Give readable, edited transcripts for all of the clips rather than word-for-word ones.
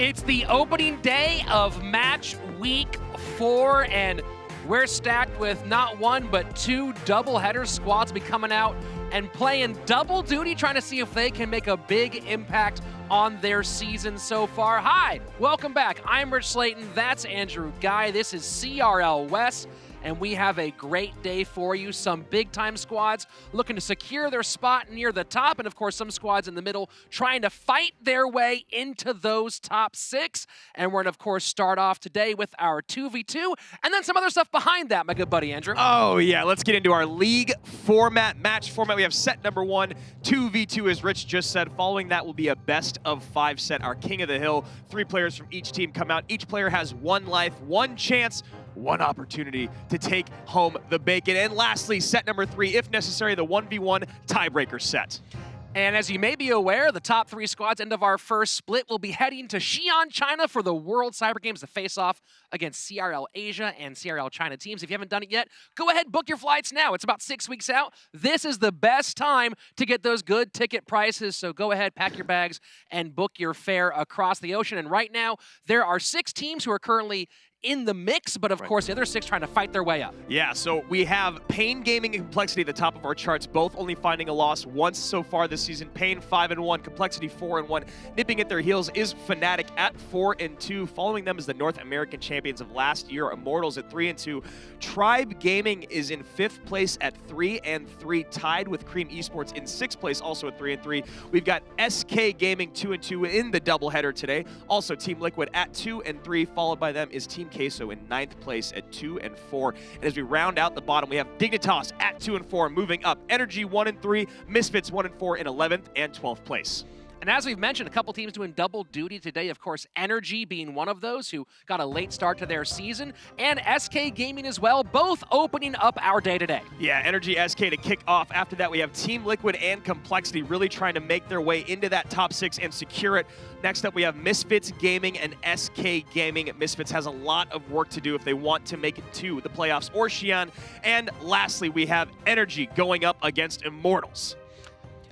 It's the opening day of match week 4, and we're stacked with not one, but 2 doubleheader squads be coming out and playing double duty, trying to see if they can make a big impact on their season so far. Hi, welcome back. I'm Rich Slayton. That's Andrew Guy. This is CRL West, and we have a great day for you. Some big-time squads looking to secure their spot near the top, and of course some squads in the middle trying to fight their way into those top 6. And we're going to, of course, start off today with our 2v2, and then some other stuff behind that, my good buddy Andrew. Oh, yeah. Let's get into our league format, match format. We have set number 1, 2v2, as Rich just said. Following that will be a best-of-5 set, our King of the Hill. 3 players from each team come out. Each player has 1 life, 1 chance, 1 opportunity to take home the bacon. And lastly, set number 3, if necessary, the 1v1 tiebreaker set. And as you may be aware, the top 3 squads, end of our first split, will be heading to Xi'an, China for the World Cyber Games to face off against CRL Asia and CRL China teams. If you haven't done it yet, go ahead, book your flights now. It's about 6 weeks out. This is the best time to get those good ticket prices, so go ahead, pack your bags, and book your fare across the ocean. And right now, there are 6 teams who are currently in the mix, but of course the other 6 trying to fight their way up. Yeah, so we have Pain Gaming and Complexity at the top of our charts, both only finding a loss once so far this season. Pain 5-1, Complexity 4-1. Nipping at their heels is Fnatic at 4-2. Following them is the North American champions of last year, Immortals at 3-2. Tribe Gaming is in 5th place at 3-3, tied with Cream Esports in 6th place, also at 3-3. We've got SK Gaming 2-2 in the doubleheader today. Also Team Liquid at 2-3, followed by them is Team Queso in 9th place at 2-4. And as we round out the bottom, we have Dignitas at 2-4, moving up. Energy 1-3, Misfits 1-4 in 11th and 12th place. And as we've mentioned, a couple teams doing double duty today. Of course, Energy being one of those who got a late start to their season, and SK Gaming as well, both opening up our day today. Yeah, Energy SK to kick off. After that, we have Team Liquid and Complexity really trying to make their way into that top 6 and secure it. Next up, we have Misfits Gaming and SK Gaming. Misfits has a lot of work to do if they want to make it to the playoffs or Xi'an. And lastly, we have Energy going up against Immortals.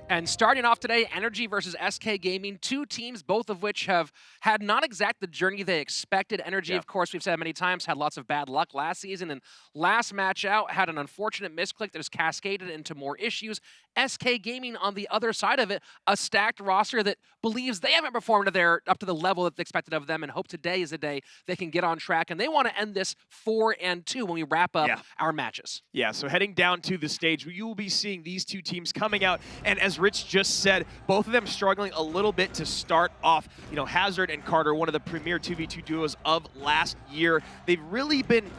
And starting off today, Energy versus SK Gaming, 2 teams, both of which have had not exact the journey they expected. Energy, of course, we've said many times, had lots of bad luck last season, and last match out had an unfortunate misclick that has cascaded into more issues. SK Gaming, on the other side of it, a stacked roster that believes they haven't performed up to the level that they expected of them, and hope today is the day they can get on track, and they want to end this 4-2 when we wrap up our matches. Yeah, so heading down to the stage, you will be seeing these 2 teams coming out, and as Rich just said, both of them struggling a little bit to start off. You know, Hazard and Carter, one of the premier 2v2 duos of last year. They've really been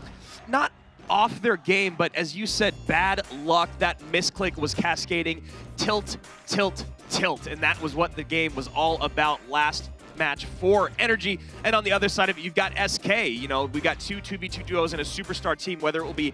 not off their game, but as you said, bad luck. That misclick was cascading tilt, tilt, tilt, and that was what the game was all about last match for Energy. And on the other side of it, you've got SK. You know, we got 2 2v2 duos and a superstar team, whether it will be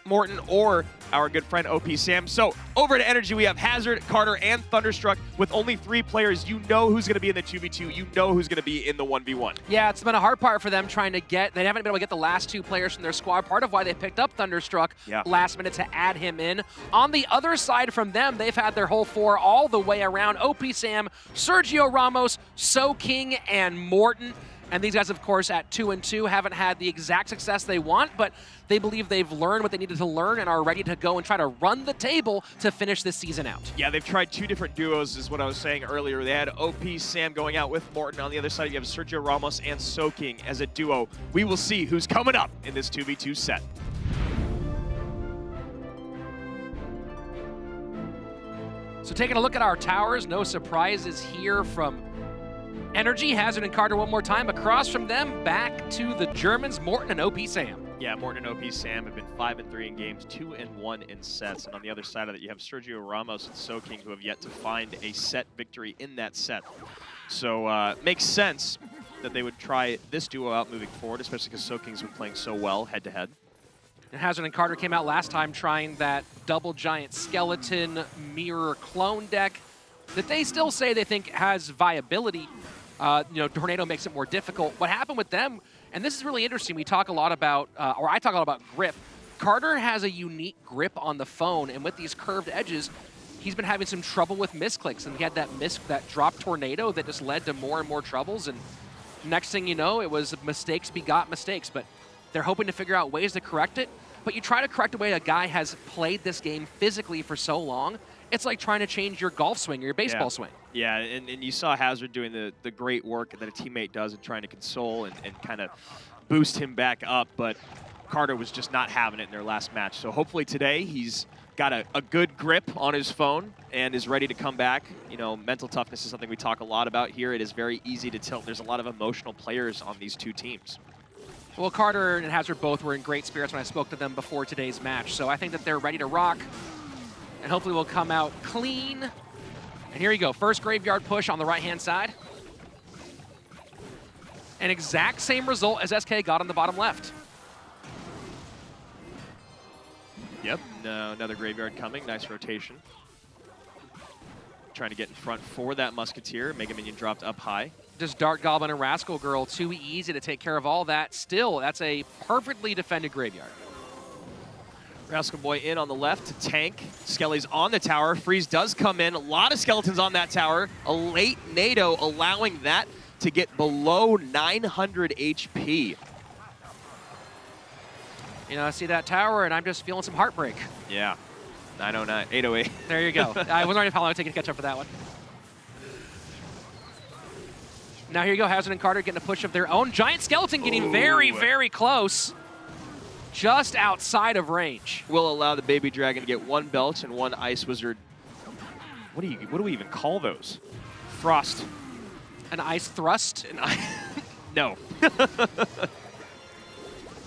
Morton or our good friend OP Sam. So over to Energy, we have Hazard, Carter, and Thunderstruck. With only 3 players, you know who's going to be in the 2v2. You know who's going to be in the 1v1. Yeah, it's been a hard part for them trying to get, they haven't been able to get the last 2 players from their squad. Part of why they picked up Thunderstruck last minute to add him in. On the other side from them, they've had their whole 4 all the way around. OP Sam, Sergio Ramos, So King, and Morton. And these guys, of course, at 2-2, haven't had the exact success they want, but they believe they've learned what they needed to learn and are ready to go and try to run the table to finish this season out. Yeah, they've tried 2 different duos, is what I was saying earlier. They had OP Sam going out with Morton. On the other side, you have Sergio Ramos and So King as a duo. We will see who's coming up in this 2v2 set. So taking a look at our towers, no surprises here from Energy. Hazard and Carter one more time. Across from them, back to the Germans, Morton and OP Sam. Yeah, Morton and OP Sam have been 5-3 in games, 2-1 in sets. And on the other side of it, you have Sergio Ramos and So King, who have yet to find a set victory in that set. So makes sense that they would try this duo out moving forward, especially because So King's been playing so well head-to-head. And Hazard and Carter came out last time trying that double giant skeleton mirror clone deck that they still say they think has viability. You know, Tornado makes it more difficult. What happened with them, and this is really interesting, we talk a lot about, or I talk a lot about grip. Carter has a unique grip on the phone, and with these curved edges, he's been having some trouble with misclicks, and he had that drop tornado that just led to more and more troubles, and Next thing you know, it was mistakes begot mistakes, but they're hoping to figure out ways to correct it. But you try to correct a way a guy has played this game physically for so long, it's like trying to change your golf swing or your baseball swing. Yeah, and you saw Hazard doing the great work that a teammate does in trying to console and kind of boost him back up, but Carter was just not having it in their last match. So hopefully today he's got a good grip on his phone and is ready to come back. You know, mental toughness is something we talk a lot about here. It is very easy to tilt. There's a lot of emotional players on these two teams. Well, Carter and Hazard both were in great spirits when I spoke to them before today's match, so I think that they're ready to rock, and hopefully we'll come out clean. And here you go, first graveyard push on the right-hand side. An exact same result as SK got on the bottom left. Yep, no, another graveyard coming, nice rotation. Trying to get in front for that Musketeer. Mega Minion dropped up high. Just Dark Goblin and Rascal Girl, too easy to take care of all that. Still, that's a perfectly defended graveyard. Rascal Boy in on the left to tank. Skelly's on the tower. Freeze does come in. A lot of skeletons on that tower. A late NATO allowing that to get below 900 HP. You know, I see that tower and I'm just feeling some heartbreak. Yeah, 909, 808. There you go. I wasn't ready how long it would take to catch up for that one. Now here you go, Hazard and Carter getting a push of their own. Giant Skeleton getting very, very close. Just outside of range. Will allow the Baby Dragon to get one Belch and one Ice Wizard. What do we even call those? Frost. An Ice Thrust? No.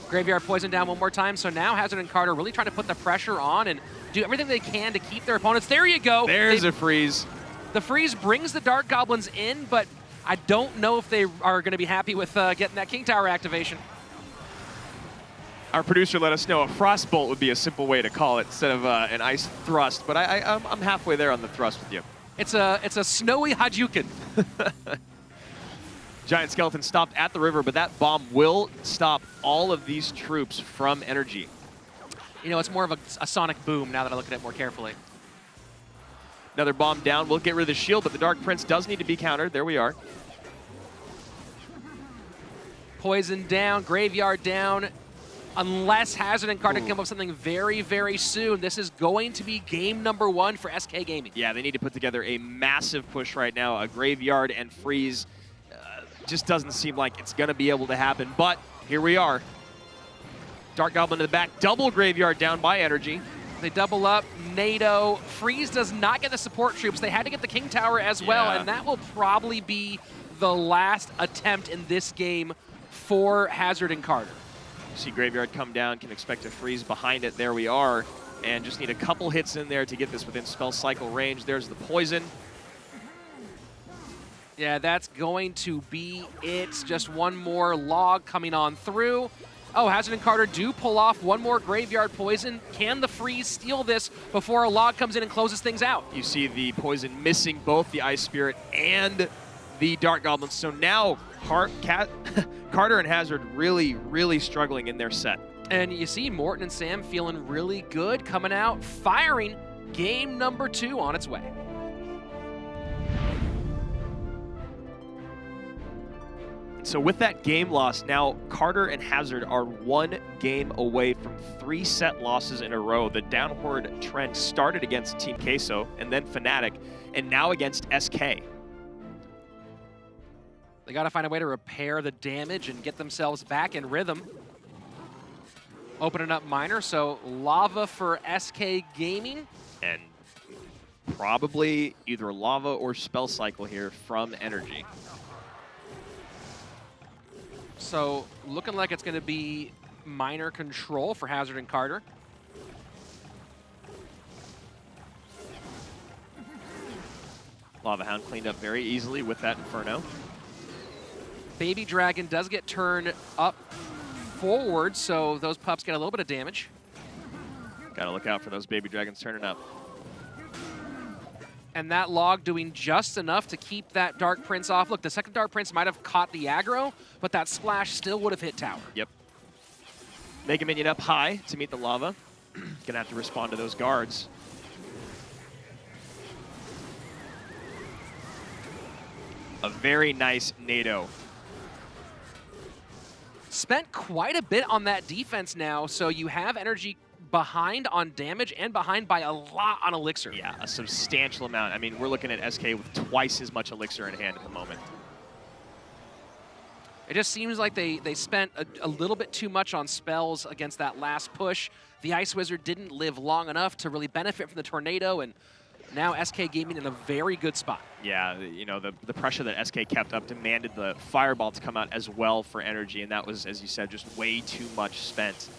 Graveyard Poison down one more time. So now Hazard and Carter really trying to put the pressure on and do everything they can to keep their opponents. There you go. There's a freeze. The freeze brings the Dark Goblins in, but I don't know if they are going to be happy with getting that King Tower activation. Our producer let us know a Frostbolt would be a simple way to call it instead of an Ice Thrust, but I'm halfway there on the Thrust with you. It's a snowy Hadouken. Giant Skeleton stopped at the river, but that bomb will stop all of these troops from energy. You know, it's more of a sonic boom now that I look at it more carefully. Another bomb down. We'll get rid of the shield, but the Dark Prince does need to be countered. There we are. Poison down, Graveyard down. Unless Hazard and Carter come up with something very, very soon, this is going to be game number 1 for SK Gaming. Yeah, they need to put together a massive push right now. A Graveyard and Freeze just doesn't seem like it's going to be able to happen, but here we are. Dark Goblin in the back, double Graveyard down by energy. They double up, NATO. Freeze does not get the support troops. They had to get the King Tower as well, and that will probably be the last attempt in this game for Hazard and Carter. See Graveyard come down, can expect a freeze behind it. There we are, and just need a couple hits in there to get this within spell cycle range. There's the poison. Yeah, that's going to be it. Just one more log coming on through. Oh, Hazard and Carter do pull off one more Graveyard Poison. Can the freeze steal this before a log comes in and closes things out? You see the poison missing both the Ice Spirit and the Dark Goblin. So now Carter and Hazard really, really struggling in their set. And you see Morton and Sam feeling really good coming out, firing game number 2 on its way. So with that game loss, now Carter and Hazard are 1 game away from 3 set losses in a row. The downward trend started against Team Queso and then Fnatic, and now against SK. They got to find a way to repair the damage and get themselves back in rhythm. Opening up Miner, so Lava for SK Gaming. And probably either Lava or Spell Cycle here from Energy. So looking like it's going to be Miner control for Hazard and Carter. Lava Hound cleaned up very easily with that Inferno. Baby Dragon does get turned up forward, so those pups get a little bit of damage. Gotta look out for those Baby Dragons turning up. And that log doing just enough to keep that Dark Prince off. Look, the second Dark Prince might have caught the aggro, but that splash still would have hit tower. Yep. Mega Minion up high to meet the Lava. Gonna have to respond to those guards. A very nice NATO spent quite a bit on that defense now, so you have Energy behind on damage and behind by a lot on Elixir. Yeah, a substantial amount. I mean, we're looking at SK with twice as much Elixir in hand at the moment. It just seems like they spent a little bit too much on spells against that last push. The Ice Wizard didn't live long enough to really benefit from the tornado, and now SK Gaming in a very good spot. Yeah, you know, the pressure that SK kept up demanded the Fireball to come out as well for Energy, and that was, as you said, just way too much spent.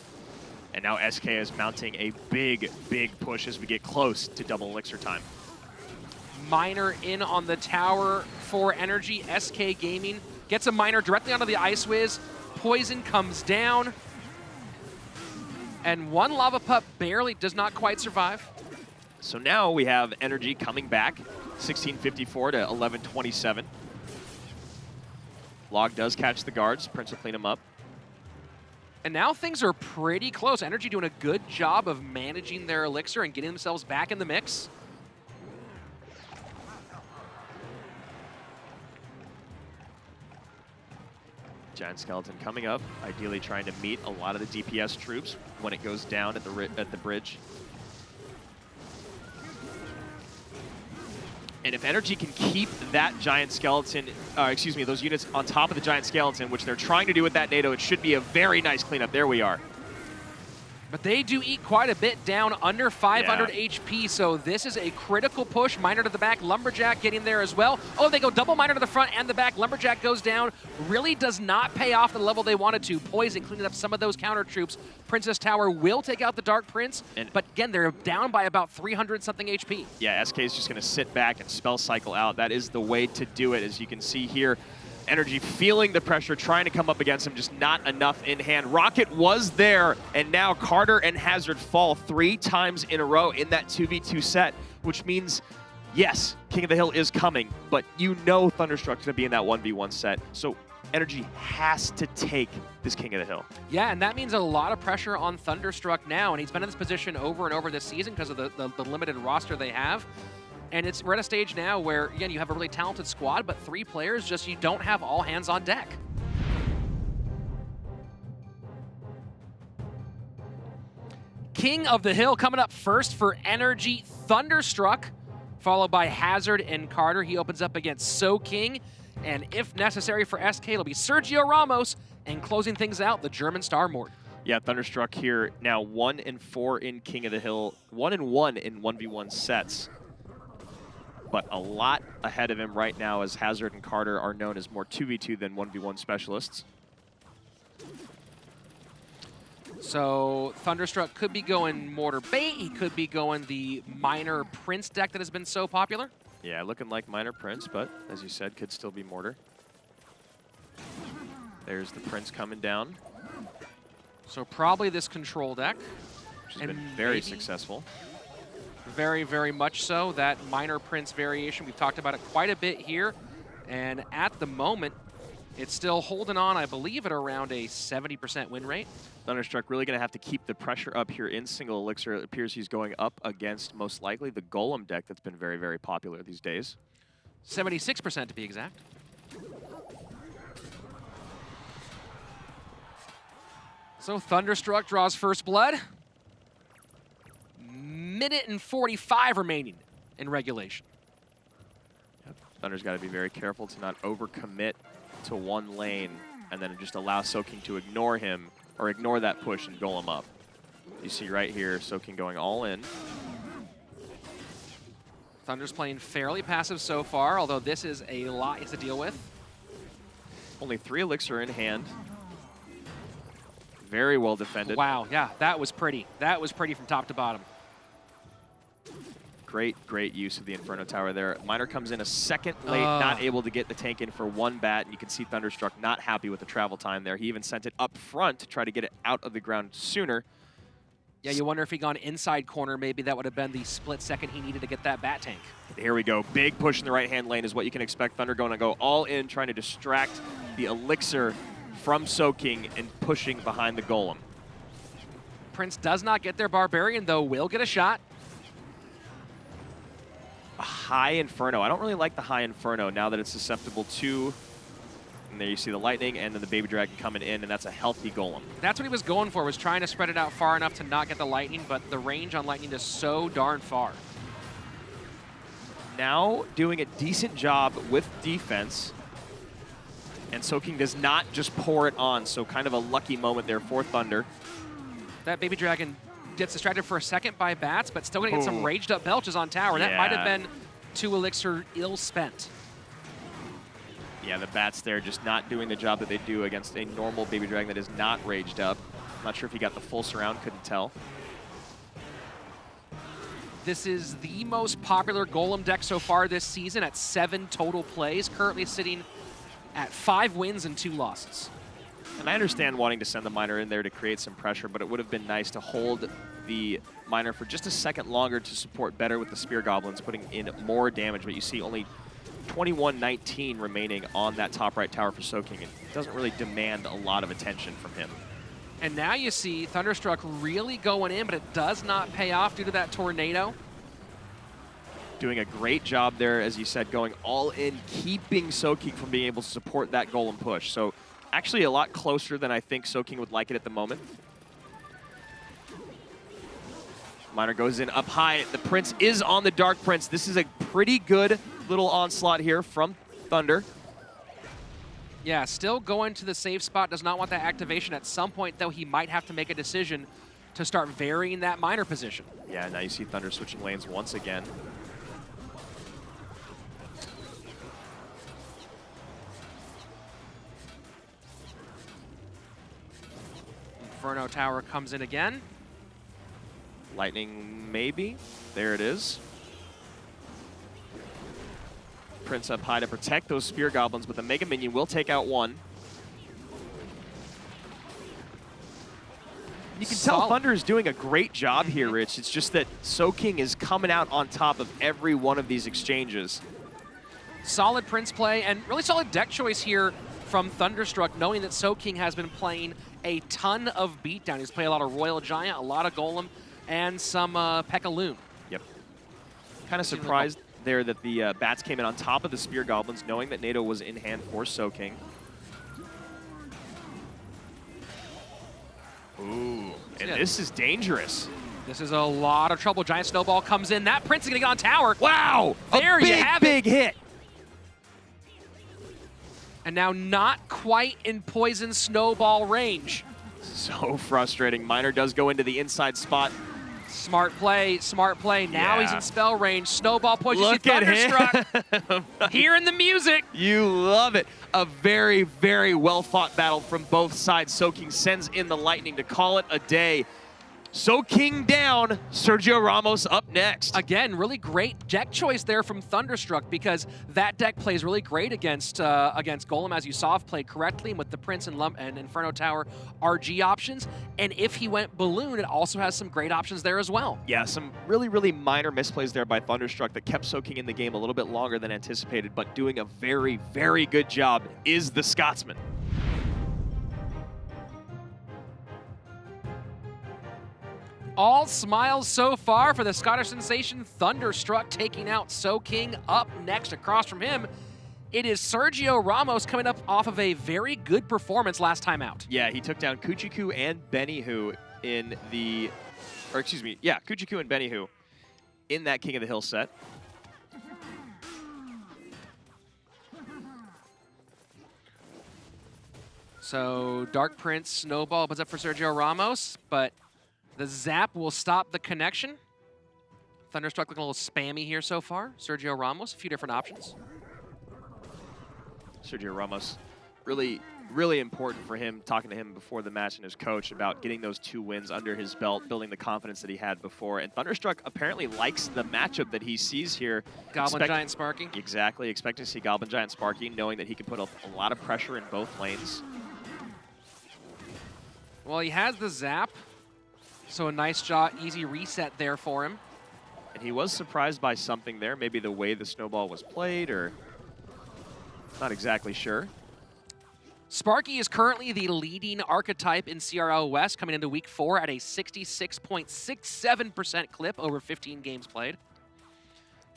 And now SK is mounting a big, big push as we get close to double Elixir time. Miner in on the tower for Energy. SK Gaming gets a Miner directly onto the Ice Wiz. Poison comes down. And one Lava Pup barely does not quite survive. So now we have Energy coming back, 1654 to 1127. Log does catch the guards. Prince will clean him up. And now things are pretty close. Energy doing a good job of managing their Elixir and getting themselves back in the mix. Giant Skeleton coming up, ideally trying to meet a lot of the DPS troops when it goes down at the bridge. And if Energy can keep that Giant Skeleton, those units on top of the Giant Skeleton, which they're trying to do with that NATO, it should be a very nice cleanup. There we are. But they do eat quite a bit down under 500 Yeah. HP, so this is a critical push. Miner to the back, Lumberjack getting there as well. Oh, they go double Miner to the front and the back. Lumberjack goes down. Really does not pay off the level they wanted to. Poison cleaning up some of those counter troops. Princess Tower will take out the Dark Prince, but again, they're down by about 300-something HP. Yeah, SK is just going to sit back and spell cycle out. That is the way to do it, as you can see here. Energy feeling the pressure, trying to come up against him, just not enough in hand. Rocket was there, and now Carter and Hazard fall 3 times in a row in that 2v2 set, which means, yes, King of the Hill is coming, but you know Thunderstruck's going to be in that 1v1 set. So Energy has to take this King of the Hill. Yeah, and that means a lot of pressure on Thunderstruck now, and he's been in this position over and over this season because of the limited roster they have. And we're at a stage now where, again, you have a really talented squad, but 3 players, just you don't have all hands on deck. King of the Hill coming up first for Energy. Thunderstruck, followed by Hazard and Carter. He opens up against King, and if necessary for SK, it'll be Sergio Ramos, and closing things out, the German star Morton. Yeah, Thunderstruck here now 1-4 in King of the Hill, 1-1 in 1v1 sets. But a lot ahead of him right now, as Hazard and Carter are known as more 2v2 than 1v1 specialists. So Thunderstruck could be going Mortar Bait. He could be going the Miner Prince deck that has been so popular. Yeah, looking like Miner Prince, but as you said, could still be Mortar. There's the Prince coming down. So probably this control deck. Which has been very successful. Very, very much so. That Miner Prince variation, we've talked about it quite a bit here. And at the moment, it's still holding on, I believe, at around a 70% win rate. Thunderstruck really going to have to keep the pressure up here in single Elixir. It appears he's going up against, most likely, the Golem deck that's been very, very popular these days. 76% to be exact. So Thunderstruck draws first blood. Minute and 45 remaining in regulation. Yep. Thunder's got to be very careful to not overcommit to one lane and then just allow Soaking to ignore him or ignore that push and golem up. You see right here, Soaking going all in. Thunder's playing fairly passive so far, although this is a lot to deal with. Only 3 Elixir in hand. Very well defended. Wow, yeah, that was pretty. That was pretty from top to bottom. Great, great use of the Inferno Tower there. Miner comes in a second late, not able to get the tank in for 1 bat, and you can see Thunderstruck not happy with the travel time there. He even sent it up front to try to get it out of the ground sooner. Yeah, you wonder if he'd gone inside corner, maybe that would have been the split second he needed to get that bat tank. Here we go. Big push in the right-hand lane is what you can expect. Thunder going to go all in, trying to distract the Elixir from Soaking and pushing behind the Golem. Prince does not get their Barbarian, though, will get a shot. A high Inferno. I don't really like the high Inferno now that it's susceptible to And there you see the lightning and then the baby dragon coming in, and that's a healthy golem. That's what he was going for, was trying to spread it out far enough to not get the lightning, but the range on lightning is so darn far. Now doing a decent job with defense, and Soaking does not just pour it on, so kind of a lucky moment there for Thunder. That baby dragon gets distracted for a second by bats, but still going to get some raged up belches on tower. Yeah. That might have been 2 elixir ill spent. Yeah, the bats there just not doing the job that they do against a normal baby dragon that is not raged up. Not sure if he got the full surround, couldn't tell. This is the most popular golem deck so far this season at 7 total plays, currently sitting at 5 wins and 2 losses. And I understand wanting to send the miner in there to create some pressure, but it would have been nice to hold the miner for just a second longer to support better with the spear goblins, putting in more damage. But you see only 21-19 remaining on that top right tower for Soaking. It doesn't really demand a lot of attention from him. And now you see Thunderstruck really going in, but it does not pay off due to that tornado. Doing a great job there, as you said, going all in, keeping Soaking from being able to support that golem push. So actually a lot closer than I think Soaking would like it at the moment. Miner goes in up high. The Prince is on the Dark Prince. This is a pretty good little onslaught here from Thunder. Yeah, still going to the safe spot, does not want that activation. At some point, though, he might have to make a decision to start varying that miner position. Yeah, now you see Thunder switching lanes once again. Inferno Tower comes in again. Lightning, maybe. There it is. Prince up high to protect those spear goblins, but the Mega Minion will take out one. You can tell Thunder is doing a great job here, Rich. It's just that Soaking is coming out on top of every one of these exchanges. Solid Prince play and really solid deck choice here from Thunderstruck, knowing that Soaking has been playing a ton of beatdown. He's played a lot of Royal Giant, a lot of Golem, and some Pekka-Loon. Yep. Kind of surprised there that the bats came in on top of the spear goblins, knowing that NATO was in hand for Soaking. Ooh, and this is dangerous. This is a lot of trouble. Giant Snowball comes in. That Prince is going to get on tower. Wow! There you have it. Big hit. And now not quite in Poison Snowball range. So frustrating. Miner does go into the inside spot. Smart play, smart play. Now he's in spell range. Snowball pushes. Look at him. Hearing the music. You love it. A very, very well-fought battle from both sides. Soaking sends in the lightning to call it a day. Soaking down, Sergio Ramos up next. Again, really great deck choice there from Thunderstruck, because that deck plays really great against Golem, as you saw, played correctly with the Prince and Inferno Tower RG options. And if he went Balloon, it also has some great options there as well. Yeah, some really, really minor misplays there by Thunderstruck that kept Soaking in the game a little bit longer than anticipated, but doing a very, very good job is the Scotsman. All smiles so far for the Scottish sensation Thunderstruck, taking out Soaking. Up next across from him, it is Sergio Ramos, coming up off of a very good performance last time out. Yeah, he took down Kuchiku and Benihoo in the, or excuse me, yeah, Kuchiku and Benihoo in that King of the Hill set. So Dark Prince Snowball opens up for Sergio Ramos, but the zap will stop the connection. Thunderstruck looking a little spammy here so far. Sergio Ramos, a few different options. Sergio Ramos, really, really important for him, talking to him before the match and his coach about getting those 2 wins under his belt, building the confidence that he had before. And Thunderstruck apparently likes the matchup that he sees here. Goblin Giant Sparky. Exactly, expecting to see Goblin Giant Sparky, knowing that he can put a lot of pressure in both lanes. Well, he has the zap. So a nice job, easy reset there for him. And he was surprised by something there, maybe the way the snowball was played, or not exactly sure. Sparky is currently the leading archetype in CRL West, coming into week 4 at a 66.67% clip over 15 games played.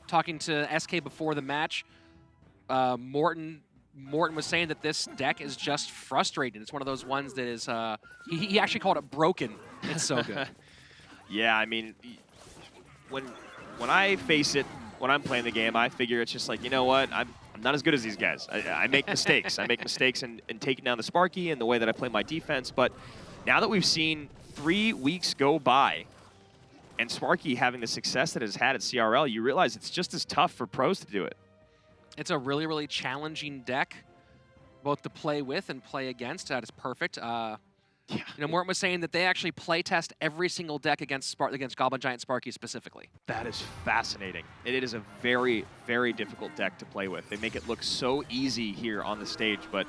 Talking to SK before the match, Morton Morton was saying that this deck is just frustrating. It's one of those ones that is, he actually called it broken. It's so good. Yeah, I mean, when I face it, when I'm playing the game, I figure it's just like, you know what, I'm not as good as these guys. I make mistakes. I make mistakes in taking down the Sparky and the way that I play my defense. But now that we've seen 3 weeks go by and Sparky having the success that it's had at CRL, you realize it's just as tough for pros to do it. It's a really, really challenging deck, both to play with and play against. That is perfect. Yeah. You know, Morton was saying that they actually play test every single deck against Goblin Giant Sparky specifically. That is fascinating. It is a very, very difficult deck to play with. They make it look so easy here on the stage, but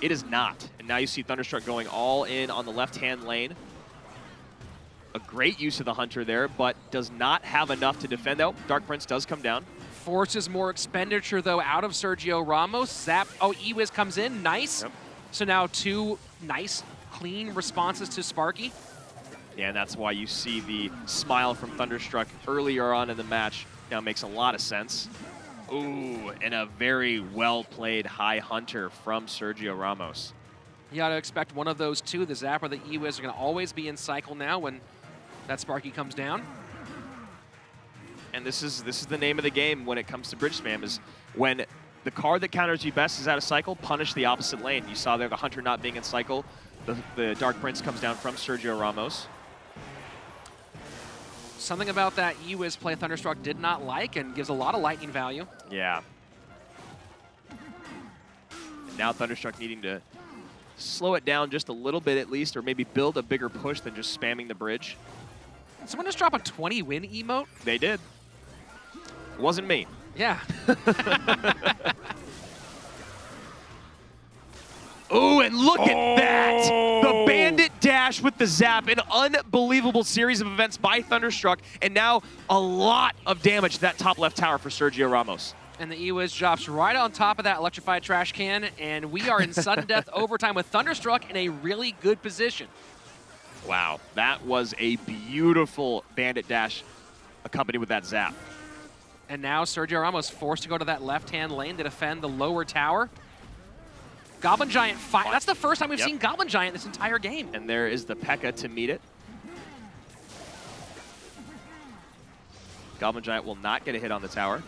it is not. And now you see Thunderstruck going all in on the left-hand lane. A great use of the Hunter there, but does not have enough to defend. Oh, Dark Prince does come down. Forces more expenditure, though, out of Sergio Ramos. Zap. Oh, Ewiz comes in. Nice. Yep. So now 2 nice, clean responses to Sparky. Yeah, and that's why you see the smile from Thunderstruck earlier on in the match. Now makes a lot of sense. Ooh, and a very well-played high Hunter from Sergio Ramos. You got to expect one of those two. The Zap or the Ewiz are going to always be in cycle now when that Sparky comes down. And this is the name of the game when it comes to bridge spam, is when the card that counters you best is out of cycle, punish the opposite lane. You saw there the Hunter not being in cycle. The Dark Prince comes down from Sergio Ramos. Something about that Ewiz play Thunderstruck did not like and gives a lot of lightning value. Yeah. And now Thunderstruck needing to slow it down just a little bit at least, or maybe build a bigger push than just spamming the bridge. Did someone just drop a 20-win emote? They did. It wasn't me. Yeah. Oh, and look at that! The Bandit dash with the Zap, an unbelievable series of events by Thunderstruck, and now a lot of damage to that top left tower for Sergio Ramos. And the Ewiz drops right on top of that electrified trash can, and we are in sudden death overtime with Thunderstruck in a really good position. Wow, that was a beautiful Bandit dash accompanied with that Zap. And now Sergio Ramos forced to go to that left-hand lane to defend the lower tower. Goblin Giant fight. That's the first time we've seen Goblin Giant this entire game. And there is the P.E.K.K.A. to meet it. Goblin Giant will not get a hit on the tower.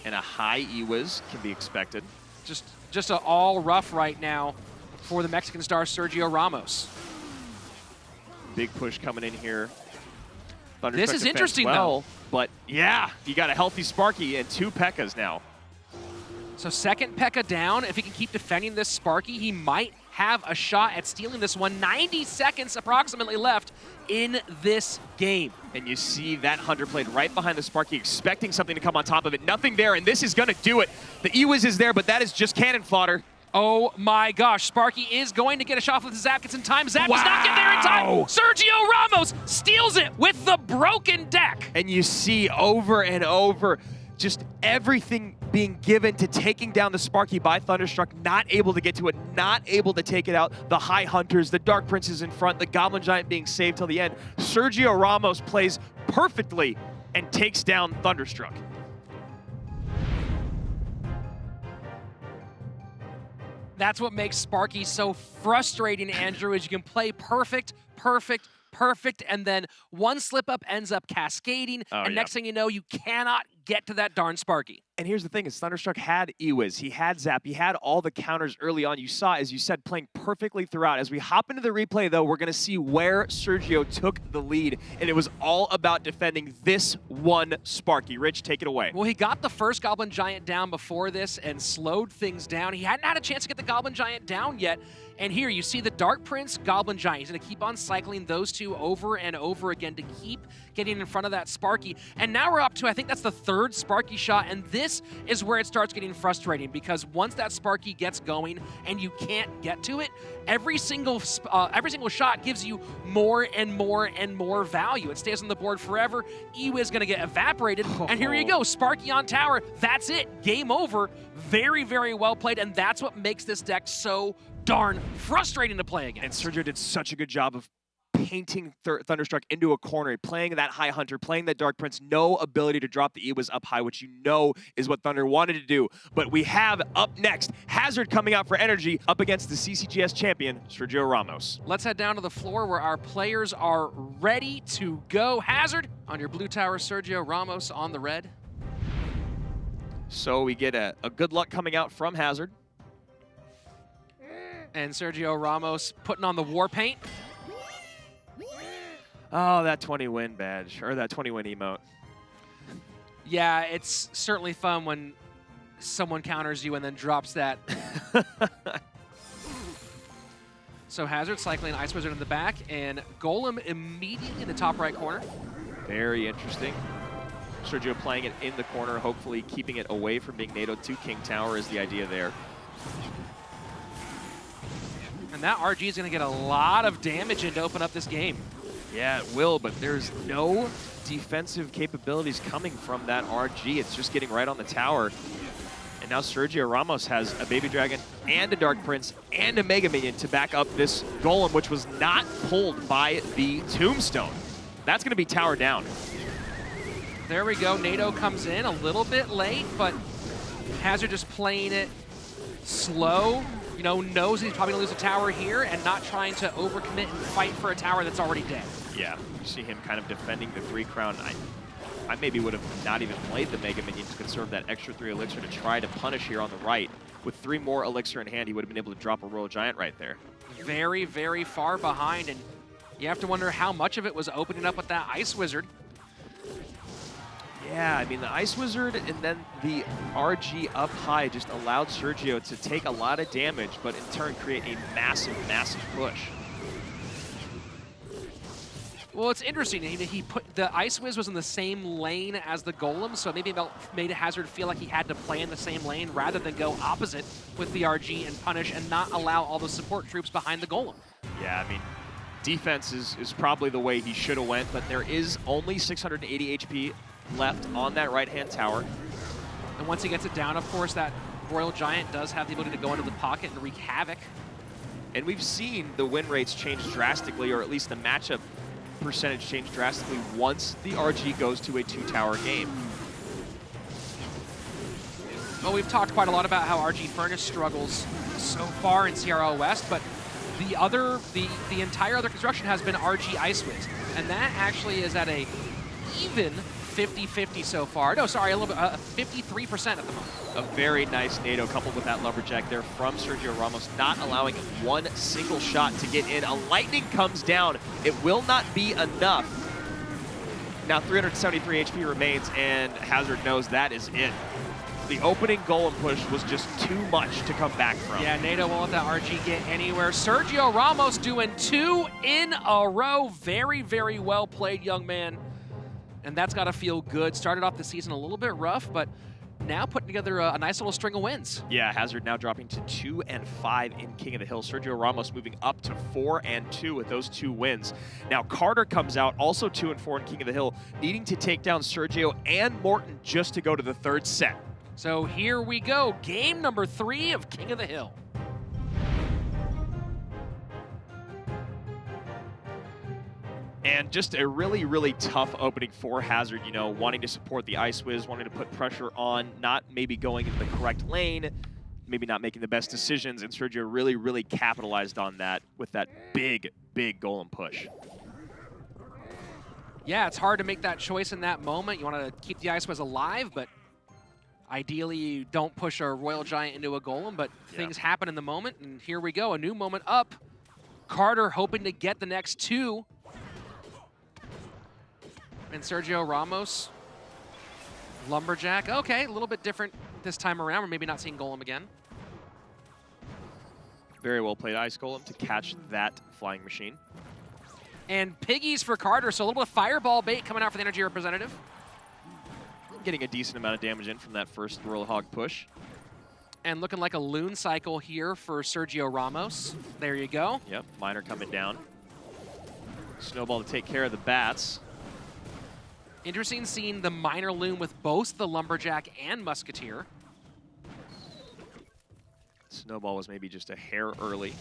And a high Ewiz can be expected. Just an all rough right now for the Mexican star Sergio Ramos. Big push coming in here. This is interesting, though. But yeah, you got a healthy Sparky and 2 P.E.K.K.A.s now. So second P.E.K.K.A. down. If he can keep defending this Sparky, he might have a shot at stealing this one. 90 seconds approximately left in this game. And you see that Hunter played right behind the Sparky, expecting something to come on top of it. Nothing there, and this is going to do it. The Ewiz is there, but that is just cannon fodder. Oh my gosh, Sparky is going to get a shot with the Zap. Gets in time. Zap does not get there in time. Sergio Ramos steals it with the broken deck. And you see over and over just everything being given to taking down the Sparky by Thunderstruck, not able to get to it, not able to take it out. The High Hunters, the Dark Princes in front, the Goblin Giant being saved till the end. Sergio Ramos plays perfectly and takes down Thunderstruck. That's what makes Sparky so frustrating, Andrew, is you can play perfect, and then one slip up ends up cascading, and next thing you know, you cannot get to that darn Sparky. And here's the thing, is Thunderstruck had Ewiz, he had Zap, he had all the counters early on. You saw, as you said, playing perfectly throughout. As we hop into the replay, though, we're going to see where Sergio took the lead, and it was all about defending this one Sparky. Rich, take it away. Well, he got the first Goblin Giant down before this and slowed things down. He hadn't had a chance to get the Goblin Giant down yet, and here you see the Dark Prince, Goblin Giant. He's going to keep on cycling those two over and over again to keep getting in front of that Sparky. And now we're up to, I think that's the third Sparky shot, and this is where it starts getting frustrating, because once that Sparky gets going and you can't get to it, every single shot gives you more and more value. It stays on the board forever. Ewiz going to get evaporated, and here you go, Sparky on tower. That's it. Game over. Very, very well played, and that's what makes this deck so darn frustrating to play against. And Sergio did such a good job of painting Thunderstruck into a corner, playing that High Hunter, playing that Dark Prince, no ability to drop the Ewas up high, which you know is what Thunder wanted to do. But we have up next, Hazard coming out for energy up against the CCGS champion, Sergio Ramos. Let's head down to the floor where our players are ready to go. Hazard on your blue tower, Sergio Ramos on the red. So we get a good luck coming out from Hazard. And Sergio Ramos putting on the war paint. Oh, that 20 win badge, or that 20 win emote. Yeah, it's certainly fun when someone counters you and then drops that. So Hazard cycling Ice Wizard in the back, and Golem immediately in the top right corner. Very interesting. Sergio playing it in the corner, hopefully keeping it away from being NATO'd to King Tower is the idea there. And that RG is going to get a lot of damage in to open up this game. Yeah, it will, but there's no defensive capabilities coming from that RG. It's just getting right on the tower. And now Sergio Ramos has a Baby Dragon and a Dark Prince and a Mega Minion to back up this Golem, which was not pulled by the Tombstone. That's going to be tower down. There we go. NATO comes in a little bit late, but Hazard just playing it slow. You know, knows he's probably going to lose a tower here and not trying to overcommit and fight for a tower that's already dead. Yeah, you see him kind of defending the 3 crown. I maybe would have not even played the Mega Minion to conserve that extra 3 elixir to try to punish here on the right. With 3 more elixir in hand, he would have been able to drop a Royal Giant right there. Very, very far behind, and you have to wonder how much of it was opening up with that Ice Wizard. Yeah, I mean, the Ice Wizard and then the RG up high just allowed Sergio to take a lot of damage, but in turn create a massive, massive push. Well, it's interesting. He put the Ice Wiz was in the same lane as the Golem, so maybe it made Hazard feel like he had to play in the same lane rather than go opposite with the RG and punish and not allow all the support troops behind the Golem. Yeah, I mean, defense is probably the way he should have went, but there is only 680 HP left on that right-hand tower. And once he gets it down, of course, that Royal Giant does have the ability to go into the pocket and wreak havoc. And we've seen the win rates change drastically, or at least the matchup percentage change drastically once the RG goes to a 2-tower game. Well, we've talked quite a lot about how RG Furnace struggles so far in CRL West, but the entire other construction has been RG Ice Wiz, and that actually is at a even 50-50 so far. No, sorry, a little bit, 53% at the moment. A very nice NATO coupled with that Lumberjack there from Sergio Ramos, not allowing one single shot to get in. A lightning comes down. It will not be enough. Now 373 HP remains, and Hazard knows that is it. The opening Golem push was just too much to come back from. Yeah, NATO won't let that RG get anywhere. Sergio Ramos doing 2 in a row. Very, very well played, young man. And that's got to feel good. Started off the season a little bit rough, but now putting together a nice little string of wins. Yeah, Hazard now dropping to 2 and 5 in King of the Hill. Sergio Ramos moving up to 4 and 2 with those 2 wins. Now Carter comes out also 2 and 4 in King of the Hill, needing to take down Sergio and Morton just to go to the 3rd set. So here we go, game number 3 of King of the Hill. And just a really, really tough opening for Hazard, you know, wanting to support the Ice Wiz, wanting to put pressure on, not maybe going in the correct lane, maybe not making the best decisions, and Sergio really, really capitalized on that with that big, big Golem push. Yeah, it's hard to make that choice in that moment. You want to keep the Ice Wiz alive, but ideally you don't push a Royal Giant into a Golem, but things happen in the moment, and here we go, a new moment up. Carter hoping to get the next 2. And Sergio Ramos, Lumberjack. Okay, a little bit different this time around. We're maybe not seeing Golem again. Very well played Ice Golem to catch that flying machine. And piggies for Carter, so a little bit of fireball bait coming out for the energy representative. Getting a decent amount of damage in from that first Royal Hog push. And looking like a loon cycle here for Sergio Ramos. There you go. Yep, Miner coming down. Snowball to take care of the bats. Interesting seeing the Miner loon with both the Lumberjack and Musketeer. Snowball was maybe just a hair early.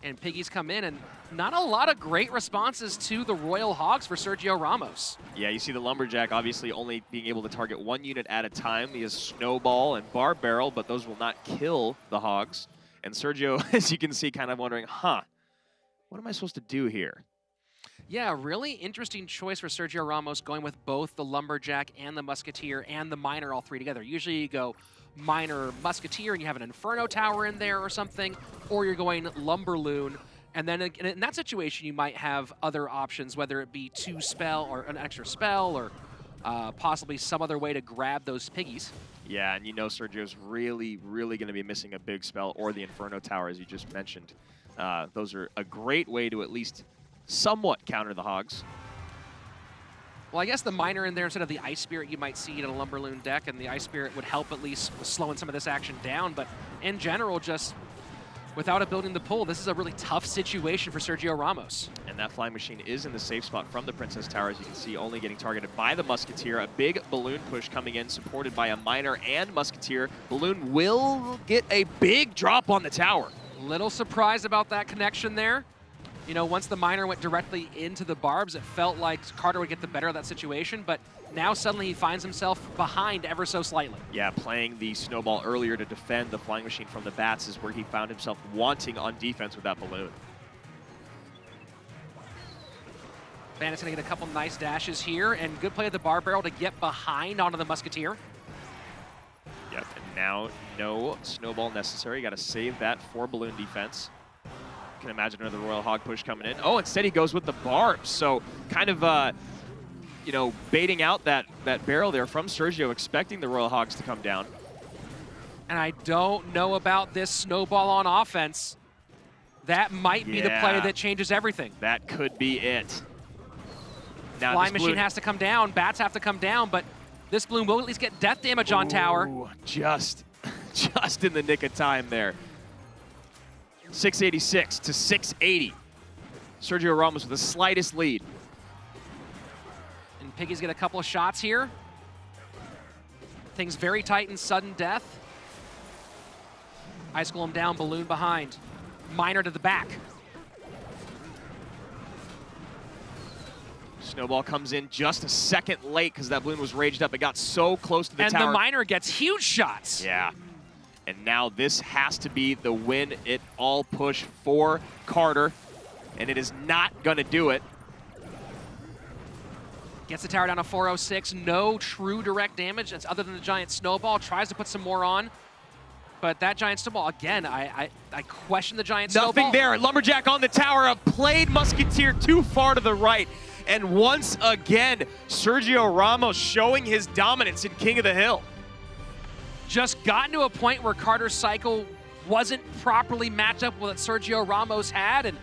And Piggies come in, and not a lot of great responses to the Royal Hogs for Sergio Ramos. Yeah, you see the Lumberjack obviously only being able to target one unit at a time. He has Snowball and Bar Barrel, but those will not kill the Hogs. And Sergio, as you can see, kind of wondering, what am I supposed to do here? Yeah, really interesting choice for Sergio Ramos, going with both the Lumberjack and the Musketeer and the Miner all three together. Usually you go Miner Musketeer and you have an Inferno Tower in there or something, or you're going Lumberloon. And then in that situation, you might have other options, whether it be 2 spell or an extra spell or possibly some other way to grab those Piggies. Yeah, and you know Sergio's really, really going to be missing a big spell or the Inferno Tower, as you just mentioned. Those are a great way to at least somewhat counter the Hogs. Well, I guess the Miner in there instead of the Ice Spirit you might see in a Lumberloon deck, and the Ice Spirit would help at least with slowing some of this action down. But in general, just without a building to pull, this is a really tough situation for Sergio Ramos. And that Flying Machine is in the safe spot from the Princess Tower, as you can see, only getting targeted by the Musketeer. A big Balloon push coming in, supported by a Miner and Musketeer. Balloon will get a big drop on the tower. Little surprised about that connection there. You know, once the Miner went directly into the barbs, it felt like Carter would get the better of that situation, but now suddenly he finds himself behind ever so slightly. Yeah, playing the Snowball earlier to defend the Flying Machine from the bats is where he found himself wanting on defense with that Balloon. Bandit's gonna get a couple nice dashes here, and good play of the Bar Barrel to get behind onto the Musketeer. Yep, and now no Snowball necessary. Got to save that for Balloon defense. Can imagine another Royal Hog push coming in. Oh, instead he goes with the barbs. So kind of, you know, baiting out that barrel there from Sergio, expecting the Royal Hogs to come down. And I don't know about this Snowball on offense. That might be the play that changes everything. That could be it. Now Flying Machine has to come down, bats have to come down, but this Balloon will at least get death damage on tower. Just in the nick of time there. 686 to 680. Sergio Ramos with the slightest lead. And Piggy's get a couple of shots here. Things very tight and sudden death. Ice Golem down, Balloon behind. Miner to the back. Snowball comes in just a second late because that Balloon was raged up. It got so close to the tower. And the Miner gets huge shots. Yeah. And now this has to be the win-it-all push for Carter, and it is not going to do it. Gets the tower down to 406. No true direct damage. That's other than the Giant Snowball. Tries to put some more on. But that Giant Snowball, again, I question the Giant Snowball. Nothing there. Lumberjack on the tower. A played Musketeer too far to the right. And once again, Sergio Ramos showing his dominance in King of the Hill. Just gotten to a point where Carter's cycle wasn't properly matched up with what Sergio Ramos had, and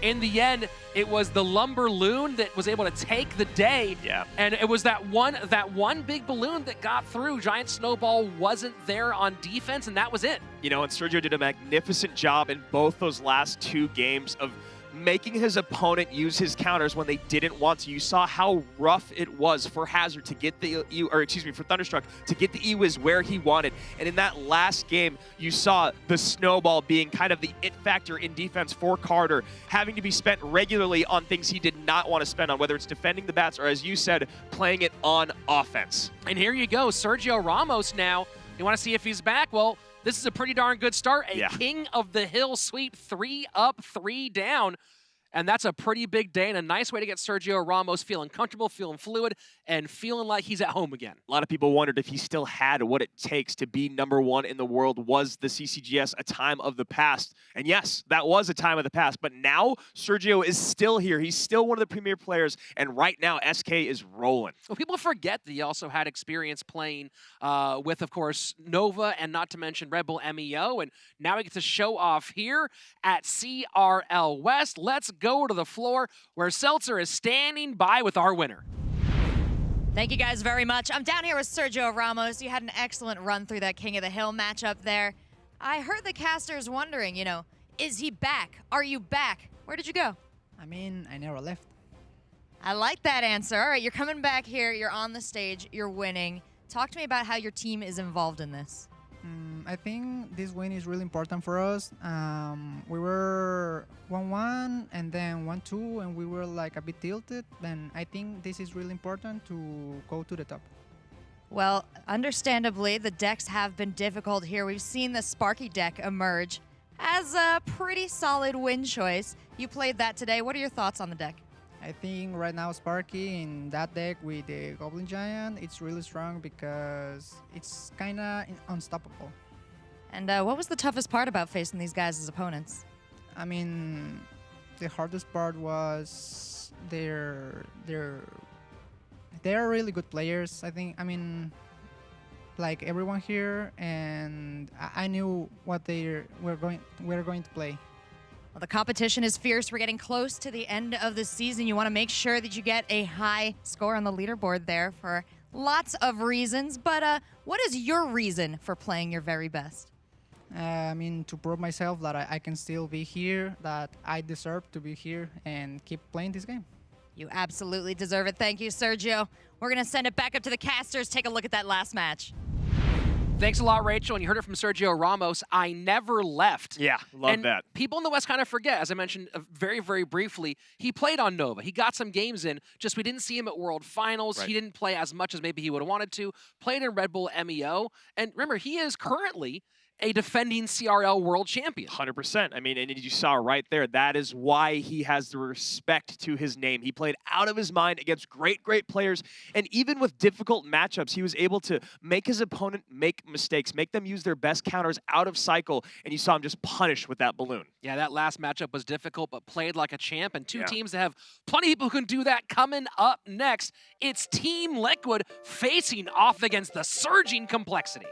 in the end, it was the Lumberloon that was able to take the day. Yeah. And it was that one big Balloon that got through. Giant Snowball wasn't there on defense, and that was it. You know, and Sergio did a magnificent job in both those last 2 games of making his opponent use his counters when they didn't want to. You saw how rough it was for Hazard to get for Thunderstruck to get the E-Wiz where he wanted. And in that last game, you saw the Snowball being kind of the it factor in defense for Carter, having to be spent regularly on things he did not want to spend on, whether it's defending the bats or, as you said, playing it on offense. And here you go, Sergio Ramos now. You want to see if he's back? Well, this is a pretty darn good start. A King of the Hill sweep, 3 up, 3 down. And that's a pretty big day and a nice way to get Sergio Ramos feeling comfortable, feeling fluid, and feeling like he's at home again. A lot of people wondered if he still had what it takes to be #1 in the world. Was the CCGS a time of the past? And yes, that was a time of the past. But now Sergio is still here. He's still one of the premier players. And right now, SK is rolling. Well, people forget that he also had experience playing with, of course, Nova and not to mention Red Bull MEO. And now he gets to show off here at CRL West. Let's go to the floor where Seltzer is standing by with our winner. Thank you guys very much. I'm down here with Sergio Ramos. You had an excellent run through that King of the Hill matchup there. I heard the casters wondering, you know, is he back? Are you back? Where did you go? I mean, I never left. I like that answer. All right, you're coming back here. You're on the stage. You're winning. Talk to me about how your team is involved in this. I think this win is really important for us. We were 1-1 and then 1-2, and we were like a bit tilted. And I think this is really important to go to the top. Well, understandably, the decks have been difficult here. We've seen the Sparky deck emerge as a pretty solid win choice. You played that today. What are your thoughts on the deck? I think right now Sparky in that deck with the Goblin Giant, it's really strong because it's kind of unstoppable. And what was the toughest part about facing these guys as opponents? I mean, the hardest part was they're really good players. I think. I mean, like everyone here, and I knew what we're going to play. Well, the competition is fierce. We're getting close to the end of the season. You want to make sure that you get a high score on the leaderboard there for lots of reasons. But what is your reason for playing your very best? I mean, to prove myself that I can still be here, that I deserve to be here and keep playing this game. You absolutely deserve it. Thank you, Sergio. We're going to send it back up to the casters. Take a look at that last match. Thanks a lot, Rachel. And you heard it from Sergio Ramos. I never left. Yeah, love and that. People in the West kind of forget, as I mentioned very, very briefly, he played on Nova. He got some games in, just we didn't see him at World Finals. Right. He didn't play as much as maybe he would have wanted to. Played in Red Bull MEO. And remember, he is currently a defending CRL world champion. 100%. I mean, and you saw right there, that is why he has the respect to his name. He played out of his mind against great, great players. And even with difficult matchups, he was able to make his opponent make mistakes, make them use their best counters out of cycle. And you saw him just punish with that balloon. Yeah, that last matchup was difficult, but played like a champ. And two teams that have plenty of people who can do that coming up next. It's Team Liquid facing off against the surging complexity.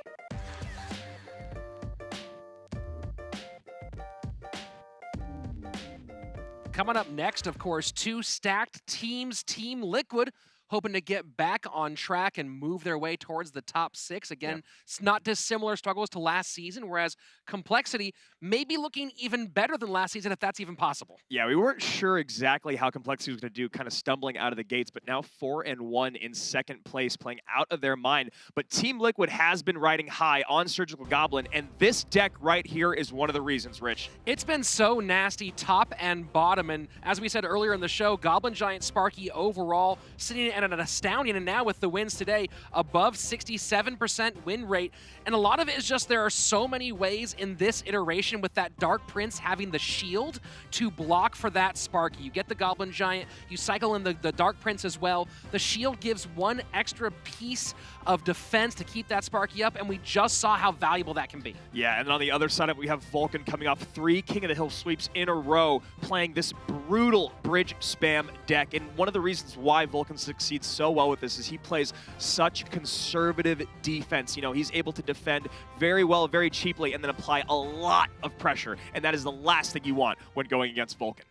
Coming up next, of course, two stacked teams. Team Liquid hoping to get back on track and move their way towards the top 6. Again, it's not dissimilar struggles to last season, whereas Complexity may be looking even better than last season, if that's even possible. Yeah, we weren't sure exactly how Complexity was going to do, kind of stumbling out of the gates, but now 4-1 in second place, playing out of their mind. But Team Liquid has been riding high on Surgical Goblin, and this deck right here is one of the reasons, Rich. It's been so nasty, top and bottom, and as we said earlier in the show, Goblin Giant Sparky overall sitting at an astounding, and now with the wins today, above 67% win rate. And a lot of it is just there are so many ways in this iteration with that Dark Prince having the shield to block for that Sparky. You get the Goblin Giant, you cycle in the Dark Prince as well. The shield gives one extra piece of defense to keep that Sparky up, and we just saw how valuable that can be. Yeah, and on the other side of it, we have Vulcan coming off 3 King of the Hill sweeps in a row, playing this brutal bridge spam deck. And one of the reasons why Vulcan succeeds so well with this is he plays such conservative defense. You know, he's able to defend very well, very cheaply, and then apply a lot of pressure. And that is the last thing you want when going against Vulcan.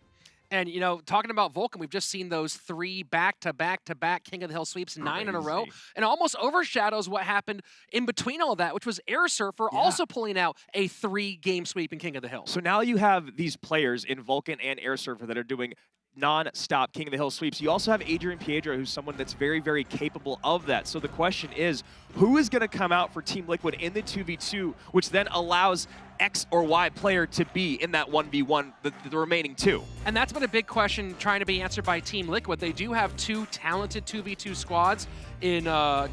And, you know, talking about Vulcan, we've just seen those 3 back-to-back-to-back King of the Hill sweeps, 9 in a row, and almost overshadows what happened in between all that, which was Air Surfer also pulling out a 3-game sweep in King of the Hill. So now you have these players in Vulcan and Air Surfer that are doing non-stop King of the Hill sweeps. You also have Adrian Piedra, who's someone that's very, very capable of that. So the question is, who is going to come out for Team Liquid in the 2v2, which then allows X or Y player to be in that 1v1, the remaining 2? And that's been a big question trying to be answered by Team Liquid. They do have 2 talented 2v2 squads in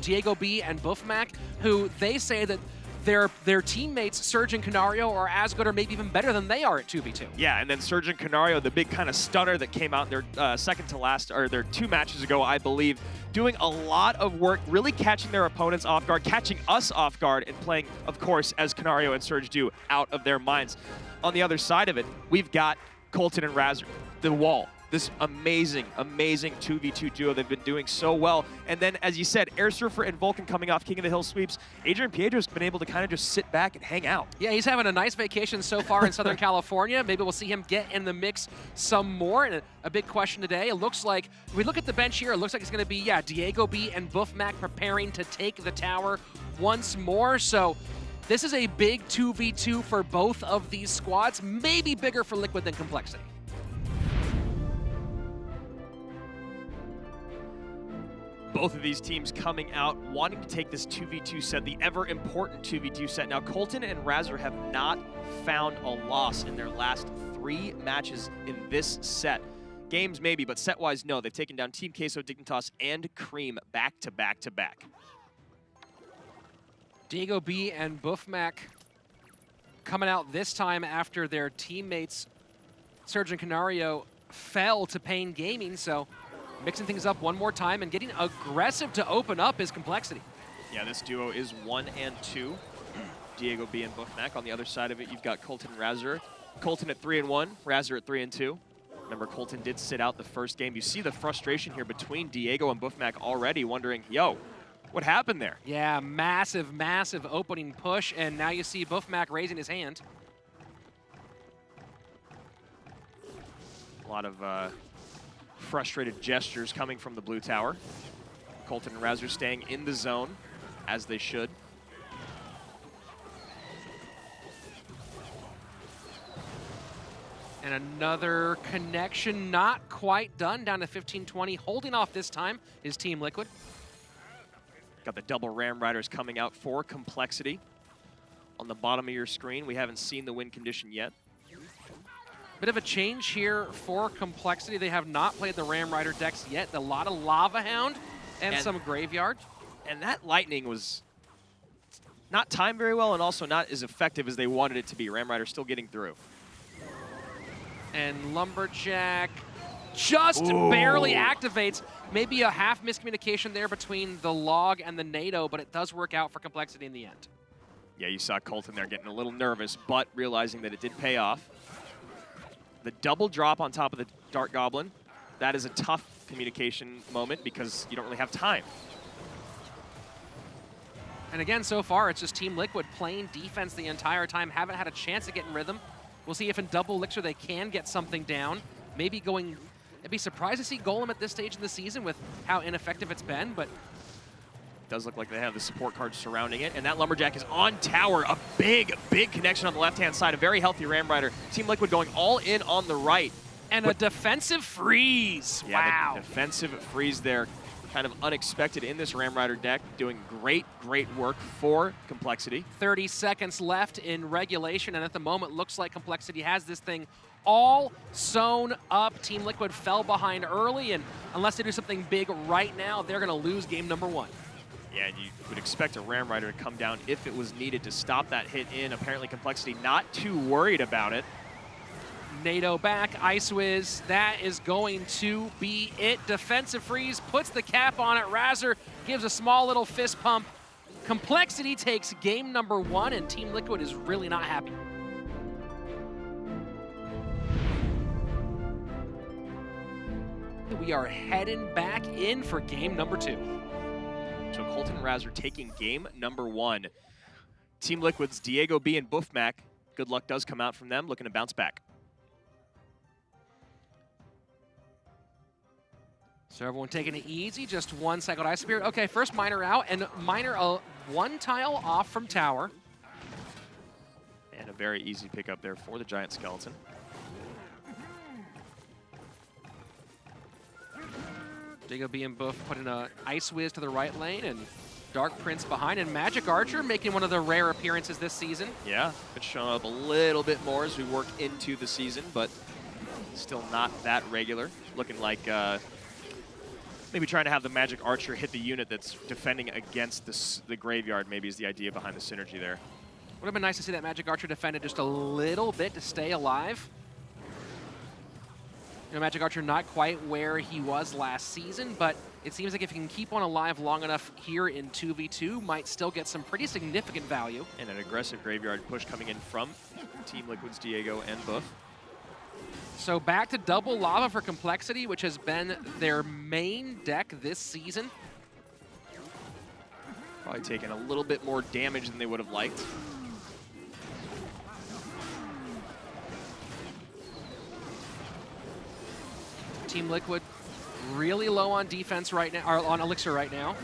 Diego B and Buffmac, who they say that their teammates, Surge and Canario, are as good or maybe even better than they are at 2v2. Yeah, and then Surge and Canario, the big kind of stunner that came out in their second to last, or their 2 matches ago, I believe, doing a lot of work, really catching their opponents off guard, catching us off guard, and playing, of course, as Canario and Surge do, out of their minds. On the other side of it, we've got Colton and Razor, the wall. This amazing, amazing 2v2 duo. They've been doing so well. And then, as you said, Air Surfer and Vulcan coming off King of the Hill sweeps. Adrian Piedra's been able to kind of just sit back and hang out. Yeah, he's having a nice vacation so far in Southern California. Maybe we'll see him get in the mix some more. And a big question today, it looks like, if we look at the bench here, it looks like it's going to be, Diego B and Buffmac preparing to take the tower once more. So this is a big 2v2 for both of these squads, maybe bigger for Liquid than Complexity. Both of these teams coming out wanting to take this 2v2 set, the ever important 2v2 set. Now, Colton and Razor have not found a loss in their last 3 matches in this set. Games maybe, but set-wise, no. They've taken down Team Queso, Dignitas, and Cream back to back to back. Diego B and Buffmac coming out this time after their teammates, Surge and Canario, fell to Pain Gaming, so mixing things up one more time and getting aggressive to open up his Complexity. Yeah, this duo is 1 and 2. Diego B and Buffmac. On the other side of it, you've got Colton and Razor. Colton at 3 and 1, Razor at 3 and 2. Remember, Colton did sit out the first game. You see the frustration here between Diego and Buffmac already, wondering, yo, what happened there? Yeah, massive, massive opening push, and now you see Buffmac raising his hand. A lot of frustrated gestures coming from the blue tower. Colton and Razor staying in the zone, as they should. And another connection not quite done, down to 15-20. Holding off this time is Team Liquid. Got the double Ram Riders coming out for Complexity. On the bottom of your screen, we haven't seen the win condition yet. Bit of a change here for Complexity. They have not played the Ram Rider decks yet. A lot of Lava Hound and some Graveyard. And that Lightning was not timed very well and also not as effective as they wanted it to be. Ram Rider still getting through. And Lumberjack just barely activates. Maybe a half miscommunication there between the log and the NATO, but it does work out for Complexity in the end. Yeah, you saw Colton there getting a little nervous, but realizing that it did pay off. The double drop on top of the Dart Goblin, that is a tough communication moment because you don't really have time. And again, so far, it's just Team Liquid playing defense the entire time, haven't had a chance to get in rhythm. We'll see if in double elixir they can get something down. Maybe going, I'd be surprised to see Golem at this stage of the season with how ineffective it's been, but it does look like they have the support cards surrounding it, and that Lumberjack is on tower. A big, big connection on the left-hand side, a very healthy Ram Rider. Team Liquid going all in on the right. And a defensive freeze, yeah, wow. The defensive freeze there, kind of unexpected in this Ram Rider deck, doing great, great work for Complexity. 30 seconds left in regulation, and at the moment, looks like Complexity has this thing all sewn up. Team Liquid fell behind early, and unless they do something big right now, they're gonna lose game number 1. Yeah, and you would expect a Ram Rider to come down if it was needed to stop that hit in. Apparently Complexity not too worried about it. NATO back, Ice Wiz, that is going to be it. Defensive freeze, puts the cap on it. Razor gives a small little fist pump. Complexity takes game number 1, and Team Liquid is really not happy. We are heading back in for game number 2. So Colton and Razor taking game number 1. Team Liquid's Diego B and Buffmac, good luck does come out from them, looking to bounce back. So everyone taking it easy, just 1 cycled Ice Spirit. Okay, first Miner out, and Miner 1 tile off from tower. And a very easy pickup there for the Giant Skeleton. Diego B and Buff putting a Ice Wiz to the right lane, and Dark Prince behind, and Magic Archer making one of the rare appearances this season. Yeah, it's showing up a little bit more as we work into the season, but still not that regular. Looking like maybe trying to have the Magic Archer hit the unit that's defending against the Graveyard, maybe is the idea behind the synergy there. Would have been nice to see that Magic Archer defended just a little bit to stay alive. You know, Magic Archer not quite where he was last season, but it seems like if he can keep on alive long enough here in 2v2, might still get some pretty significant value. And an aggressive Graveyard push coming in from Team Liquid's Diego and Buff. So back to double Lava for Complexity, which has been their main deck this season. Probably taking a little bit more damage than they would have liked. Team Liquid really low on defense right now, or on Elixir right now.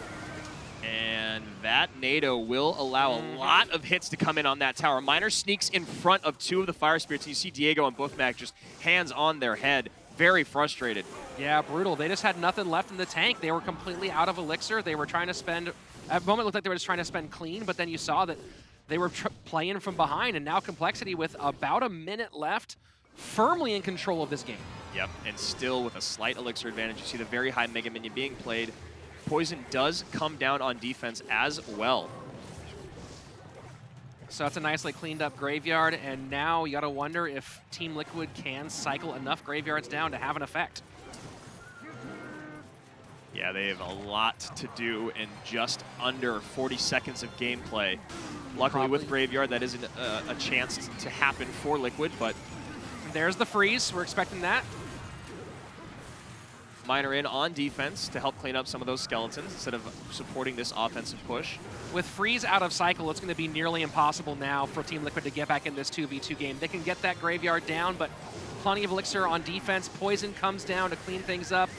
And that NATO will allow a lot of hits to come in on that tower. Miner sneaks in front of 2 of the Fire Spirits, and you see Diego and Buffmac just hands on their head. very frustrated. Yeah, brutal. They just had nothing left in the tank. They were completely out of elixir. They were trying to spend, at the moment it looked like they were just trying to spend clean, but then you saw that they were playing from behind, and now Complexity with about a minute left, firmly in control of this game. Yep, and still with a slight elixir advantage. You see the very high Mega Minion being played. Poison does come down on defense as well. So that's a nicely cleaned up graveyard, and now you gotta wonder if Team Liquid can cycle enough graveyards down to have an effect. Yeah, they have a lot to do in just under 40 seconds of gameplay. Luckily with Graveyard, that isn't a chance to happen for Liquid, but... There's the freeze, we're expecting that. Miner in on defense to help clean up some of those skeletons instead of supporting this offensive push. With freeze out of cycle, it's going to be nearly impossible now for Team Liquid to get back in this 2v2 game. They can get that graveyard down, but plenty of elixir on defense. Poison comes down to clean things up.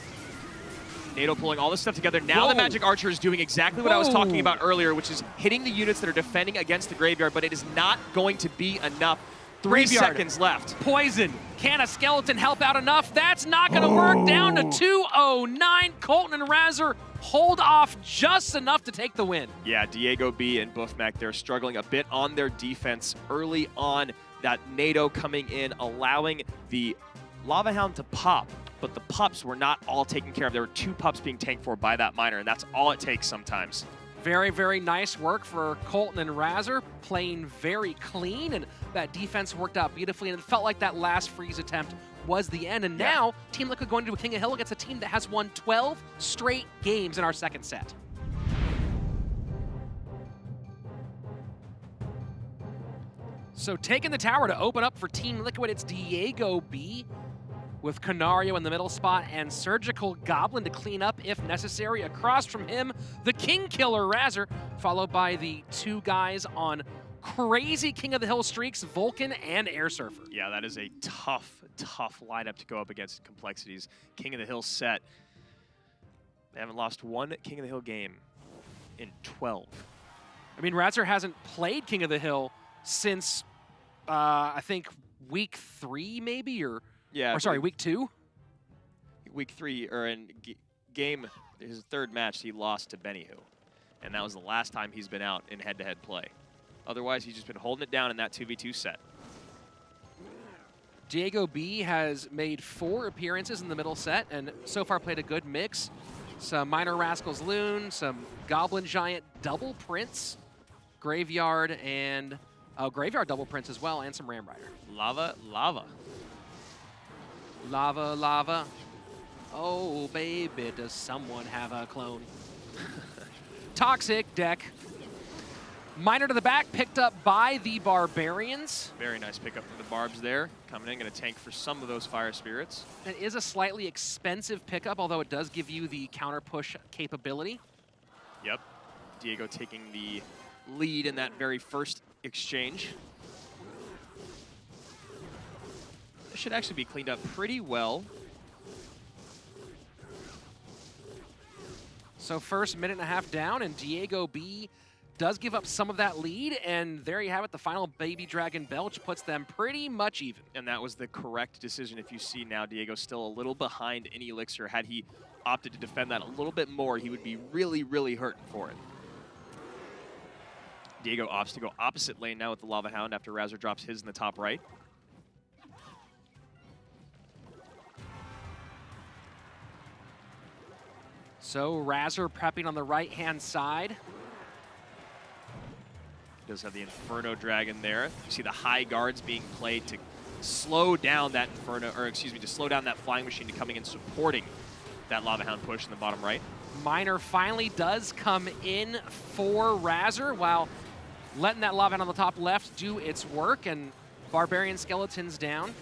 Nado pulling all this stuff together. Now the Magic Archer is doing exactly what I was talking about earlier, which is hitting the units that are defending against the graveyard, but it is not going to be enough. 3 seconds left. Poison. Can a skeleton help out enough? That's not going to work. Down to 209. Colton and Razor hold off just enough to take the win. Yeah, Diego B and Buffmac, they're struggling a bit on their defense early on. That Nado coming in, allowing the Lava Hound to pop, but the pups were not all taken care of. There were 2 pups being tanked for by that Miner, and that's all it takes sometimes. Very, very nice work for Colton and Razor, playing very clean, and that defense worked out beautifully, and it felt like that last freeze attempt was the end. And now, Team Liquid going to a King of Hill against a team that has won 12 straight games in our second set. So taking the tower to open up for Team Liquid, it's Diego B with Canario in the middle spot and Surgical Goblin to clean up if necessary. Across from him, the King Killer Razor, followed by the 2 guys on crazy King of the Hill streaks, Vulcan and Air Surfer. Yeah, that is a tough, tough lineup to go up against Complexity's King of the Hill set. They haven't lost 1 King of the Hill game in 12. I mean, Razor hasn't played King of the Hill since, I think, week 3 maybe, or sorry, week 2? Week 3, or in game, his 3rd match, he lost to Bennyhu. And that was the last time he's been out in head-to-head play. Otherwise, he's just been holding it down in that 2v2 set. Diego B has made 4 appearances in the middle set, and so far played a good mix. Some Minor Rascals Loon, some Goblin Giant Double Prince, Graveyard, and Graveyard Double Prince as well, and some Ram Rider. Lava, lava. Lava, lava. Oh, baby, does someone have a clone? Toxic deck. Miner to the back, picked up by the Barbarians. Very nice pickup from the Barbs there. Coming in, going to tank for some of those Fire Spirits. It is a slightly expensive pickup, although it does give you the counter push capability. Yep. Diego taking the lead in that very first exchange. This should actually be cleaned up pretty well. So first minute and a half down, and Diego B does give up some of that lead, and there you have it. The final Baby Dragon Belch puts them pretty much even. And that was the correct decision. If you see now, Diego's still a little behind in Elixir. Had he opted to defend that a little bit more, he would be really, really hurting for it. Diego opts to go opposite lane now with the Lava Hound after Razor drops his in the top right. So Razor prepping on the right-hand side. Does have the Inferno Dragon there. You see the high guards being played to slow down that Inferno, or excuse me, to slow down that Flying Machine to coming in supporting that Lava Hound push in the bottom right. Miner finally does come in for Razor while letting that Lava Hound on the top left do its work, and Barbarian Skeletons down.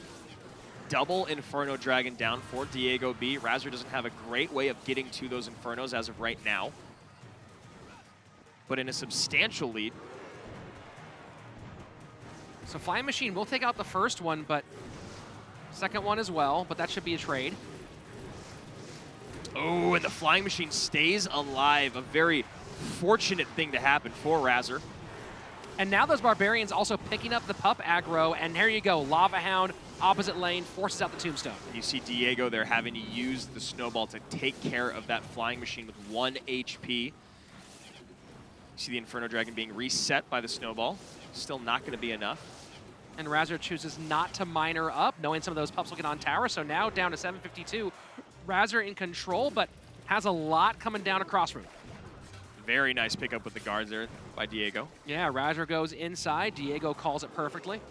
Double Inferno Dragon down for Diego B. Razor doesn't have a great way of getting to those Infernos as of right now, but in a substantial lead. So Flying Machine will take out the first one, but second one as well, but that should be a trade. Oh, and the Flying Machine stays alive. A very fortunate thing to happen for Razor. And now those Barbarians also picking up the pup aggro, and there you go, Lava Hound opposite lane, forces out the tombstone. You see Diego there having to use the snowball to take care of that flying machine with 1 HP. You see the Inferno Dragon being reset by the snowball. Still not going to be enough. And Razor chooses not to miner up, knowing some of those pups will get on tower. So now down to 752. Razor in control, but has a lot coming down across room. Very nice pickup with the guards there by Diego. Yeah, Razor goes inside. Diego calls it perfectly.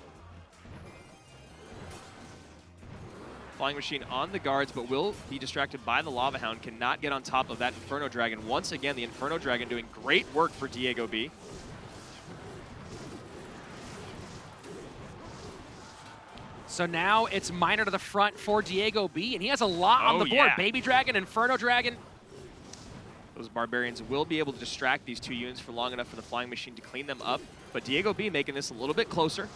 Flying machine on the guards, but will be distracted by the Lava Hound. Cannot get on top of that Inferno Dragon. Once again, the Inferno Dragon doing great work for Diego B. So now it's miner to the front for Diego B, and he has a lot on the board. Yeah. Baby Dragon, Inferno Dragon. Those Barbarians will be able to distract these 2 units for long enough for the Flying Machine to clean them up, but Diego B making this a little bit closer.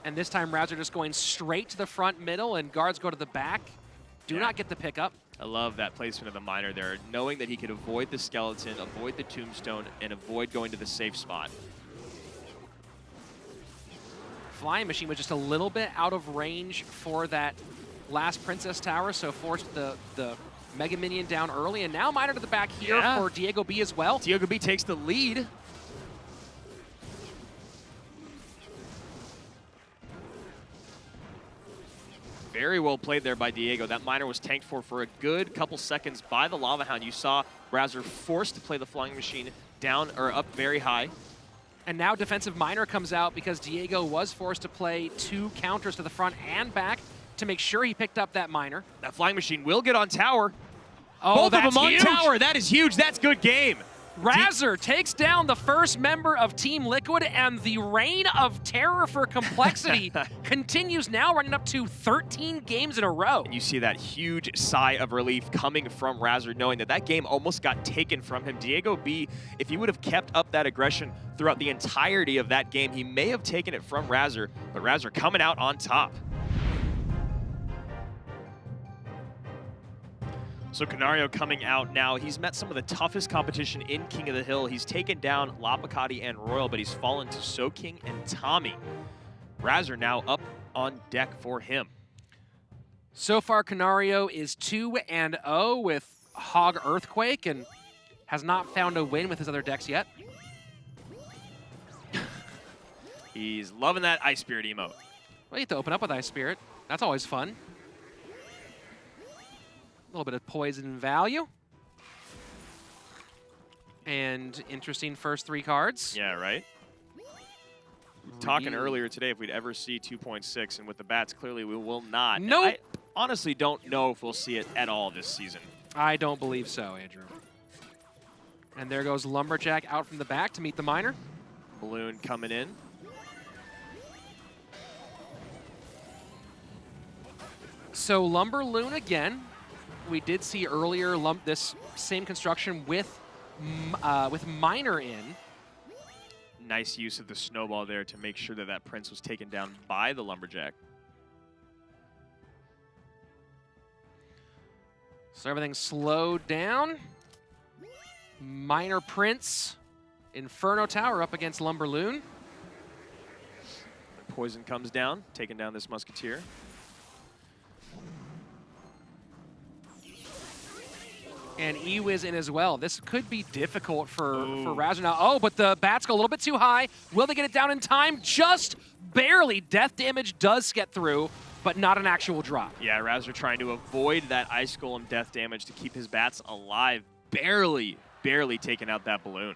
And this time Razor just going straight to the front middle, and guards go to the back. Do not get the pickup. I love that placement of the miner there, knowing that he could avoid the skeleton, avoid the tombstone, and avoid going to the safe spot. Flying Machine was just a little bit out of range for that last Princess Tower, so forced the Mega Minion down early, and now miner to the back here for Diego B as well. Diego B takes the lead. Very well played there by Diego. That miner was tanked for a good couple seconds by the Lava Hound. You saw Razor forced to play the Flying Machine down or up very high. And now defensive miner comes out because Diego was forced to play 2 counters to the front and back to make sure he picked up that miner. That Flying Machine will get on tower. Oh, Both of that's them on huge. tower. That is huge. That's good game. Razor takes down the first member of Team Liquid, and the reign of terror for Complexity continues now, running up to 13 games in a row. And you see that huge sigh of relief coming from Razor, knowing that that game almost got taken from him. Diego B, if he would have kept up that aggression throughout the entirety of that game, he may have taken it from Razor, but Razor coming out on top. So Canario coming out now. He's met some of the toughest competition in King of the Hill. He's taken down Lapacati and Royal, but he's fallen to Soking and Tommy. Razor now up on deck for him. So far, Canario is 2-0 with Hog Earthquake and has not found a win with his other decks yet. He's loving that Ice Spirit emote. Well, you have to open up with Ice Spirit. That's always fun. A little bit of poison value. And interesting first 3 cards. Yeah, right? Talking earlier today if we'd ever see 2.6, and with the bats, clearly we will not. Nope. I honestly don't know if we'll see it at all this season. I don't believe so, Andrew. And there goes Lumberjack out from the back to meet the miner. Balloon coming in. So Lumberloon again. We did see earlier this same construction with Miner in. Nice use of the snowball there to make sure that that Prince was taken down by the Lumberjack. So everything's slowed down. Miner Prince, Inferno Tower up against Lumberloon. Poison comes down, taking down this Musketeer. And E-Wiz in as well. This could be difficult for Razor now. Oh, but the bats go a little bit too high. Will they get it down in time? Just barely. Death damage does get through, but not an actual drop. Yeah, Razor trying to avoid that Ice Golem death damage to keep his bats alive. Barely taking out that balloon.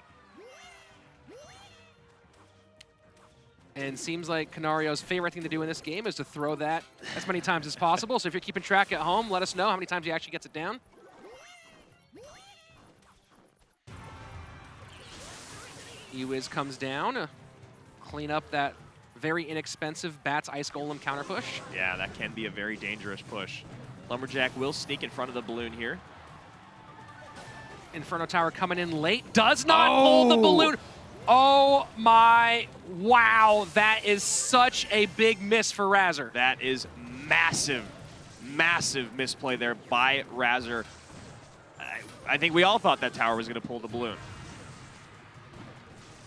And seems like Canario's favorite thing to do in this game is to throw that as many times as possible. So if you're keeping track at home, let us know how many times he actually gets it down. E-Wiz comes down, clean up that very inexpensive Bats Ice Golem counter push. Yeah, that can be a very dangerous push. Lumberjack will sneak in front of the balloon here. Inferno Tower coming in late, does not pull the balloon. Oh my, wow, that is such a big miss for Razor. That is massive, massive misplay there by Razor. I think we all thought that tower was going to pull the balloon.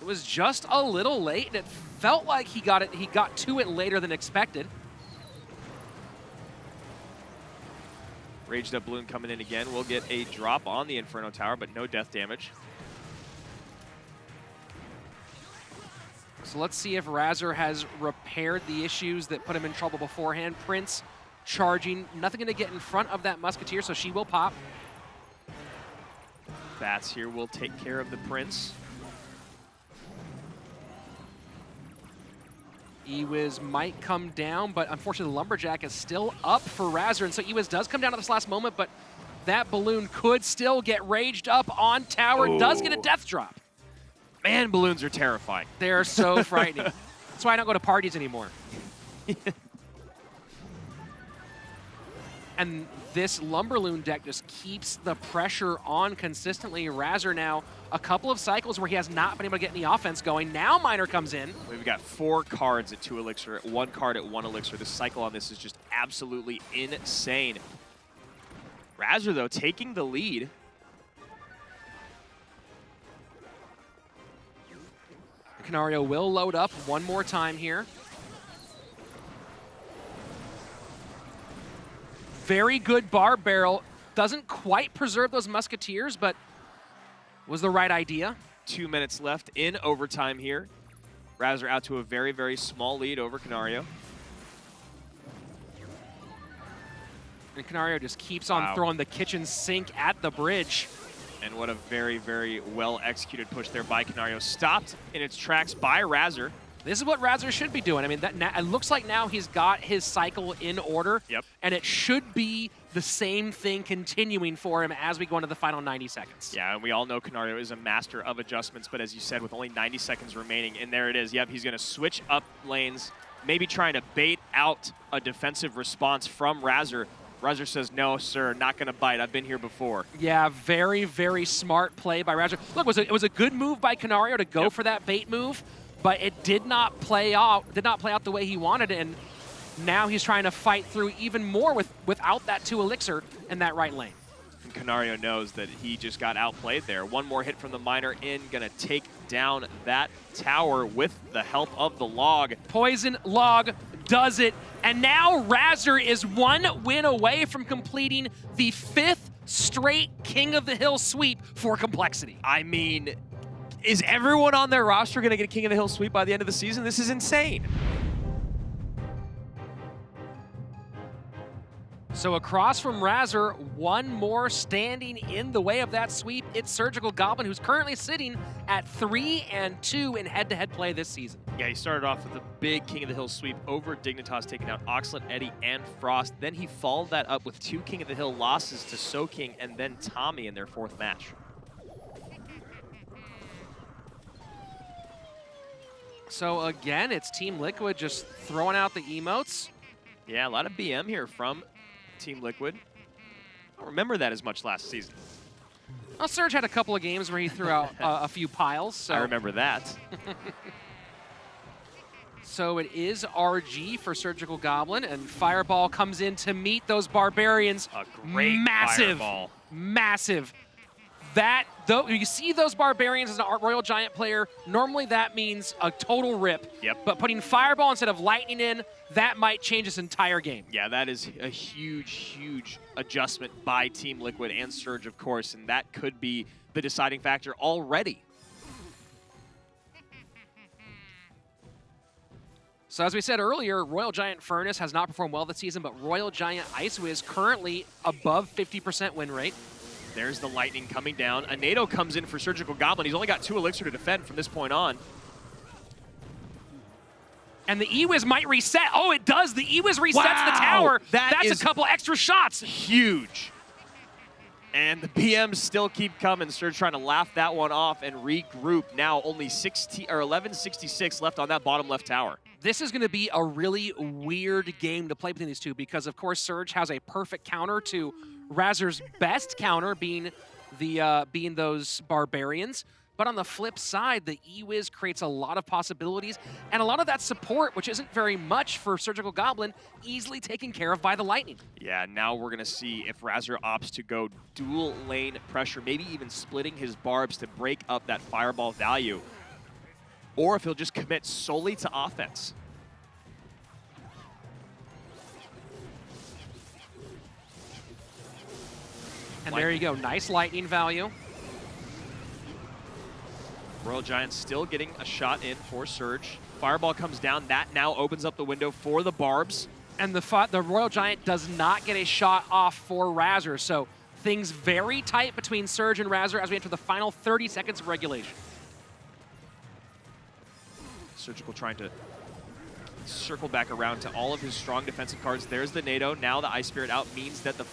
It was just a little late, and it felt like he got to it later than expected. Raged up balloon coming in again. We'll get a drop on the Inferno Tower, but no death damage. So let's see if Razor has repaired the issues that put him in trouble beforehand. Prince charging, nothing going to get in front of that Musketeer, so she will pop. Bats here will take care of the Prince. Ewiz might come down, but unfortunately the Lumberjack is still up for Razor, and so Ewiz does come down at this last moment, but that balloon could still get raged up on tower. Ooh. Does get a death drop. Man, balloons are terrifying. They're so frightening. That's why I don't go to parties anymore. And this Lumberloon deck just keeps the pressure on consistently. Razor now a couple of cycles where he has not been able to get any offense going. Now Miner comes in. We've got 4 cards at 2 elixir, 1 card at 1 elixir. The cycle on this is just absolutely insane. Razor, though, taking the lead. Canario will load up one more time here. Very good bar barrel. Doesn't quite preserve those Musketeers, but was the right idea. 2 minutes left in overtime here. Razor out to a very, very small lead over Canario. And Canario just keeps on throwing the kitchen sink at the bridge. And what a very, very well-executed push there by Canario. Stopped in its tracks by Razor. This is what Razor should be doing. I mean, it looks like now he's got his cycle in order. Yep. And it should be the same thing continuing for him as we go into the final 90 seconds. Yeah, and we all know Canario is a master of adjustments, but as you said, with only 90 seconds remaining, and there it is. Yep, he's going to switch up lanes, maybe trying to bait out a defensive response from Razor. Razor says, no, sir, not going to bite. I've been here before. Yeah, very, very smart play by Razor. Look, it was a good move by Canario to go for that bait move, but it did not play out the way he wanted it, and now he's trying to fight through even more without that 2 elixir in that right lane. And Canario knows that he just got outplayed there. One more hit from the Miner in, going to take down that tower with the help of the Log. Poison Log does it, and now Razor is 1 win away from completing the 5th straight King of the Hill sweep for Complexity. I mean, is everyone on their roster going to get a King of the Hill sweep by the end of the season? This is insane. So across from Razor, one more standing in the way of that sweep. It's Surgical Goblin, who's currently sitting at 3-2 in head-to-head play this season. Yeah, he started off with a big King of the Hill sweep over Dignitas, taking out Oxlet, Eddie, and Frost. Then he followed that up with 2 King of the Hill losses to SoKing and then Tommy in their 4th match. So again, it's Team Liquid just throwing out the emotes. Yeah, a lot of BM here from Team Liquid. I don't remember that as much last season. Well, Surge had a couple of games where he threw out a few piles. So. I remember that. So it is RG for Surgical Goblin, and Fireball comes in to meet those Barbarians. A great Fireball. Massive. That, though, you see those Barbarians as a Royal Giant player, normally that means a total rip. Yep. But putting Fireball instead of Lightning in, that might change this entire game. Yeah, that is a huge, huge adjustment by Team Liquid and Surge, of course, and that could be the deciding factor already. So as we said earlier, Royal Giant Furnace has not performed well this season, but Royal Giant Icewiz currently above 50% win rate. There's the Lightning coming down. A NATO comes in for Surgical Goblin. He's only got 2 elixir to defend from this point on. And the Ewiz might reset. Oh, it does. The Ewiz resets the tower. That's a couple extra shots. Huge. And the BMs still keep coming. Surge trying to laugh that one off and regroup. Now only 1166 left on that bottom left tower. This is going to be a really weird game to play between these two because, of course, Surge has a perfect counter to Razor's best counter, being those Barbarians. But on the flip side, the Ewiz creates a lot of possibilities, and a lot of that support, which isn't very much for Surgical Goblin, easily taken care of by the Lightning. Yeah, now we're going to see if Razor opts to go dual lane pressure, maybe even splitting his barbs to break up that Fireball value, or if he'll just commit solely to offense. And there you go, nice lightning value. Royal Giants still getting a shot in for Surge. Fireball comes down, that now opens up the window for the Barbs. And the Royal Giant does not get a shot off for Razor, so things very tight between Surge and Razor as we enter the final 30 seconds of regulation. Surgical trying to circle back around to all of his strong defensive cards. There's the NATO. Now the Ice Spirit out means that the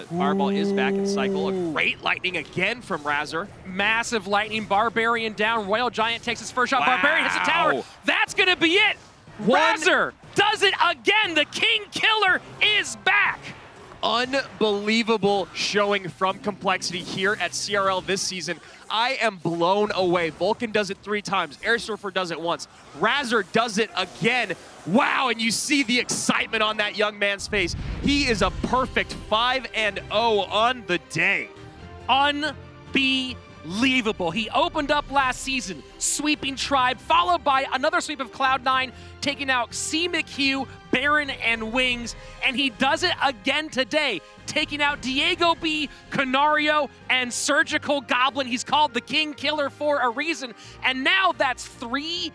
Fireball is back in cycle. A great lightning again from Razor. Massive lightning, Barbarian down. Royal Giant takes his first shot. Wow. Barbarian hits the tower. That's going to be it. Razor does it again. The King Killer is back. Unbelievable showing from Complexity here at CRL this season. I am blown away. Vulcan does it 3 times. Air Surfer does it once. Razor does it again. Wow, and you see the excitement on that young man's face. He is a perfect 5-0 on the day. Unbelievable. He opened up last season, sweeping Tribe, followed by another sweep of Cloud9, taking out C. McHugh, Baron, and Wings, and he does it again today, taking out Diego B, Canario, and Surgical Goblin. He's called the King Killer for a reason, and now that's 5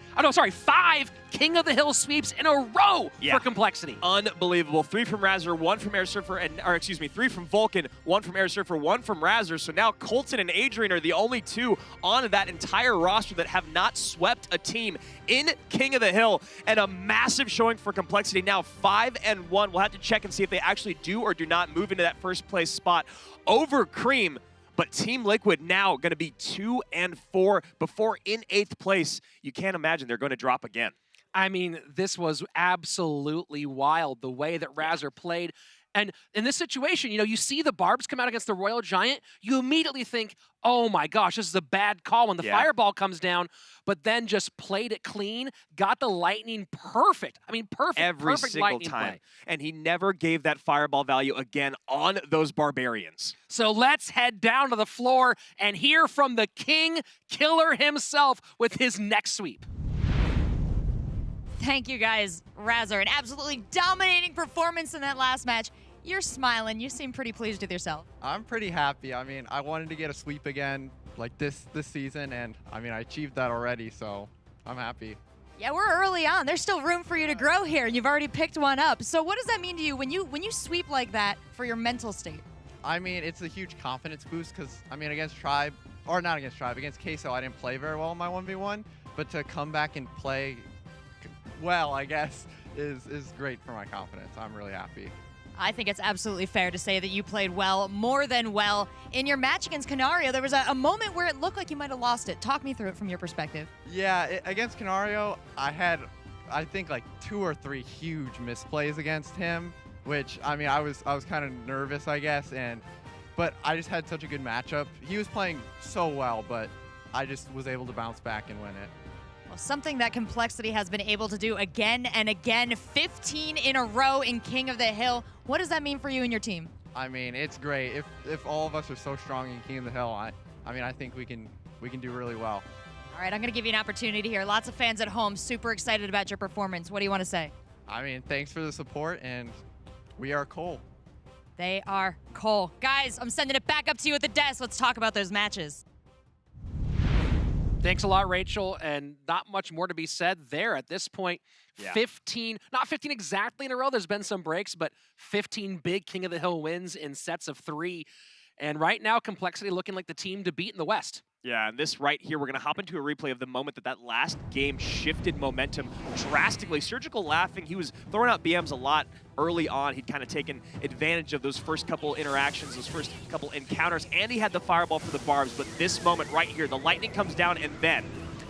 King of the Hill sweeps in a row for Complexity. Unbelievable. 3 from Razor, 1 from Air Surfer, 3 from Vulcan, 1 from Air Surfer, 1 from Razor. So now Colton and Adrian are the only 2 on that entire roster that have not swept a team in King of the Hill, and a massive showing for Complexity. Now 5-1. We'll have to check and see if they actually do or do not move into that first place spot over Cream. But Team Liquid now going to be 2-4 before in 8th place. You can't imagine they're going to drop again. I mean, this was absolutely wild, the way that Razor played. And in this situation, you know, you see the Barbs come out against the Royal Giant, you immediately think, oh my gosh, this is a bad call when the Fireball comes down, but then just played it clean, got the lightning perfect. I mean, perfect, every single time. Play. And he never gave that Fireball value again on those Barbarians. So let's head down to the floor and hear from the King Killer himself with his next sweep. Thank you guys, Razor. An absolutely dominating performance in that last match. You're smiling. You seem pretty pleased with yourself. I'm pretty happy. I mean, I wanted to get a sweep again like this season, and I mean, I achieved that already, so I'm happy. Yeah, we're early on. There's still room for you to grow here, and you've already picked one up. So what does that mean to you when you sweep like that for your mental state? I mean, it's a huge confidence boost because, I mean, against Queso, I didn't play very well in my 1v1, but to come back and play well, I guess, is great for my confidence. I'm really happy. I think it's absolutely fair to say that you played well, more than well. In your match against Canario, there was a moment where it looked like you might have lost it. Talk me through it from your perspective. Yeah, against Canario, I had, I think, like 2 or 3 huge misplays against him, which, I mean, I was kind of nervous, I guess, but I just had such a good matchup. He was playing so well, but I just was able to bounce back and win it. Well, something that Complexity has been able to do again and again, 15 in a row in King of the Hill. What does that mean for you and your team? I mean, it's great. If all of us are so strong in King of the Hill, I mean, I think we can do really well. All right, I'm going to give you an opportunity here. Lots of fans at home super excited about your performance. What do you want to say? I mean, thanks for the support, and we are Cole. They are Cole. Guys, I'm sending it back up to you at the desk. Let's talk about those matches. Thanks a lot, Rachel, and not much more to be said there at this point. 15, not 15 exactly in a row. There's been some breaks, but 15 big King of the Hill wins in sets of 3. And right now, Complexity looking like the team to beat in the West. Yeah, and this right here, we're going to hop into a replay of the moment that last game shifted momentum drastically. Surgical laughing, he was throwing out BMs a lot early on. He'd kind of taken advantage of those first couple interactions, those first couple encounters, and he had the Fireball for the Barbs. But this moment right here, the lightning comes down, and then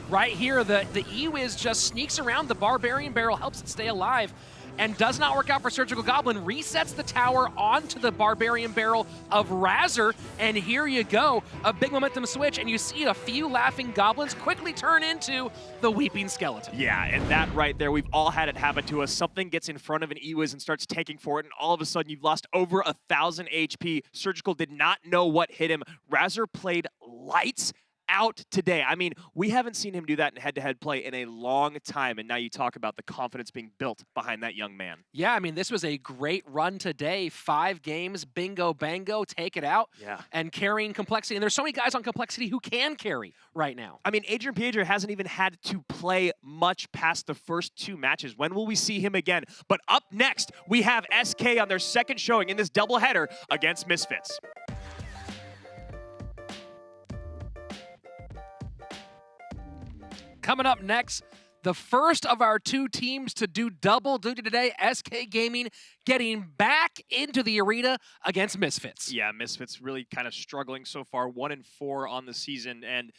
right here, the E-Wiz just sneaks around the Barbarian Barrel, helps it stay alive, and does not work out for Surgical Goblin. Resets the tower onto the Barbarian Barrel of Razor, and here you go. A big momentum switch, and you see a few laughing goblins quickly turn into the Weeping Skeleton. Yeah, and that right there, we've all had it happen to us. Something gets in front of an E-Wiz and starts taking for it, and all of a sudden you've lost over 1,000 HP. Surgical did not know what hit him. Razor played lights out today. I mean, we haven't seen him do that in head-to-head play in a long time, and now you talk about the confidence being built behind that young man. Yeah, I mean, this was a great run today. 5 games, bingo, bango, take it out, Yeah. and carrying complexity. And there's so many guys on complexity who can carry right now. I mean, Adrian Piedra hasn't even had to play much past the first 2 matches. When will we see him again? But up next, we have SK on their second showing in this doubleheader against Misfits. Coming up next, the first of our 2 teams to do double duty today, SK Gaming getting back into the arena against Misfits. Yeah, Misfits really kind of struggling so far, 1-4 on the season, and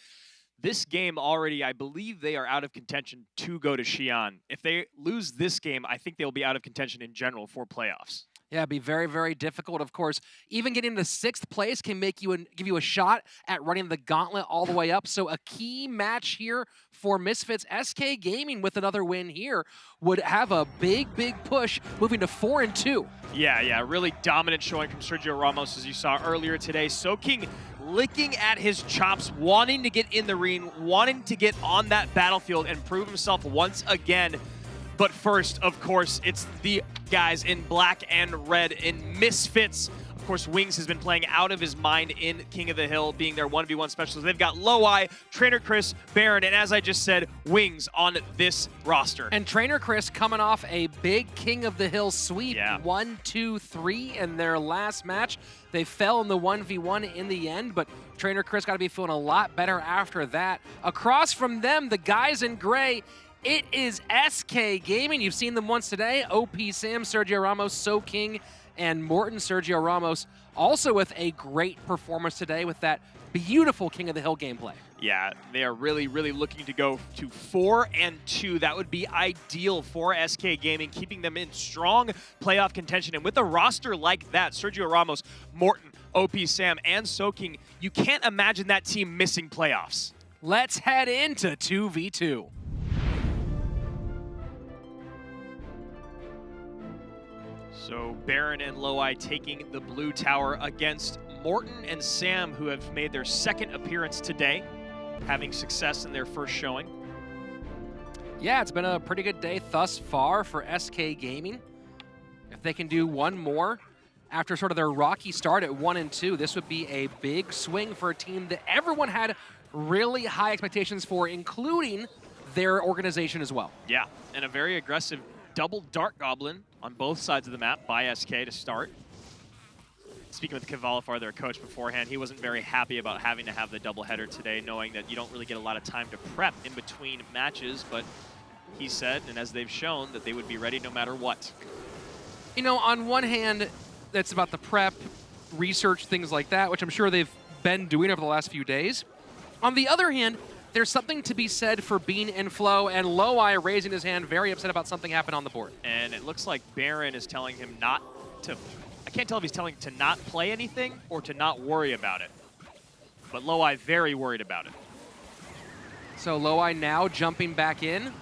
this game already, I believe they are out of contention to go to Xi'an. If they lose this game, I think they'll be out of contention in general for playoffs. Yeah, it'd be very, very difficult. Of course, even getting to 6th place can make you give you a shot at running the gauntlet all the way up. So a key match here for Misfits. SK Gaming with another win here would have a big, big push moving to 4-2. Yeah, really dominant showing from Sergio Ramos, as you saw earlier today. Soaking, licking at his chops, wanting to get in the ring, wanting to get on that battlefield and prove himself once again. But first, of course, it's the guys in black and red in Misfits. Of course, Wings has been playing out of his mind in King of the Hill, being their 1v1 specialist. They've got Low-Eye, Trainer Chris, Baron, and as I just said, Wings on this roster. And Trainer Chris coming off a big King of the Hill sweep, Yeah. 1-2-3 in their last match. They fell in the 1v1 in the end, but Trainer Chris got to be feeling a lot better after that. Across from them, the guys in gray, it is SK Gaming. You've seen them once today. OP Sam, Sergio Ramos, So King, and Morton. Sergio Ramos also with a great performance today with that beautiful King of the Hill gameplay. Yeah, they are really, really looking to go to 4-2. That would be ideal for SK Gaming, keeping them in strong playoff contention. And with a roster like that, Sergio Ramos, Morton, OP Sam, and So King, you can't imagine that team missing playoffs. Let's head into 2v2. So Baron and Low-Eye taking the blue tower against Morton and Sam, who have made their second appearance today, having success in their first showing. Yeah, it's been a pretty good day thus far for SK Gaming. If they can do one more after sort of their rocky start at 1-2, this would be a big swing for a team that everyone had really high expectations for, including their organization as well. Yeah, and a very aggressive double Dark Goblin on both sides of the map by SK to start. Speaking with Kavalifar, their coach, beforehand, he wasn't very happy about having to have the doubleheader today, knowing that you don't really get a lot of time to prep in between matches, but he said, and as they've shown, that they would be ready no matter what. You know, on one hand, that's about the prep, research, things like that, which I'm sure they've been doing over the last few days. On the other hand, there's something to be said for being in flow, and Low-Eye raising his hand, very upset about something happened on the board. And it looks like Baron is telling him not to, I can't tell if he's telling him to not play anything or to not worry about it. But Low-Eye very worried about it. So Low-Eye now jumping back in.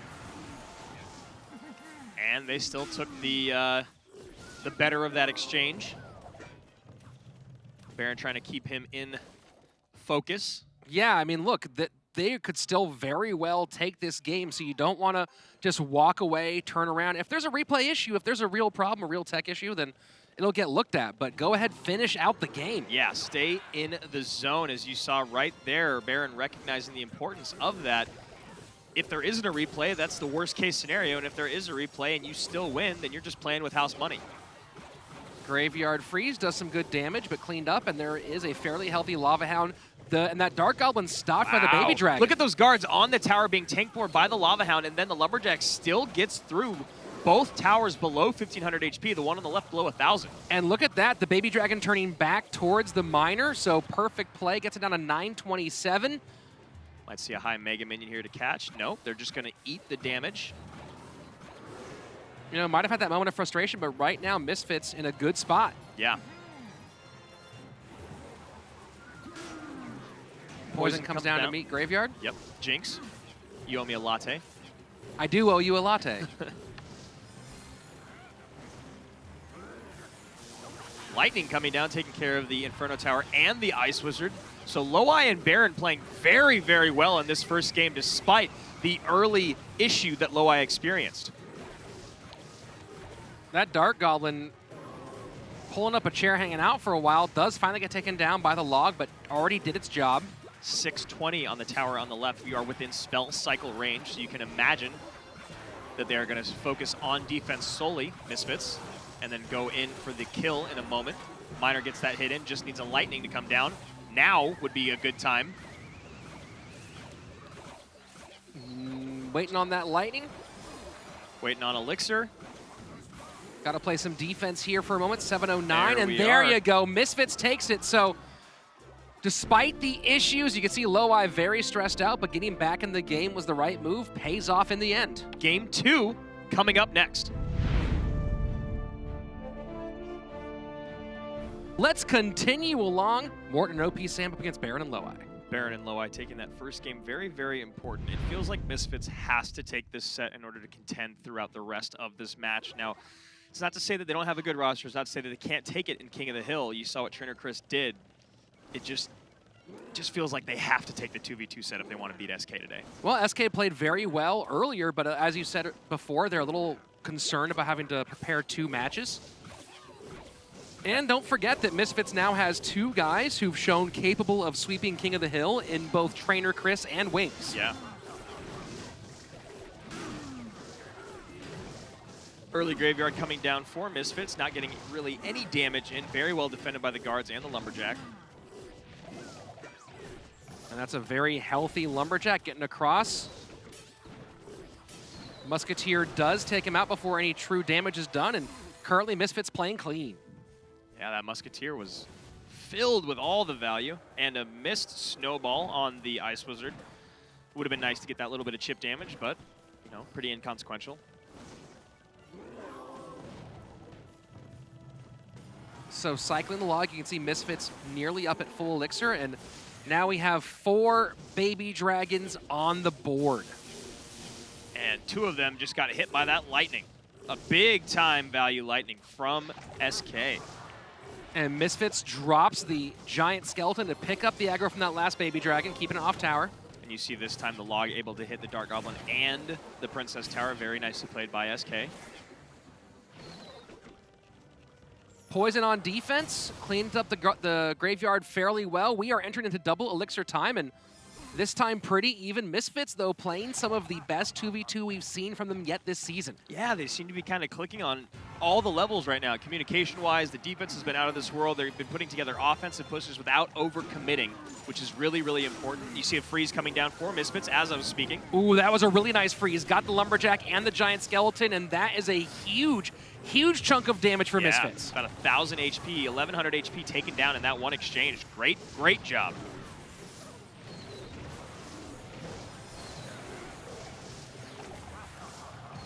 And they still took the better of that exchange. Baron trying to keep him in focus. Yeah, I mean, look, they could still very well take this game, so you don't want to just walk away, turn around. If there's a replay issue, if there's a real problem, a real tech issue, then it'll get looked at. But go ahead, finish out the game. Yeah, stay in the zone, as you saw right there. Baron recognizing the importance of that. If there isn't a replay, that's the worst case scenario. And if there is a replay and you still win, then you're just playing with house money. Graveyard Freeze does some good damage, but cleaned up, and there is a fairly healthy Lava Hound. And that Dark Goblin stopped by the Baby Dragon. Look at those guards on the tower being tanked for by the Lava Hound, and then the Lumberjack still gets through both towers below 1,500 HP, the one on the left below 1,000. And look at that, the Baby Dragon turning back towards the Miner, so perfect play, gets it down to 927. Might see a high Mega Minion here to catch. Nope, they're just going to eat the damage. You know, might have had that moment of frustration, but right now, Misfits in a good spot. Yeah. Poison comes down to meet Graveyard. Yep. Jinx, you owe me a latte. I do owe you a latte. Lightning coming down, taking care of the Inferno Tower and the Ice Wizard. So Loai and Baron playing very, very well in this first game despite the early issue that Loai experienced. That Dark Goblin pulling up a chair, hanging out for a while, does finally get taken down by the log, but already did its job. 620 on the tower on the left. We are within spell cycle range, so you can imagine that they are going to focus on defense solely, Misfits, and then go in for the kill in a moment. Miner gets that hit in, just needs a lightning to come down. Now would be a good time. Waiting on that lightning. Waiting on Elixir. Got to play some defense here for a moment. 7:09, There and we there are. you go. Misfits takes it. So despite the issues, you can see Loai very stressed out, but getting back in the game was the right move. Pays off in the end. Game 2 coming up next. Let's continue along. Morton and OP Sam up against Baron and Loai. Baron and Loai taking that first game very, very important. It feels like Misfits has to take this set in order to contend throughout the rest of this match. Now, it's not to say that they don't have a good roster. It's not to say that they can't take it in King of the Hill. You saw what Trainer Chris did. It just feels like they have to take the 2v2 set if they want to beat SK today. Well, SK played very well earlier, but as you said before, they're a little concerned about having to prepare 2 matches. And don't forget that Misfits now has 2 guys who've shown capable of sweeping King of the Hill in both Trainer Chris and Wings. Yeah. Early Graveyard coming down for Misfits, not getting really any damage in. Very well defended by the guards and the Lumberjack. And that's a very healthy Lumberjack getting across. Musketeer does take him out before any true damage is done, and currently Misfits playing clean. Yeah, that Musketeer was filled with all the value, and a missed snowball on the Ice Wizard. Would have been nice to get that little bit of chip damage, but, you know, pretty inconsequential. So cycling the log, you can see Misfits nearly up at full elixir, and now we have 4 baby dragons on the board. And 2 of them just got hit by that lightning. A big time value lightning from SK. And Misfits drops the giant skeleton to pick up the aggro from that last baby dragon, keeping it off tower. And you see this time the log able to hit the Dark Goblin and the Princess Tower. Very nicely played by SK. Poison on defense, cleaned up the graveyard fairly well. We are entering into double elixir time, and this time pretty even. Misfits, though, playing some of the best 2v2 we've seen from them yet this season. Yeah, they seem to be kind of clicking on all the levels right now. Communication-wise, the defense has been out of this world. They've been putting together offensive pushes without over-committing, which is really, really important. You see a freeze coming down for Misfits as I was speaking. Ooh, that was a really nice freeze. Got the Lumberjack and the giant skeleton, and that is a huge, huge chunk of damage for Misfits. About 1,000 HP, 1,100 HP taken down in that one exchange. Great, great job.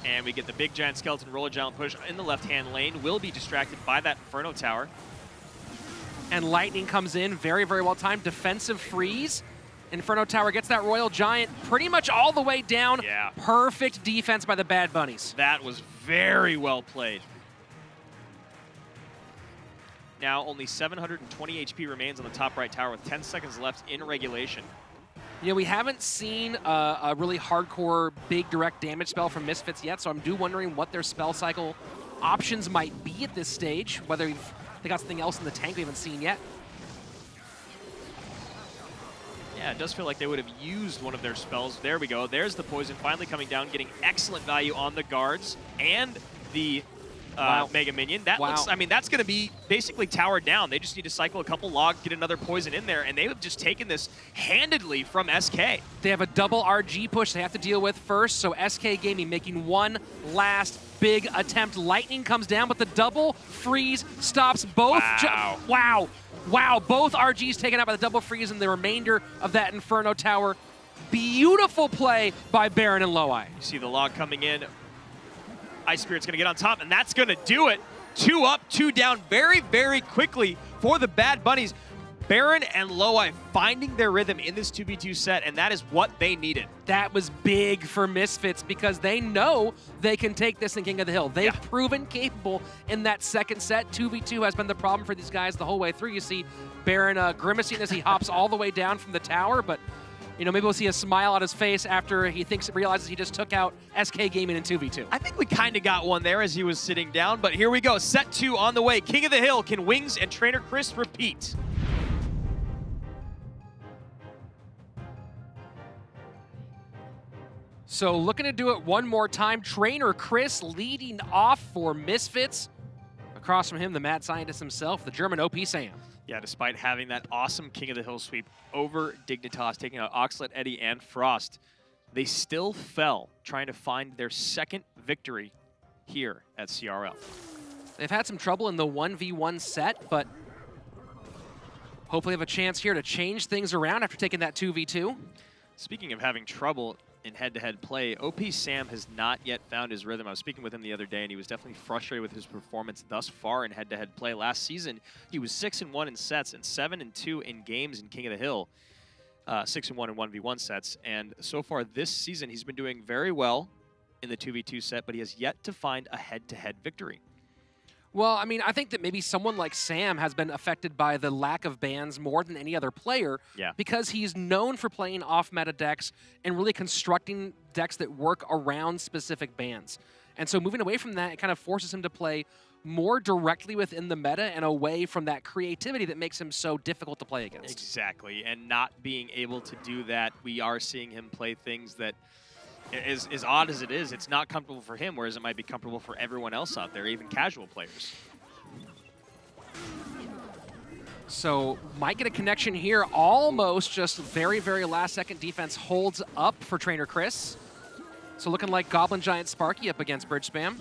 And we get the big giant skeleton roller giant push in the left-hand lane. Will be distracted by that Inferno Tower. And lightning comes in, very, very well timed. Defensive freeze. Inferno Tower gets that Royal Giant pretty much all the way down. Yeah. Perfect defense by the Bad Bunnies. That was very well played. Now only 720 HP remains on the top right tower with 10 seconds left in regulation. You know, we haven't seen a really hardcore big direct damage spell from Misfits yet, so I'm wondering what their spell cycle options might be at this stage, whether they got something else in the tank we haven't seen yet. Yeah, it does feel like they would have used one of their spells. There we go. There's the poison finally coming down, getting excellent value on the guards and the Mega Minion. That looks, I mean, that's going to be basically towered down. They just need to cycle a couple logs, get another poison in there, and they have just taken this handedly from SK. They have a double RG push they have to deal with first, so SK Gaming making one last big attempt. Lightning comes down, but the double freeze stops both. Wow, both RGs taken out by the double freeze and the remainder of that Inferno Tower. Beautiful play by Baron and Loai. You see the log coming in. Ice Spirit's going to get on top, and that's going to do it. 2 up, 2 down very, very quickly for the Bad Bunnies. Baron and Loweye finding their rhythm in this 2v2 set, and that is what they needed. That was big for Misfits because they know they can take this in King of the Hill. They've proven capable in that second set. 2v2 has been the problem for these guys the whole way through. You see Baron grimacing as he hops all the way down from the tower, but you know, maybe we'll see a smile on his face after he realizes he just took out SK Gaming in 2v2. I think we kind of got one there as he was sitting down, but here we go. Set 2 on the way. King of the Hill, can Wings and Trainer Chris repeat? So looking to do it one more time. Trainer Chris leading off for Misfits. Across from him, the mad scientist himself, the German OP Sam. Yeah, despite having that awesome King of the Hill sweep over Dignitas, taking out Oxlet, Eddie, and Frost, they still fell trying to find their second victory here at CRL. They've had some trouble in the 1v1 set, but hopefully have a chance here to change things around after taking that 2v2. Speaking of having trouble in head-to-head play, OP Sam has not yet found his rhythm. I was speaking with him the other day, and he was definitely frustrated with his performance thus far in head-to-head play. Last season, he was 6-1 in sets and 7-2 in games in King of the Hill. 6-1 in 1v1 sets, and so far this season, he's been doing very well in the 2v2 set, but he has yet to find a head-to-head victory. Well, I mean, I think that maybe someone like Sam has been affected by the lack of bans more than any other player because he's known for playing off-meta decks and really constructing decks that work around specific bans. And so moving away from that, it kind of forces him to play more directly within the meta and away from that creativity that makes him so difficult to play against. Exactly, and not being able to do that, we are seeing him play things that, as odd as it is, it's not comfortable for him, whereas it might be comfortable for everyone else out there, even casual players. So might get a connection here. Almost just very, very last second defense holds up for Trainer Chris. So looking like Goblin Giant Sparky up against Bridge Spam.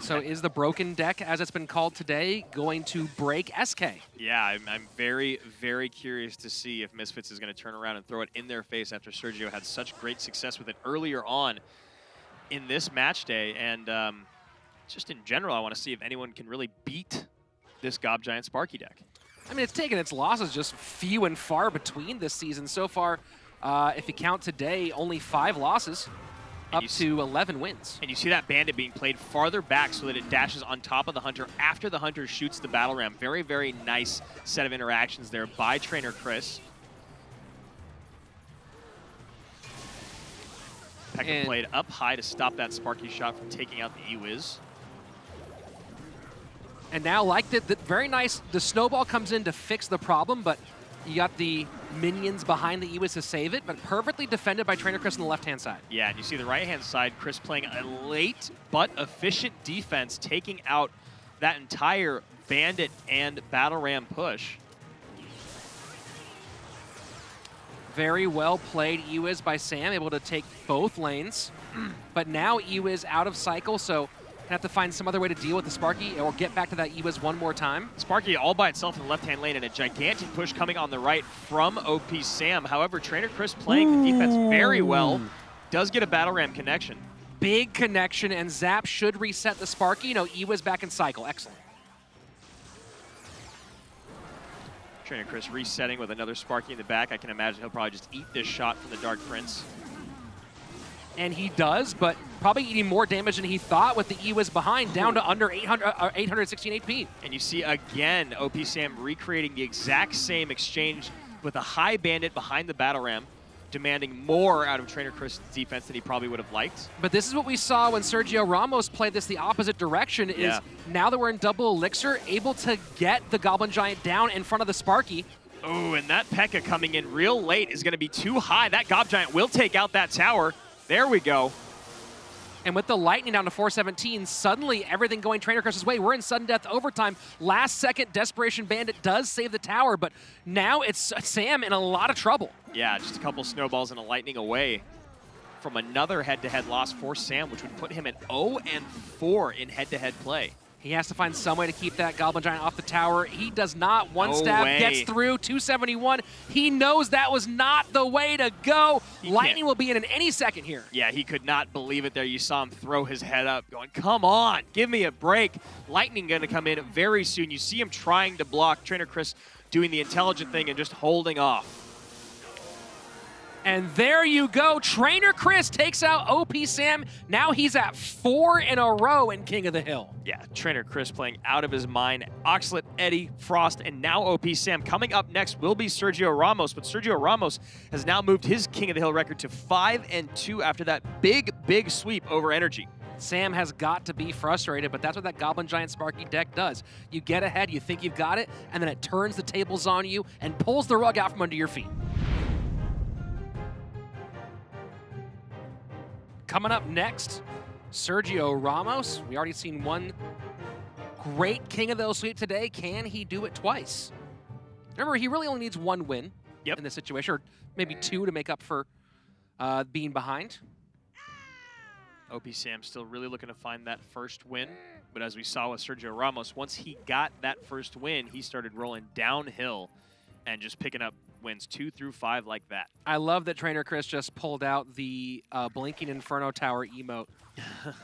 So is the broken deck, as it's been called today, going to break SK? Yeah, I'm very, very curious to see if Misfits is going to turn around and throw it in their face after Sergio had such great success with it earlier on in this match day. And just in general, I want to see if anyone can really beat this Gob Giant Sparky deck. I mean, it's taken its losses just few and far between this season. So far, if you count today, only 5 losses. Up to 11 wins. And you see that Bandit being played farther back so that it dashes on top of the Hunter after the Hunter shoots the Battle Ram. Very, very nice set of interactions there by Trainer Chris. Pekka played up high to stop that Sparky shot from taking out the E-Wiz. And now, like the very nice, the snowball comes in to fix the problem, but you got the minions behind the E-Wiz to save it, but perfectly defended by Trainer Chris on the left-hand side. Yeah, and you see the right-hand side, Chris playing a late but efficient defense, taking out that entire Bandit and Battle Ram push. Very well played E-Wiz by Sam, able to take both lanes. But now E-Wiz out of cycle, so have to find some other way to deal with the Sparky or get back to that E-Wiz one more time. Sparky all by itself in the left-hand lane and a gigantic push coming on the right from OP Sam. However, Trainer Chris playing the defense very well, does get a Battle Ram connection. Big connection, and Zap should reset the Sparky. You know, E-Wiz back in cycle. Excellent. Trainer Chris resetting with another Sparky in the back. I can imagine he'll probably just eat this shot from the Dark Prince. And he does, but probably eating more damage than he thought with the E-Wiz behind, down to under 816 HP. And you see again, OP Sam recreating the exact same exchange with a high Bandit behind the Battle Ram, demanding more out of Trainer Chris' defense than he probably would have liked. But this is what we saw when Sergio Ramos played this the opposite direction, is now that we're in double elixir, able to get the Goblin Giant down in front of the Sparky. Oh, and that Pekka coming in real late is going to be too high. That Gob Giant will take out that tower. There we go. And with the Lightning down to 417, suddenly everything going Trainer Chris's way. We're in sudden death overtime. Last second Desperation Bandit does save the tower, but now it's Sam in a lot of trouble. Yeah, just a couple snowballs and a Lightning away from another head-to-head loss for Sam, which would put him at 0-4 in head-to-head play. He has to find some way to keep that Goblin Giant off the tower. He does not. One No stab way. gets through, 271. He knows that was not the way to go. Lightning will be in any second here. Yeah, he could not believe it there. You saw him throw his head up, going, come on, give me a break. Lightning going to come in very soon. You see him trying to block. Trainer Chris doing the intelligent thing and just holding off. And there you go. Trainer Chris takes out OP Sam. Now he's at 4 in a row in King of the Hill. Yeah, Trainer Chris playing out of his mind. Oxlet, Eddie, Frost, and now OP Sam. Coming up next will be Sergio Ramos, but Sergio Ramos has now moved his King of the Hill record to 5-2 after that big sweep over Energy. Sam has got to be frustrated, but that's what that Goblin Giant Sparky deck does. You get ahead, you think you've got it, and then it turns the tables on you and pulls the rug out from under your feet. Coming up next, Sergio Ramos. We already seen one great King of the Hill sweep today. Can he do it twice? Remember, he really only needs one win in this situation, or maybe 2 to make up for being behind. OP Sam still really looking to find that first win, but as we saw with Sergio Ramos, once he got that first win, he started rolling downhill and just picking up wins 2 through 5 like that. I love that Trainer Chris just pulled out the Blinking Inferno Tower emote,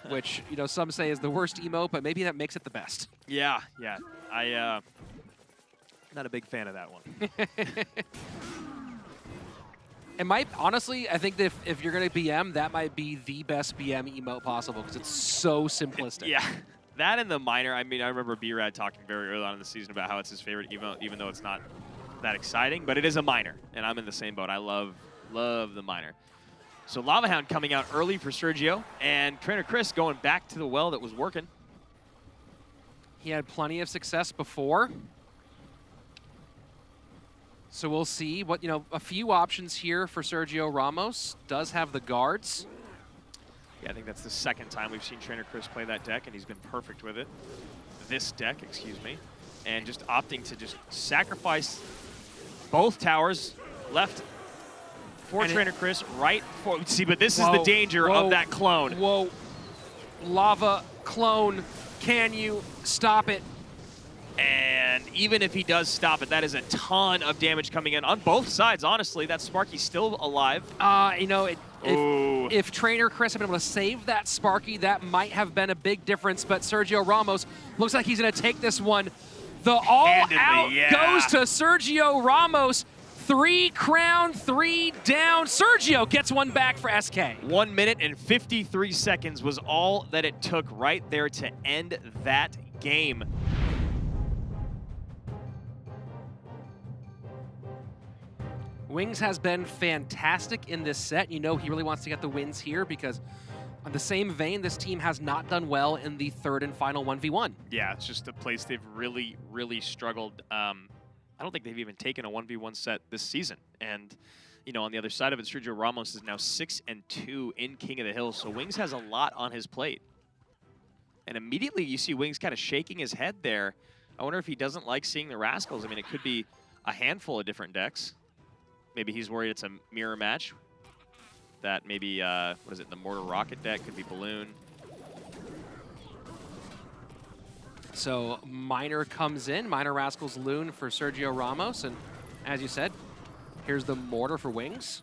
which, you know, some say is the worst emote, but maybe that makes it the best. Yeah. Not a big fan of that one. It might, honestly, I think that if you're going to BM, that might be the best BM emote possible because it's so simplistic. Yeah, that and the minor. I mean, I remember B-Rad talking very early on in the season about how it's his favorite emote, even though it's not that exciting, but it is a minor, and I'm in the same boat. I love the minor. So Lava Hound coming out early for Sergio, and Trainer Chris going back to the well that was working. He had plenty of success before. So we'll see what, you know, a few options here for Sergio Ramos. Does have the guards. Yeah, I think that's the second time we've seen Trainer Chris play that deck, and he's been perfect with it. This deck, excuse me. And just opting to just sacrifice both towers left for and Trainer Chris, right for, see, but this is the danger of that clone. Whoa, Lava clone, can you stop it? And even if he does stop it, that is a ton of damage coming in on both sides, honestly. That Sparky's still alive. You know, if Trainer Chris had been able to save that Sparky, that might have been a big difference, but Sergio Ramos looks like he's gonna take this one. The all-out goes to Sergio Ramos. 3 crown, 3 down. Sergio gets one back for SK. 1 minute and 53 seconds was all that it took right there to end that game. Wings has been fantastic in this set. You know he really wants to get the wins here because on the same vein, this team has not done well in the 3rd and final 1v1. Yeah, it's just a place they've really struggled. I don't think they've even taken a 1v1 set this season. And, you know, on the other side of it, Sergio Ramos is now 6-2 in King of the Hill. So Wings has a lot on his plate. And immediately you see Wings kind of shaking his head there. I wonder if he doesn't like seeing the Rascals. I mean, it could be a handful of different decks. Maybe he's worried it's a mirror match. That maybe, what is it, the Mortar Rocket deck? Could be Balloon. So Miner comes in, Miner Rascals Loon for Sergio Ramos, and as you said, here's the Mortar for Wings.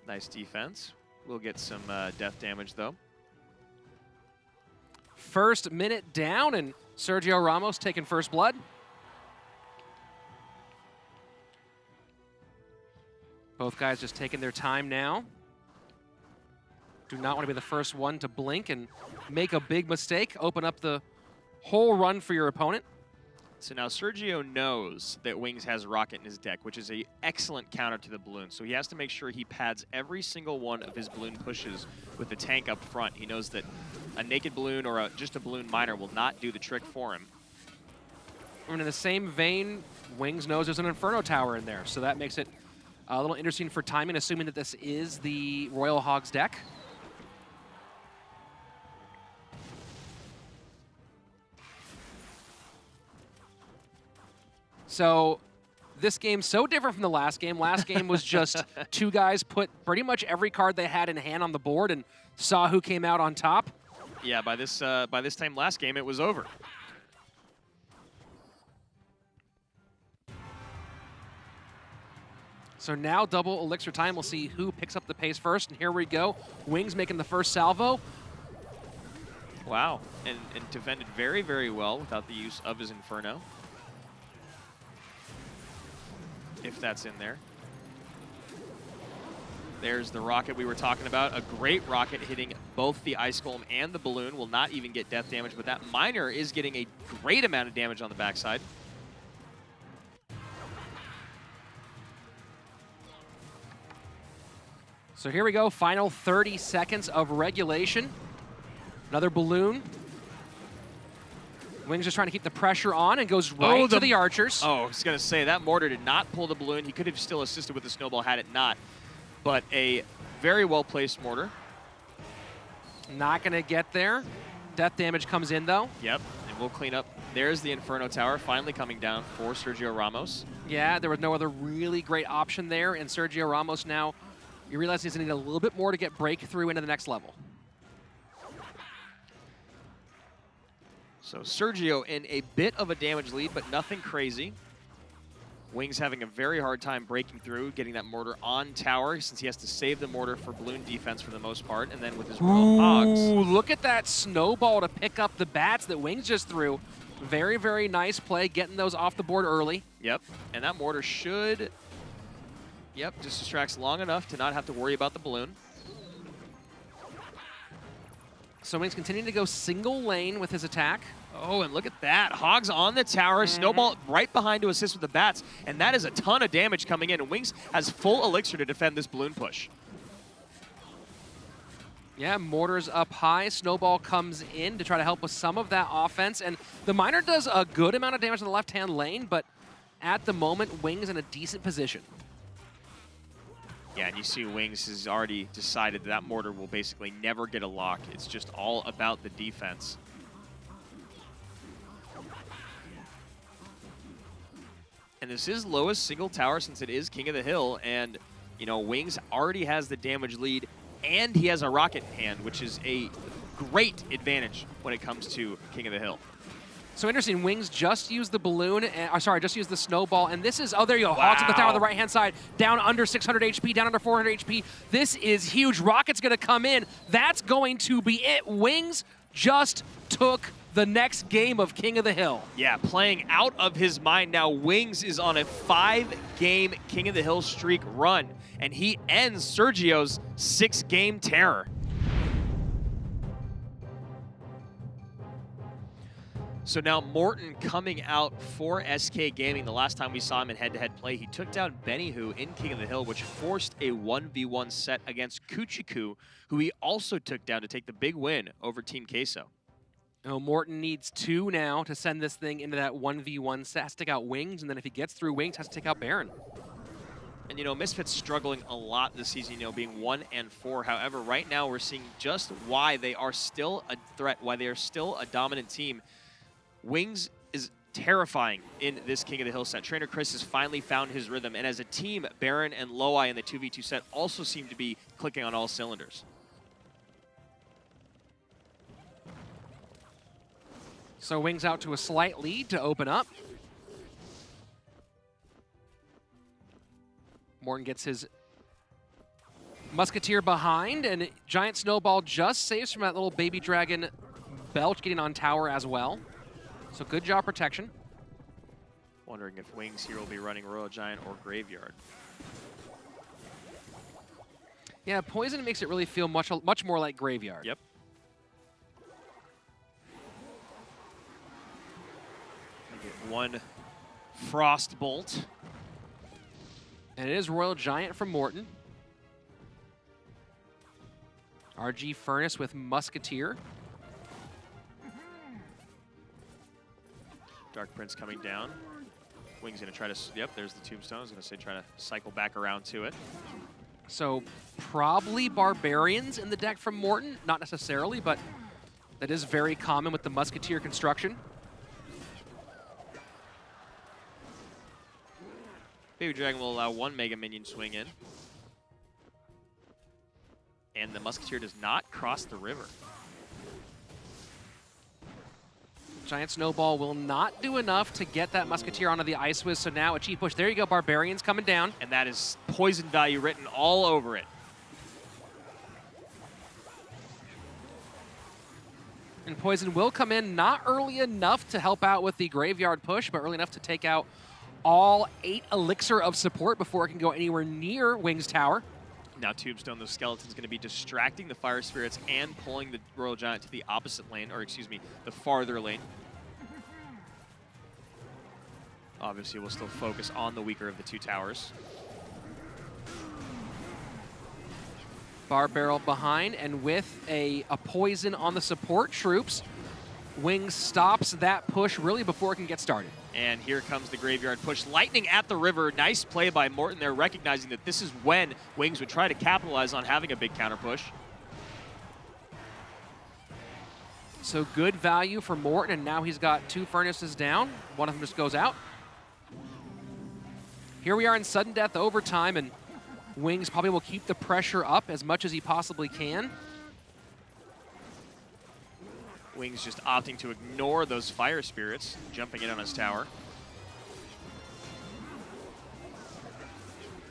Nice defense. We'll get some death damage, though. First minute down, and Sergio Ramos taking first blood. Both guys just taking their time now. Do not want to be the first one to blink and make a big mistake, open up the whole run for your opponent. So now Sergio knows that Wings has Rocket in his deck, which is an excellent counter to the Balloon. So he has to make sure he pads every single one of his Balloon pushes with the tank up front. He knows that a naked Balloon or just a Balloon Miner will not do the trick for him. And in the same vein, Wings knows there's an Inferno Tower in there, so that makes it a little interesting for timing, assuming that this is the Royal Hogs deck. So this game so different from the last game. Last game was just two guys put pretty much every card they had in hand on the board and saw who came out on top. Yeah, by this time last game, it was over. So now double elixir time. We'll see who picks up the pace first. And here we go. Wings making the first salvo. Wow, and defended very, very well without the use of his Inferno. If that's in there. There's the rocket we were talking about. A great rocket hitting both the Ice Golem and the Balloon. Will not even get death damage, but that Miner is getting a great amount of damage on the backside. So here we go, final 30 seconds of regulation. Another Balloon. Wings just trying to keep the pressure on and goes right to the archers. Oh, I was going to say, that Mortar did not pull the Balloon. He could have still assisted with the Snowball had it not. But a very well-placed Mortar. Not going to get there. Death damage comes in, though. Yep, and we'll clean up. There's the Inferno Tower finally coming down for Sergio Ramos. Yeah, there was no other really great option there, and Sergio Ramos now, you realize he's going to need a little bit more to get breakthrough into the next level. So Sergio in a bit of a damage lead, but nothing crazy. Wings having a very hard time breaking through, getting that Mortar on tower, since he has to save the Mortar for Balloon defense for the most part, and then with his Royal Hogs. Ooh, look at that Snowball to pick up the bats that Wings just threw. Very, very nice play, getting those off the board early. Yep, and that Mortar should... Yep, just distracts long enough to not have to worry about the Balloon. So Wings continuing to go single lane with his attack. Oh, and look at that. Hogs on the tower, Snowball right behind to assist with the bats, and that is a ton of damage coming in, and Wings has full elixir to defend this Balloon push. Yeah, Mortar's up high. Snowball comes in to try to help with some of that offense, and the Miner does a good amount of damage in the left-hand lane, but at the moment, Wings in a decent position. Yeah, and you see Wings has already decided that Mortar will basically never get a lock. It's just all about the defense. And this is lowest single tower since it is King of the Hill, and you know, Wings already has the damage lead, and he has a rocket in hand, which is a great advantage when it comes to King of the Hill. So interesting, Wings just used the Balloon, just used the Snowball, and this is, oh, there you go, Hogs on the tower on the right-hand side, down under 600 HP, down under 400 HP. This is huge. Rocket's gonna come in. That's going to be it. Wings just took the next game of King of the Hill. Yeah, playing out of his mind now. Wings is on a 5-game King of the Hill streak run, and he ends Sergio's 6-game terror. So now Morton coming out for SK Gaming. The last time we saw him in head-to-head play, he took down Bennyhu in King of the Hill, which forced a 1v1 set against Kuchiku, who he also took down to take the big win over Team Queso. Oh, Morton needs 2 now to send this thing into that 1v1 set. Has to take out Wings, and then if he gets through Wings, has to take out Baron. And, you know, Misfits struggling a lot this season, you know, being 1-4. However, right now we're seeing just why they are still a threat, why they are still a dominant team. Wings is terrifying in this King of the Hill set. Trainer Chris has finally found his rhythm, and as a team, Baron and Loai in the 2v2 set also seem to be clicking on all cylinders. So Wings out to a slight lead to open up. Morton gets his Musketeer behind, and Giant Snowball just saves from that little baby dragon Belch getting on tower as well. So good job protection. Wondering if Wings here will be running Royal Giant or Graveyard. Yeah, Poison makes it really feel much more like Graveyard. Yep. Get one Frost Bolt. And it is Royal Giant from Morton. RG Furnace with Musketeer. Dark Prince coming down. Wings gonna try to, yep, there's the Tombstone. I was gonna say try to cycle back around to it. So probably Barbarians in the deck from Morton. Not necessarily, but that is very common with the Musketeer construction. Baby Dragon will allow one Mega Minion swing in. And the Musketeer does not cross the river. Giant Snowball will not do enough to get that Musketeer onto the Ice Whiz, so now a cheap push. There you go, Barbarians coming down. And that is poison value written all over it. And Poison will come in not early enough to help out with the Graveyard push, but early enough to take out all 8 Elixir of support before it can go anywhere near Wings Tower. Now Tombstone, those skeletons, going to be distracting the Fire Spirits and pulling the Royal Giant to the opposite lane, or excuse me, the farther lane. Obviously, we'll still focus on the weaker of the 2 towers. Bar Barrel behind, and with a Poison on the support troops, Wings stops that push really before it can get started. And here comes the Graveyard push. Lightning at the river. Nice play by Morten there, recognizing that this is when Wings would try to capitalize on having a big counter push. So good value for Morten, and now he's got 2 Furnaces down. One of them just goes out. Here we are in sudden death overtime, and Wings probably will keep the pressure up as much as he possibly can. Wings just opting to ignore those Fire Spirits, jumping in on his tower.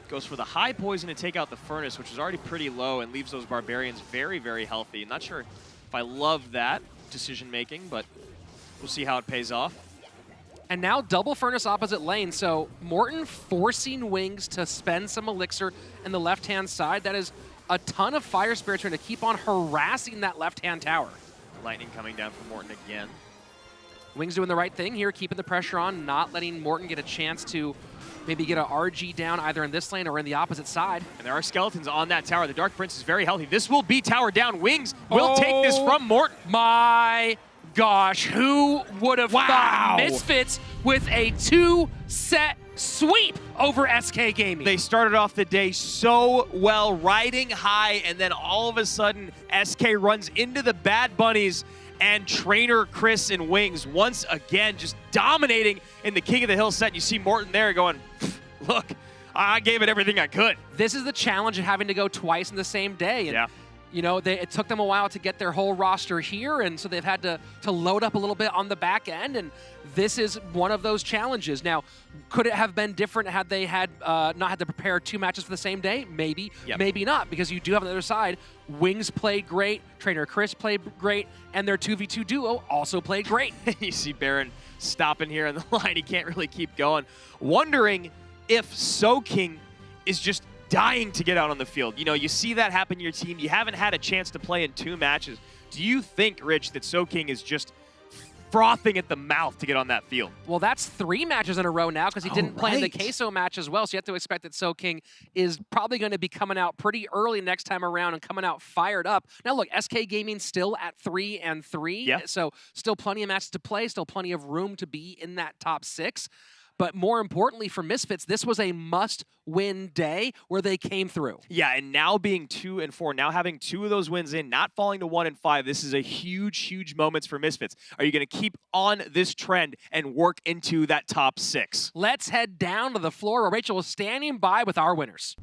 Goes for the high poison to take out the Furnace, which is already pretty low, and leaves those Barbarians very, very healthy. Not sure if I love that decision-making, but we'll see how it pays off. And now double Furnace opposite lane, so Morten forcing Wings to spend some Elixir in the left-hand side. That is a ton of Fire Spirits trying to keep on harassing that left-hand tower. Lightning coming down from Morten again. Wings doing the right thing here, keeping the pressure on, not letting Morten get a chance to maybe get a RG down either in this lane or in the opposite side. And there are skeletons on that tower. The Dark Prince is very healthy. This will be tower down. Wings will take this from Morten. My gosh, who would have thought Misfits with a 2-set sweep over SK Gaming? They started off the day so well, riding high, and then all of a sudden, SK runs into the Bad Bunnies, and trainer Chris and Wings once again just dominating in the King of the Hill set. And you see Morten there going, look, I gave it everything I could. This is the challenge of having to go twice in the same day. And yeah. You know, it took them a while to get their whole roster here, and so they've had to load up a little bit on the back end, and this is one of those challenges. Now, could it have been different had they had not had to prepare 2 matches for the same day? Maybe, maybe not, because you do have on the other side, Wings played great, trainer Chris played great, and their 2v2 duo also played great. You see Baron stopping here on the line. He can't really keep going. Wondering if Soking is just dying to get out on the field. You know, you see that happen to your team. You haven't had a chance to play in 2 matches. Do you think, Rich, that Soking is just frothing at the mouth to get on that field? Well, that's 3 matches in a row now because he didn't play in the Queso match as well. So you have to expect that Soking is probably going to be coming out pretty early next time around and coming out fired up. Now, look, SK Gaming still at 3-3. Yeah. So still plenty of matches to play, still plenty of room to be in that top 6. But more importantly for Misfits, this was a must-win day where they came through. Yeah, and now being 2-4, now having 2 of those wins in, not falling to 1-5, this is a huge, huge moments for Misfits. Are you going to keep on this trend and work into that top 6? Let's head down to the floor where Rachel is standing by with our winners.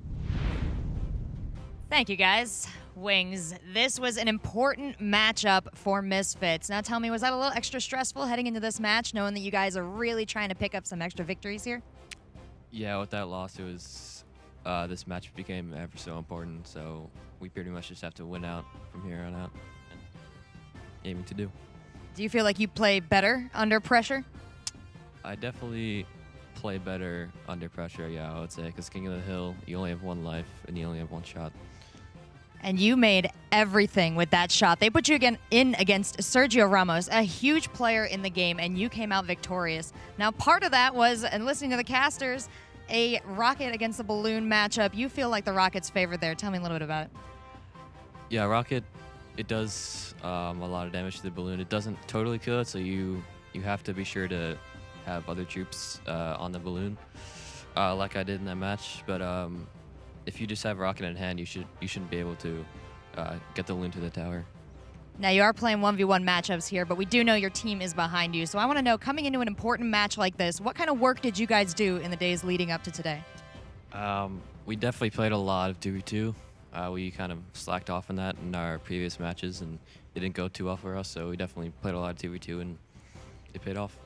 Thank you, guys. Wings, this was an important matchup for Misfits. Now tell me, was that a little extra stressful heading into this match, knowing that you guys are really trying to pick up some extra victories here? Yeah, with that loss, it was this match became ever so important, so we pretty much just have to win out from here on out and aiming to do. Do you feel like you play better under pressure? I definitely play better under pressure, yeah, I would say, because King of the Hill, you only have 1 life and you only have 1 shot. And you made everything with that shot. They put you in against Sergio Ramos, a huge player in the game, and you came out victorious. Now, part of that was, and listening to the casters, a Rocket against the Balloon matchup. You feel like the Rocket's favored there. Tell me a little bit about it. Yeah, Rocket, it does a lot of damage to the Balloon. It doesn't totally kill it, so you have to be sure to have other troops on the Balloon, like I did in that match. But if you just have Rocket in hand, you shouldn't be able to get the balloon to the tower. Now, you are playing 1v1 matchups here, but we do know your team is behind you. So I want to know, coming into an important match like this, what kind of work did you guys do in the days leading up to today? We definitely played a lot of 2v2. We kind of slacked off on that in our previous matches, and it didn't go too well for us, so we definitely played a lot of 2v2, and it paid off.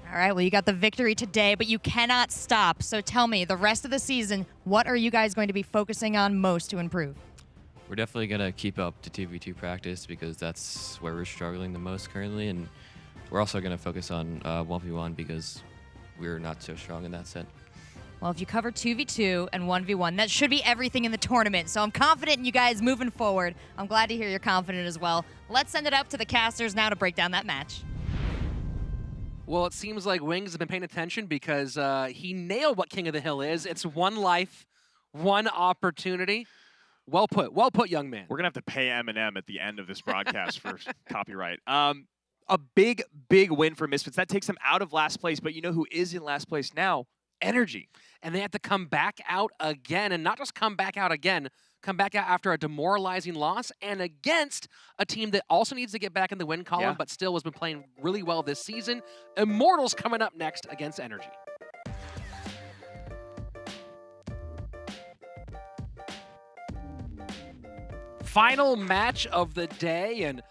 All right, well, you got the victory today, but you cannot stop. So tell me, the rest of the season, what are you guys going to be focusing on most to improve? We're definitely going to keep up to 2v2 practice because that's where we're struggling the most currently, and we're also going to focus on 1v1 because we're not so strong in that set. Well, if you cover 2v2 and 1v1, that should be everything in the tournament. So I'm confident in you guys moving forward. I'm glad to hear you're confident as well. Let's send it up to the casters now to break down that match. Well, it seems like Wings has been paying attention because he nailed what King of the Hill is. It's one life, one opportunity. Well put, young man. We're going to have to pay Eminem at the end of this broadcast for copyright. A big win for Misfits. That takes them out of last place, but you know who is in last place now? Energy. And they have to come back out again, and not just come back out again, come back out after a demoralizing loss and against a team that also needs to get back in the win column, but still has been playing really well this season. Immortals coming up next against Energy. Final match of the day, and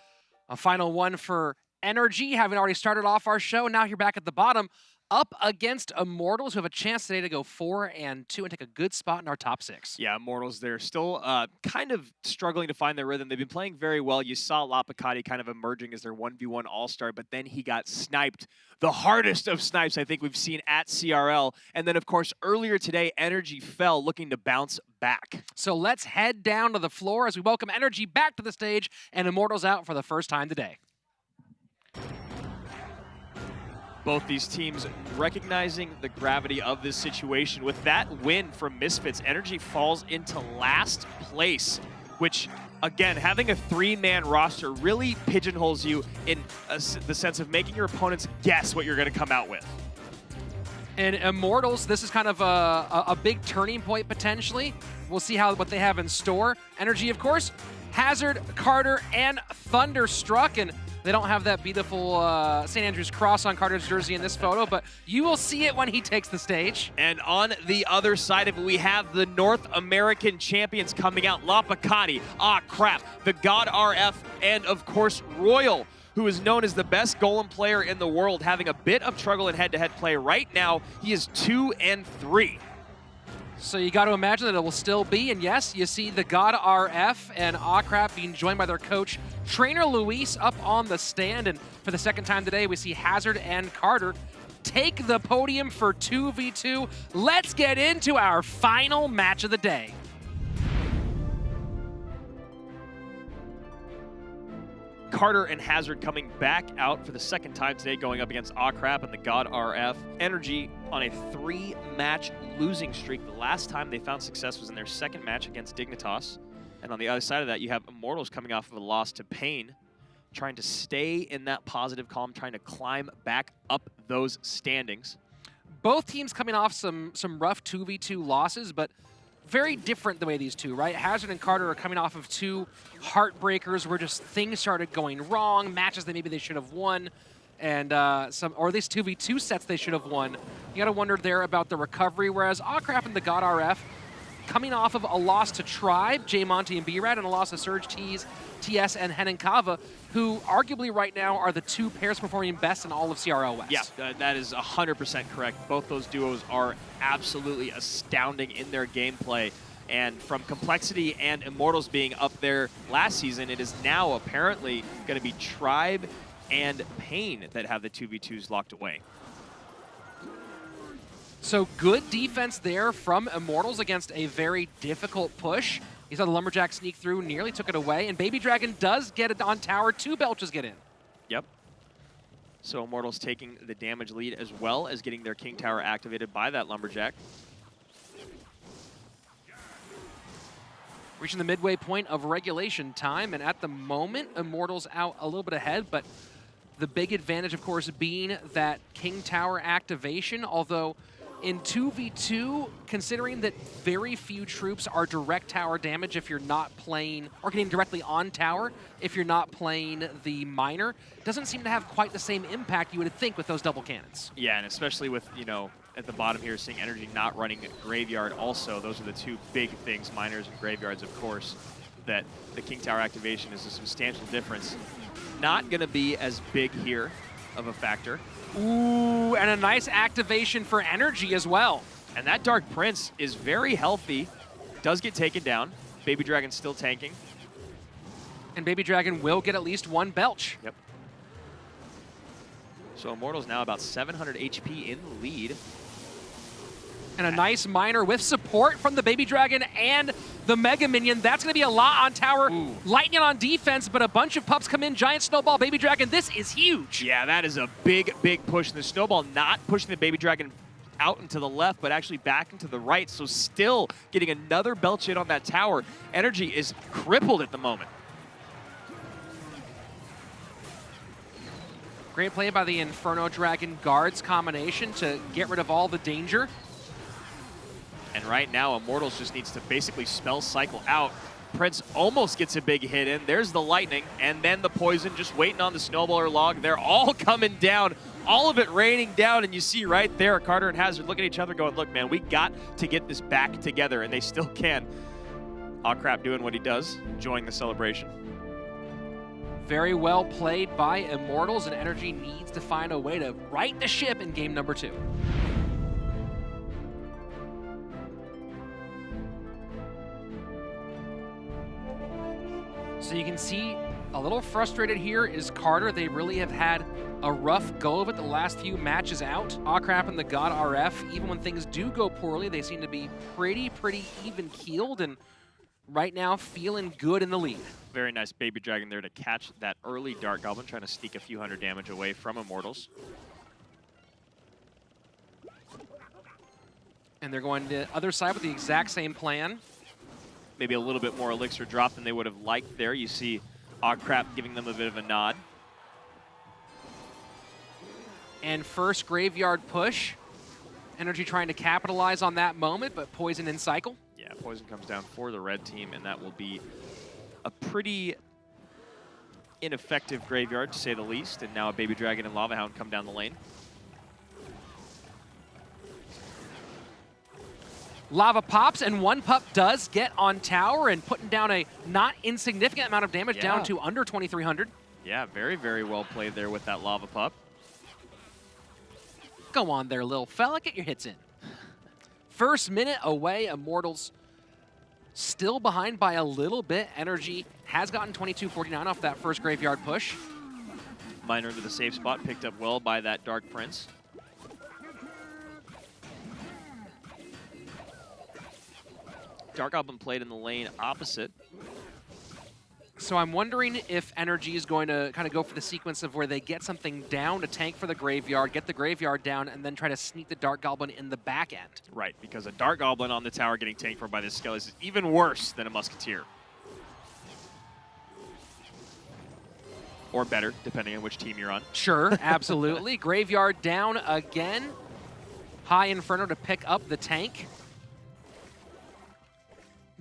a final one for Energy, having already started off our show. Now you're back at the bottom, up against Immortals, who have a chance today to go 4-2 and take a good spot in our top 6. Yeah, Immortals, they're still kind of struggling to find their rhythm. They've been playing very well. You saw Lapicati kind of emerging as their 1v1 all-star, but then he got sniped. The hardest of snipes I think we've seen at CRL. And then, of course, earlier today, Energy fell looking to bounce back. So let's head down to the floor as we welcome Energy back to the stage and Immortals out for the first time today. Both these teams recognizing the gravity of this situation. With that win from Misfits, Energy falls into last place, which, again, having a 3-man roster really pigeonholes you in the sense of making your opponents guess what you're going to come out with. And Immortals, this is kind of a big turning point potentially. We'll see what they have in store. Energy, of course, Hazard, Carter, and Thunderstruck, and they don't have that beautiful St. Andrew's cross on Carter's jersey in this photo, but you will see it when he takes the stage. And on the other side of it, we have the North American champions coming out. Lapicati, the God RF, and of course, Royal, who is known as the best golem player in the world, having a bit of struggle in head-to-head play. Right now, he is 2-3. So you got to imagine that it will still be, and yes, you see the God RF and Akrap being joined by their coach, Trainer Luis, up on the stand. And for the second time today, we see Hazard and Carter take the podium for 2v2. Let's get into our final match of the day. Carter and Hazard coming back out for the second time today, going up against Akrap and the God RF. Energy on a 3-match losing streak. The last time they found success was in their second match against Dignitas. And on the other side of that, you have Immortals coming off of a loss to Pain, trying to stay in that positive column, trying to climb back up those standings. Both teams coming off some rough 2v2 losses, but very different the way these two, right? Hazard and Carter are coming off of 2 heartbreakers where just things started going wrong, matches that maybe they should have won, and or at least 2v2 sets they should have won. You gotta wonder there about the recovery, whereas Akrap and the God RF coming off of a loss to Tribe, J Monty and B-Rad, and a loss to Surge TS and Henenkava, who arguably right now are the 2 pairs performing best in all of CRL West. Yeah, that is 100% correct. Both those duos are absolutely astounding in their gameplay. And from Complexity and Immortals being up there last season, it is now apparently going to be Tribe and Pain that have the 2v2s locked away. So good defense there from Immortals against a very difficult push. He saw the Lumberjack sneak through, nearly took it away, and Baby Dragon does get it on tower. 2 Belches get in. Yep. So Immortals taking the damage lead as well as getting their King Tower activated by that Lumberjack. Reaching the midway point of regulation time, and at the moment, Immortals out a little bit ahead, but the big advantage, of course, being that King Tower activation, although in 2v2, considering that very few troops are direct tower damage if you're not playing, or getting directly on tower if you're not playing the miner, doesn't seem to have quite the same impact you would think with those double cannons. Yeah, and especially with, you know, at the bottom here, seeing Energy not running Graveyard also. Those are the two big things, miners and graveyards, of course, that the King Tower activation is a substantial difference. Not going to be as big here of a factor. Ooh, and a nice activation for Energy as well. And that Dark Prince is very healthy, does get taken down. Baby Dragon's still tanking. And Baby Dragon will get at least one belch. Yep. So Immortals now about 700 HP in the lead. And a nice miner with support from the Baby Dragon and the Mega Minion. That's going to be a lot on tower. Ooh. Lightning on defense, but a bunch of pups come in. Giant Snowball, Baby Dragon. This is huge. Yeah, that is a big, big push. The Snowball not pushing the Baby Dragon out into the left, but actually back into the right. So still getting another belch hit on that tower. Energy is crippled at the moment. Great play by the Inferno Dragon Guards combination to get rid of all the danger. And right now, Immortals just needs to basically spell cycle out. Prince almost gets a big hit in. There's the lightning, and then the poison just waiting on the snowballer log. They're all coming down, all of it raining down, and you see right there, Carter and Hazard look at each other going, look, man, we got to get this back together, and they still can. Aw Crap doing what he does, enjoying the celebration. Very well played by Immortals, and Energy needs to find a way to right the ship in game number 2. So you can see a little frustrated here is Carter. They really have had a rough go of it the last few matches out. Aw Crap and the God RF, even when things do go poorly, they seem to be pretty even keeled, and right now feeling good in the lead. Very nice Baby Dragon there to catch that early Dark Goblin, trying to sneak a few hundred damage away from Immortals. And they're going to the other side with the exact same plan. Maybe a little bit more elixir drop than they would have liked there. You see Aw Crap giving them a bit of a nod. And first graveyard push. Energy trying to capitalize on that moment, but poison in cycle. Yeah, poison comes down for the red team, and that will be a pretty ineffective graveyard, to say the least. And now a Baby Dragon and Lava Hound come down the lane. Lava pops, and one pup does get on tower and putting down a not insignificant amount of damage, down to under 2,300. Yeah, very, very well played there with that Lava Pup. Go on there, little fella, get your hits in. First minute away, Immortals still behind by a little bit. Energy has gotten 22-49 off that first graveyard push. Miner into the safe spot, picked up well by that Dark Prince. Dark Goblin played in the lane opposite. So I'm wondering if Energy is going to kind of go for the sequence of where they get something down to tank for the graveyard, get the graveyard down, and then try to sneak the Dark Goblin in the back end. Right, because a Dark Goblin on the tower getting tanked for by this Skelly is even worse than a Musketeer. Or better, depending on which team you're on. Sure, absolutely. Graveyard down again. High Inferno to pick up the tank.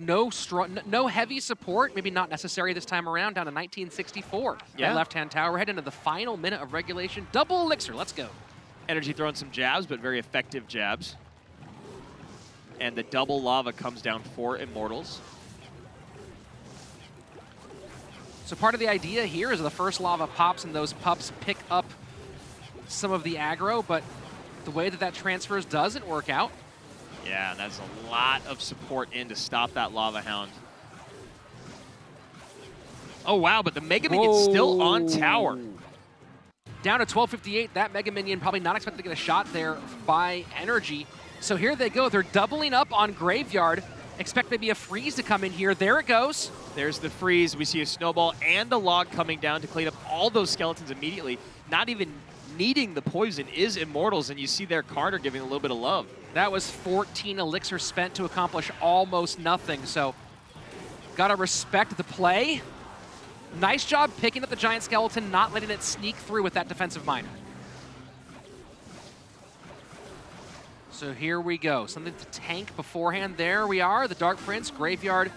No heavy support, maybe not necessary this time around, down to 1964. Yeah. That left-hand tower. We're heading into the final minute of regulation. Double elixir, let's go. Energy throwing some jabs, but very effective jabs. And the double lava comes down for Immortals. So part of the idea here is the first lava pops and those pups pick up some of the aggro, but the way that transfers doesn't work out. Yeah, that's a lot of support in to stop that Lava Hound. Oh, wow, but the Mega Minion's still on tower. Down to 1258, that Mega Minion probably not expected to get a shot there by Energy. So here they go, they're doubling up on Graveyard. Expect maybe a freeze to come in here. There it goes. There's the freeze. We see a snowball and a log coming down to clean up all those skeletons immediately. Not even needing the poison is Immortals, and you see there Carter giving a little bit of love. That was 14 elixir spent to accomplish almost nothing, so gotta respect the play. Nice job picking up the giant skeleton, not letting it sneak through with that defensive miner. So here we go. Something to tank beforehand. There we are. The Dark Prince, Graveyard.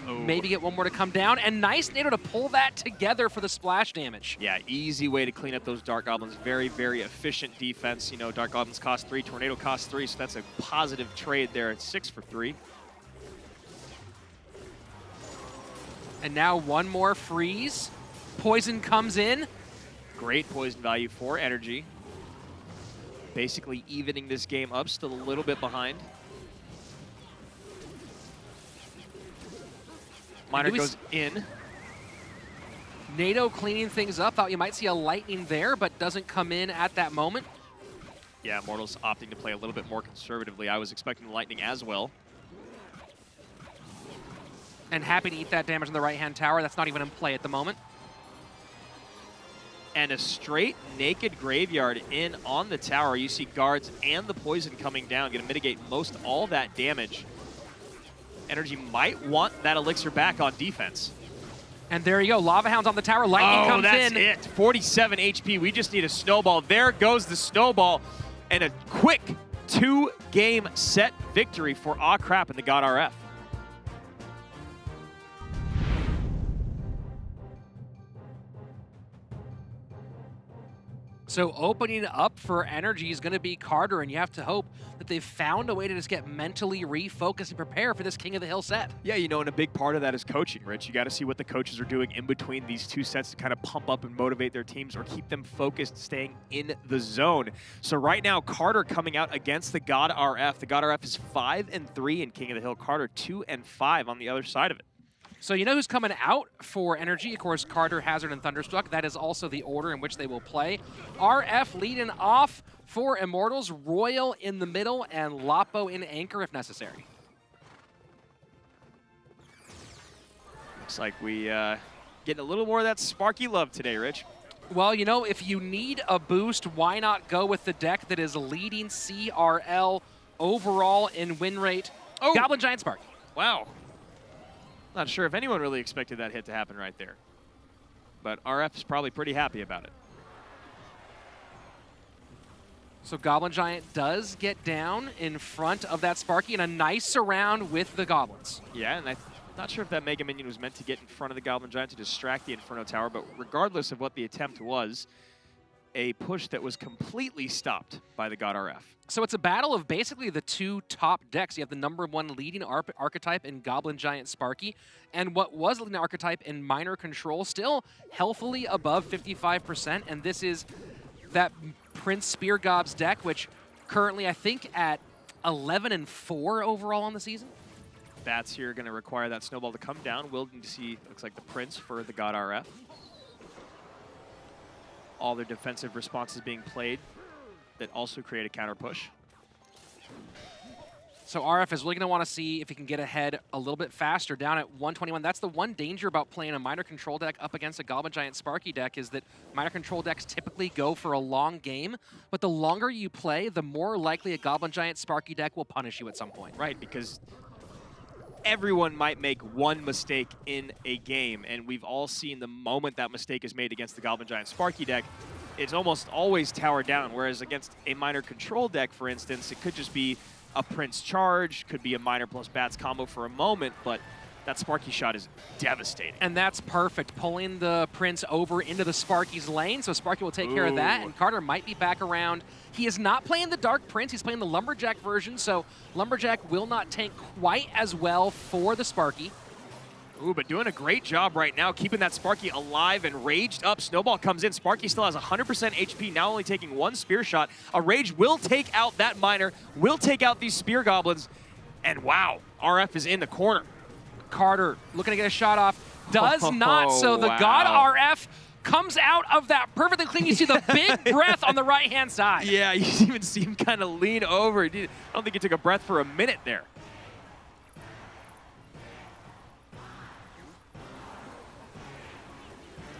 Maybe get one more to come down. And nice NATO to pull that together for the splash damage. Yeah, easy way to clean up those Dark Goblins. Very, very efficient defense. You know, Dark Goblins cost 3, Tornado costs 3, so that's a positive trade there. It's 6 for 3. And now one more freeze. Poison comes in. Great poison value for Energy. Basically evening this game up, still a little bit behind. Miner goes in. NATO cleaning things up. Thought you might see a lightning there, but doesn't come in at that moment. Yeah, Immortals opting to play a little bit more conservatively. I was expecting the lightning as well. And happy to eat that damage on the right-hand tower. That's not even in play at the moment. And a straight naked Graveyard in on the tower. You see guards and the poison coming down. Going to mitigate most all that damage. Energy might want that elixir back on defense. And there you go. Lava Hound's on the tower. Lightning comes in. That's it. 47 HP. We just need a snowball. There goes the snowball. And a quick 2-game set victory for Aw Crap and the God RF. So opening up for Energy is going to be Carter, and you have to hope that they've found a way to just get mentally refocused and prepare for this King of the Hill set. Yeah, you know, and a big part of that is coaching, Rich. You got to see what the coaches are doing in between these two sets to kind of pump up and motivate their teams or keep them focused, staying in the zone. So right now, Carter coming out against the God RF. The God RF is 5-3 in King of the Hill. Carter 2-5 on the other side of it. So you know who's coming out for Energy? Of course, Carter, Hazard, and Thunderstruck. That is also the order in which they will play. RF leading off for Immortals, Royal in the middle, and Lapo in anchor if necessary. Looks like we getting a little more of that Sparky love today, Rich. Well, you know, if you need a boost, why not go with the deck that is leading CRL overall in win rate? Oh. Goblin Giant Sparky. Wow. Not sure if anyone really expected that hit to happen right there. But RF is probably pretty happy about it. So Goblin Giant does get down in front of that Sparky and a nice surround with the Goblins. Yeah, and I'm not sure if that Mega Minion was meant to get in front of the Goblin Giant to distract the Inferno Tower, but regardless of what the attempt was, a push that was completely stopped by the God RF. So it's a battle of basically the two top decks. You have the #1 leading archetype in Goblin Giant Sparky, and what was leading archetype in Minor Control, still healthily above 55%, and this is that Prince Spear Gob's deck, which currently I think at 11-4 overall on the season. Bats here going to require that snowball to come down. We'll need to see, looks like the Prince for the God RF. All their defensive responses being played that also create a counter push. So RF is really going to want to see if he can get ahead a little bit faster down at 121. That's the one danger about playing a Minor Control deck up against a Goblin Giant Sparky deck, is that Minor Control decks typically go for a long game, but the longer you play, the more likely a Goblin Giant Sparky deck will punish you at some point. Right, because everyone might make one mistake in a game, and we've all seen the moment that mistake is made against the Goblin Giant Sparky deck, it's almost always tower down, whereas against a Minor Control deck, for instance, it could just be a Prince charge, could be a Minor plus Bats combo for a moment, but that Sparky shot is devastating. And that's perfect, pulling the Prince over into the Sparky's lane, so Sparky will take care of that, and Carter might be back around. He is not playing the Dark Prince, he's playing the Lumberjack version, so Lumberjack will not tank quite as well for the Sparky. Ooh, but doing a great job right now, keeping that Sparky alive and raged up. Snowball comes in. Sparky still has 100% HP, now only taking one spear shot. A Rage will take out that Miner, will take out these Spear Goblins, and wow, RF is in the corner. Carter looking to get a shot off, does not, so the wow. God RF comes out of that perfectly clean. You see the big breath on the right-hand side. Yeah, you even see him kind of lean over. I don't think he took a breath for a minute there.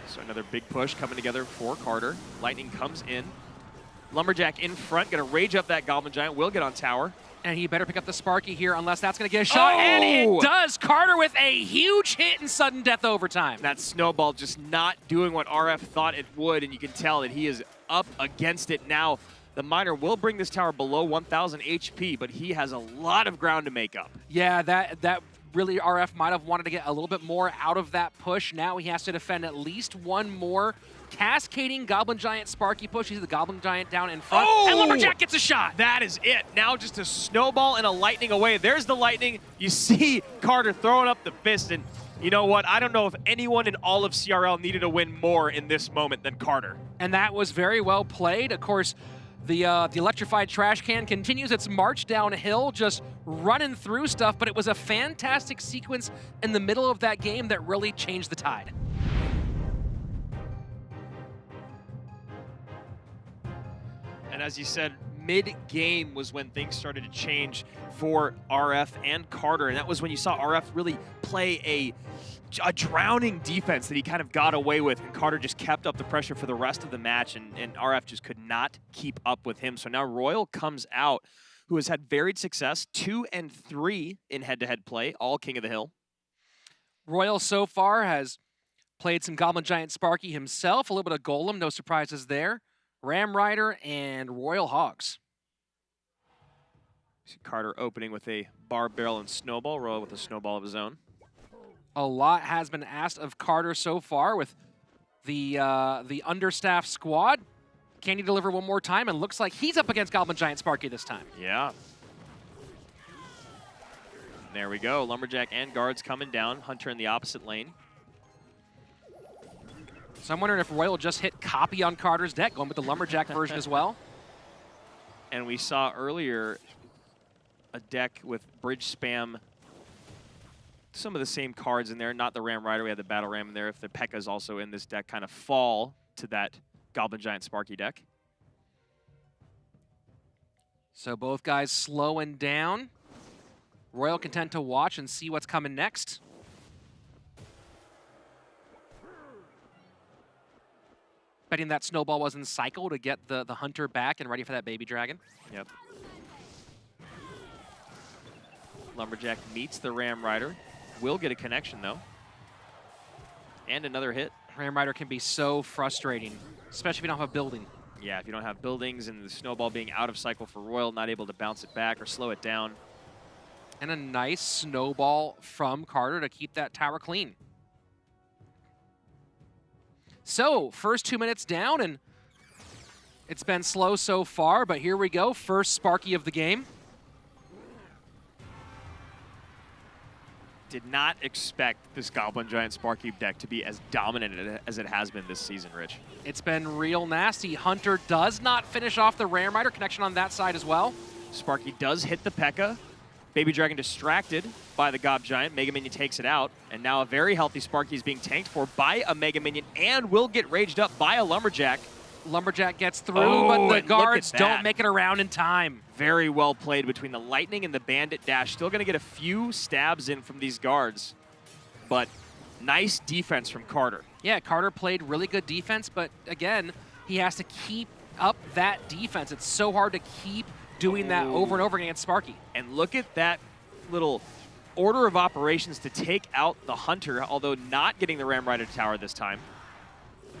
So another big push coming together for Carter. Lightning comes in. Lumberjack in front, gonna rage up that Goblin Giant, will get on tower. And he better pick up the Sparky here unless that's gonna get a shot, and it does! Carter with a huge hit in sudden death overtime. That snowball just not doing what RF thought it would, and you can tell that he is up against it now. The Miner will bring this tower below 1,000 HP, but he has a lot of ground to make up. Yeah, that really RF might have wanted to get a little bit more out of that push. Now he has to defend at least one more cascading Goblin Giant Sparky push. He's the Goblin Giant down in front. Oh! And Lumberjack gets a shot. That is it. Now just a snowball and a lightning away. There's the lightning. You see Carter throwing up the fist, and you know what? I don't know if anyone in all of CRL needed a win more in this moment than Carter. And that was very well played. Of course, the electrified trash can continues its march downhill, just running through stuff, but it was a fantastic sequence in the middle of that game that really changed the tide. And as you said, mid-game was when things started to change for RF and Carter, and that was when you saw RF really play a drowning defense that he kind of got away with, and Carter just kept up the pressure for the rest of the match, and RF just could not keep up with him. So now Royal comes out, who has had varied success, 2 and 3 in head-to-head play, all King of the Hill. Royal so far has played some Goblin Giant Sparky himself, a little bit of Golem, no surprises there. Ram Rider and Royal Hogs. See Carter opening with a bar barrel and snowball, Royal with a snowball of his own. A lot has been asked of Carter so far with the understaffed squad. Can he deliver one more time? And looks like he's up against Goblin Giant Sparky this time. Yeah. There we go. Lumberjack and guards coming down. Hunter in the opposite lane. So I'm wondering if Royal just hit copy on Carter's deck, going with the Lumberjack version as well. And we saw earlier a deck with bridge spam, some of the same cards in there, not the Ram Rider, we had the Battle Ram in there. If the P.E.K.K.A's also in this deck, kind of fall to that Goblin Giant Sparky deck. So both guys slowing down. Royal content to watch and see what's coming next. Betting that snowball was in cycle to get the Hunter back and ready for that baby dragon. Yep. Lumberjack meets the Ram Rider. Will get a connection, though. And another hit. Ram Rider can be so frustrating, especially if you don't have a building. Yeah, if you don't have buildings and the snowball being out of cycle for Royal, not able to bounce it back or slow it down. And a nice snowball from Carter to keep that tower clean. So, first 2 minutes down, and it's been slow so far, but here we go. First Sparky of the game. Did not expect this Goblin Giant Sparky deck to be as dominant as it has been this season, Rich. It's been real nasty. Hunter does not finish off the Ram Rider connection on that side as well. Sparky does hit the P.E.K.K.A. Baby Dragon distracted by the Gob Giant. Mega Minion takes it out. And now a very healthy Sparky is being tanked for by a Mega Minion and will get raged up by a Lumberjack. Lumberjack gets through, but the guards don't make it around in time. Very well played between the Lightning and the Bandit dash. Still going to get a few stabs in from these guards, but nice defense from Carter. Yeah, Carter played really good defense, but again, he has to keep up that defense. It's so hard to keep doing that over and over again against Sparky. And look at that little order of operations to take out the Hunter, although not getting the Ram Rider tower this time.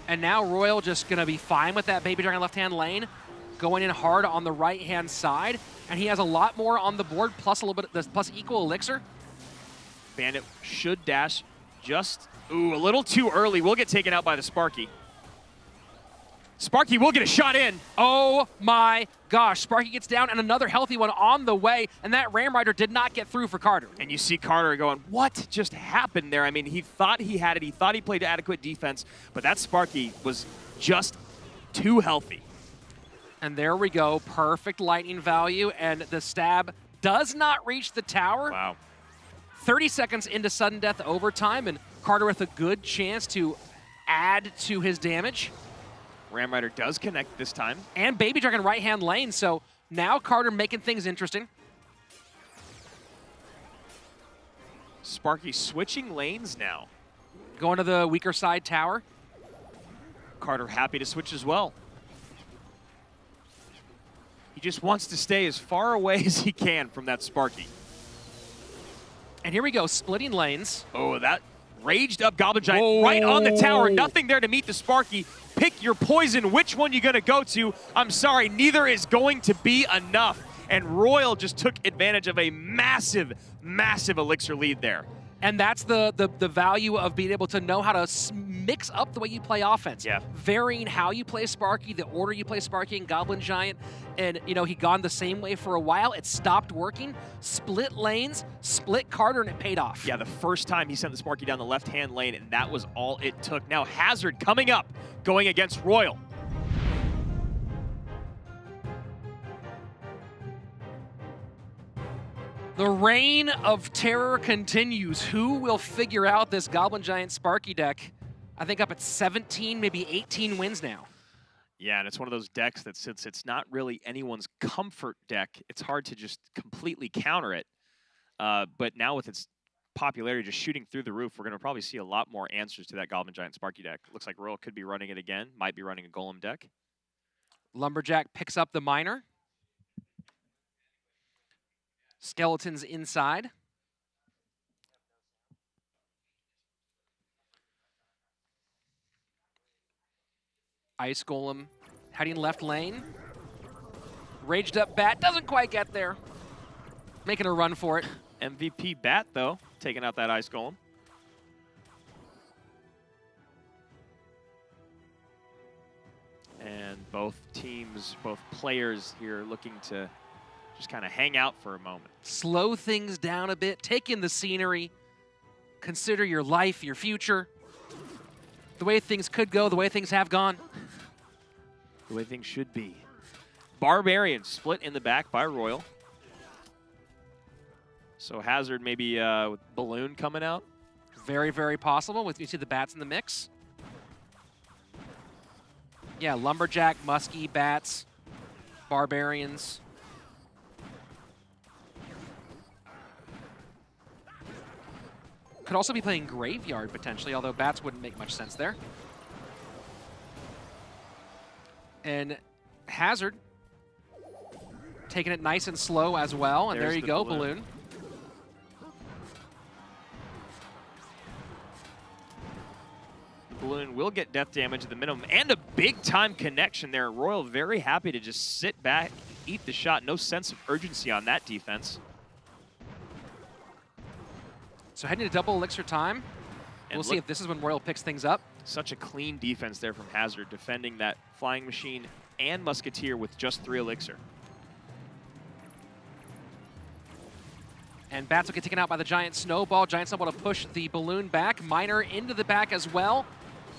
And now Royal just going to be fine with that Baby Dragon left-hand lane, going in hard on the right-hand side, and he has a lot more on the board, plus a little bit, plus equal elixir. Bandit should dash just, a little too early. Will get taken out by the Sparky. Sparky will get a shot in. Oh my gosh, Sparky gets down and another healthy one on the way, and that Ram Rider did not get through for Carter. And you see Carter going, what just happened there? I mean, he thought he had it. He thought he played adequate defense, but that Sparky was just too healthy. And there we go, perfect lightning value, and the stab does not reach the tower. Wow. 30 seconds into sudden death overtime, and Carter with a good chance to add to his damage. Ram Rider does connect this time. And Baby Dragon right-hand lane, so now Carter making things interesting. Sparky switching lanes now. Going to the weaker side tower. Carter happy to switch as well. He just wants to stay as far away as he can from that Sparky. And here we go, splitting lanes. Oh, that Raged up Goblin Giant right on the tower. Nothing there to meet the Sparky. Pick your poison. Which one you gonna go to? I'm sorry, neither is going to be enough. And Royal just took advantage of a massive, massive Elixir lead there. And that's the value of being able to know how to mix up the way you play offense. Yeah. Varying how you play Sparky, the order you play Sparky and Goblin Giant. And, you know, he gone the same way for a while. It stopped working. Split lanes, split Carter, and it paid off. Yeah, the first time he sent the Sparky down the left-hand lane, and that was all it took. Now Hazard coming up, going against Royal. The reign of terror continues. Who will figure out this Goblin Giant Sparky deck? I think up at 17, maybe 18 wins now. Yeah, and it's one of those decks that since it's not really anyone's comfort deck, it's hard to just completely counter it. But now with its popularity just shooting through the roof, we're going to probably see a lot more answers to that Goblin Giant Sparky deck. Looks like Royal could be running it again, might be running a Golem deck. Lumberjack picks up the Miner. Skeletons inside. Ice Golem heading left lane. Raged up Bat, doesn't quite get there. Making a run for it. MVP Bat, though, taking out that Ice Golem. And both teams, both players here looking to just kind of hang out for a moment. Slow things down a bit, take in the scenery, consider your life, your future, the way things could go, the way things have gone. The way things should be. Barbarian split in the back by Royal. So Hazard maybe with Balloon coming out. Very, very possible with you see the Bats in the mix. Yeah, Lumberjack, Muskie, Bats, Barbarians. Could also be playing Graveyard, potentially, although Bats wouldn't make much sense there. And Hazard taking it nice and slow as well. And there you go, Balloon. Balloon will get death damage at the minimum, and a big-time connection there. Royal very happy to just sit back, eat the shot. No sense of urgency on that defense. So heading to double elixir time. And we'll see if this is when Royal picks things up. Such a clean defense there from Hazard, defending that Flying Machine and Musketeer with just 3 elixir. And Bats will get taken out by the Giant Snowball. Giant Snowball to push the Balloon back. Miner into the back as well.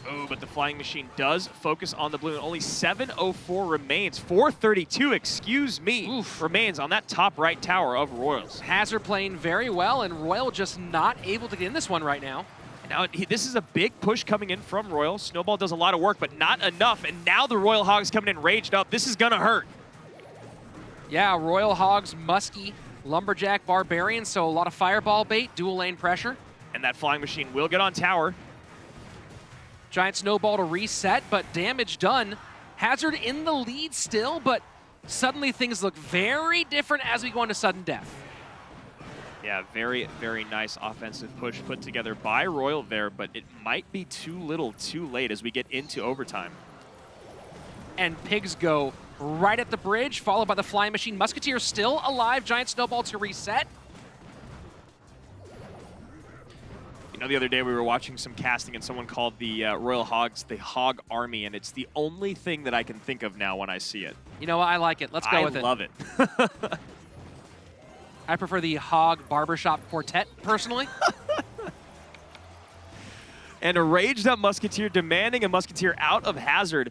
Oh, but the Flying Machine does focus on the Balloon. Only 7:04 remains. 4:32, excuse me, remains on that top right tower of Royals. Hazard playing very well, and Royal just not able to get in this one right now. Now, this is a big push coming in from Royal. Snowball does a lot of work, but not enough. And now the Royal Hogs coming in raged up. This is going to hurt. Yeah, Royal Hogs, Muskie, Lumberjack, Barbarian, so a lot of fireball bait, dual lane pressure. And that Flying Machine will get on tower. Giant Snowball to reset, but damage done. Hazard in the lead still, but suddenly things look very different as we go into sudden death. Yeah, very, very nice offensive push put together by Royal there, but it might be too little too late as we get into overtime. And Pigs go right at the bridge, followed by the Flying Machine. Musketeer still alive, Giant Snowball to reset. You know, the other day we were watching some casting and someone called the Royal Hogs the Hog Army, and it's the only thing that I can think of now when I see it. You know what? I like it. Let's go with it. I love it. I prefer the Hog Barbershop Quartet, personally. And a raged up Musketeer demanding a Musketeer out of Hazard.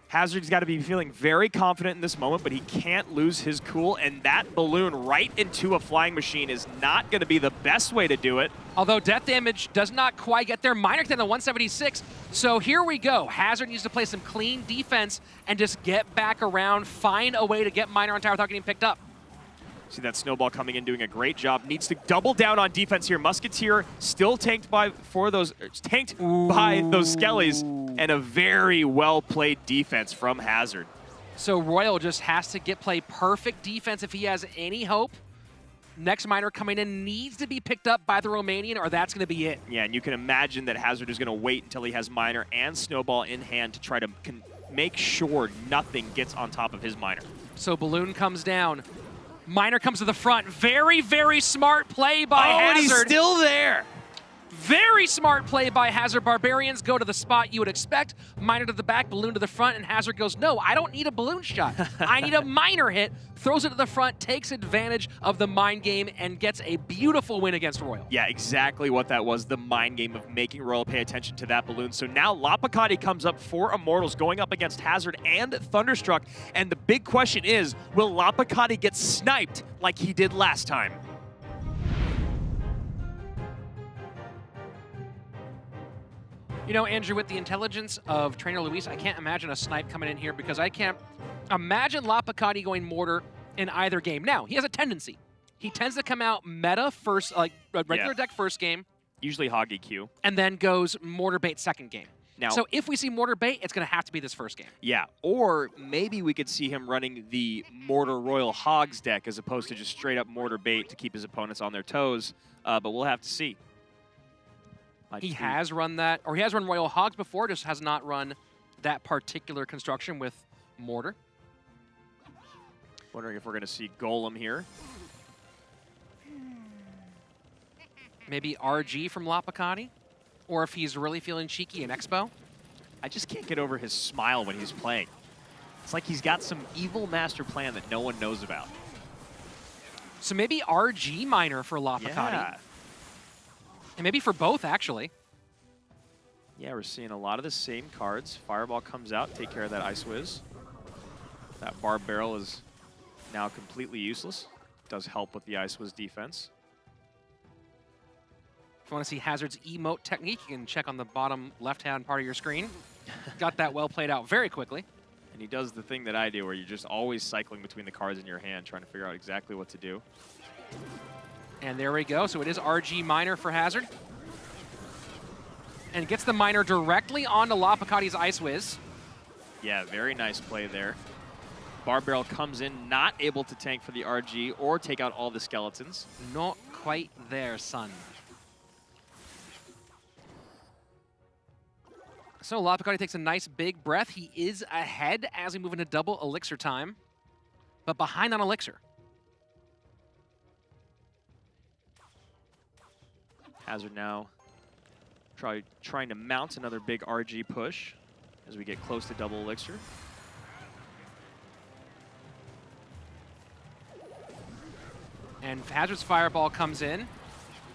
Hazard's got to be feeling very confident in this moment, but he can't lose his cool, and that Balloon right into a Flying Machine is not going to be the best way to do it. Although death damage does not quite get there. Miner down to 176. So here we go. Hazard needs to play some clean defense and just get back around, find a way to get Miner on tower without getting picked up. See that Snowball coming in, doing a great job. Needs to double down on defense here. Musketeer still tanked by those skellies, and a very well-played defense from Hazard. So Royal just has to play perfect defense if he has any hope next miner coming in needs to be picked up by the Romanian, or that's going to be it. Yeah, and you can imagine that Hazard is going to wait until he has miner and snowball in hand to try to make sure nothing gets on top of his miner. So Balloon comes down. Miner comes to the front. Very, very smart play by Hazard. And he's still there. Very smart play by Hazard. Barbarians go to the spot you would expect. Miner to the back, Balloon to the front, and Hazard goes, no, I don't need a balloon shot. I need a miner hit. Throws it to the front, takes advantage of the mind game, and gets a beautiful win against Royal. Yeah, exactly what that was, the mind game of making Royal pay attention to that balloon. So now Lapakati comes up for Immortals, going up against Hazard and Thunderstruck. And the big question is, will Lapakati get sniped like he did last time? You know, Andrew, with the intelligence of Trainer Luis, I can't imagine a snipe coming in here because I can't imagine Lapakati going Mortar in either game. Now, he has a tendency. He tends to come out meta first, like regular deck first game. Usually Hog EQ. And then goes Mortar Bait second game. Now, so if we see Mortar Bait, it's going to have to be this first game. Yeah, or maybe we could see him running the Mortar Royal Hogs deck as opposed to just straight up Mortar Bait to keep his opponents on their toes, but we'll have to see. He has run that, or he has run Royal Hogs before, just has not run that particular construction with Mortar. Wondering if we're going to see Golem here. Maybe RG from Lapakati, or if he's really feeling cheeky in Expo. I just can't get over his smile when he's playing. It's like he's got some evil master plan that no one knows about. So maybe RG miner for Lapakati. Yeah. And maybe for both, actually. Yeah, we're seeing a lot of the same cards. Fireball comes out, take care of that Ice Whiz. That Barb Barrel is now completely useless. Does help with the Ice Whiz defense. If you want to see Hazard's emote technique, you can check on the bottom left-hand part of your screen. Got that well played out very quickly. And he does the thing that I do, where you're just always cycling between the cards in your hand, trying to figure out exactly what to do. And there we go. So it is RG miner for Hazard. And gets the miner directly onto Lapakati's Ice Whiz. Yeah, very nice play there. Barb Barrel comes in, not able to tank for the RG or take out all the skeletons. Not quite there, son. So Lapakati takes a nice big breath. He is ahead as we move into double elixir time, but behind on elixir. Hazard now trying to mount another big RG push as we get close to double elixir. And Hazard's Fireball comes in.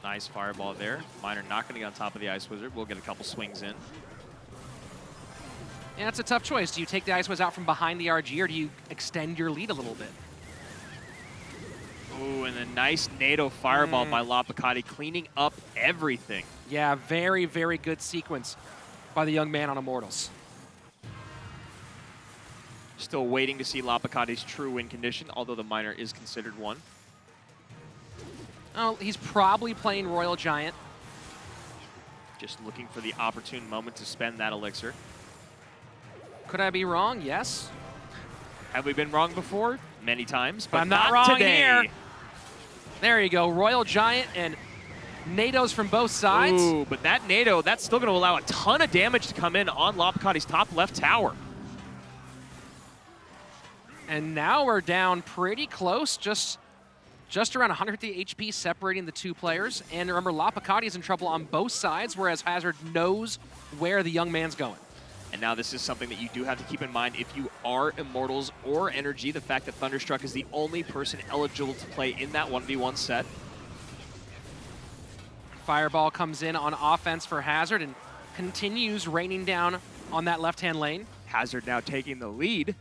Nice Fireball there. Miner not going to get on top of the Ice Wizard. We'll get a couple swings in. Yeah, it's a tough choice. Do you take the Ice Whiz out from behind the RG, or do you extend your lead a little bit? Ooh, and a nice NATO Fireball by Lapakati, cleaning up everything. Yeah, very, very good sequence by the young man on Immortals. Still waiting to see Lapakati's true win condition, although the miner is considered one. Oh, he's probably playing Royal Giant. Just looking for the opportune moment to spend that elixir. Could I be wrong? Yes. Have we been wrong before? Many times, but I'm not wrong today. here. There you go, Royal Giant and NATOs from both sides. Ooh, but that NATO, that's still going to allow a ton of damage to come in on Lapakati's top left tower. And now we're down pretty close, just around 150 HP separating the two players. And remember, Lapakati is in trouble on both sides, whereas Hazard knows where the young man's going. And now this is something that you do have to keep in mind if you are Immortals or Energy, the fact that Thunderstruck is the only person eligible to play in that 1v1 set. Fireball comes in on offense for Hazard and continues raining down on that left-hand lane. Hazard now taking the lead.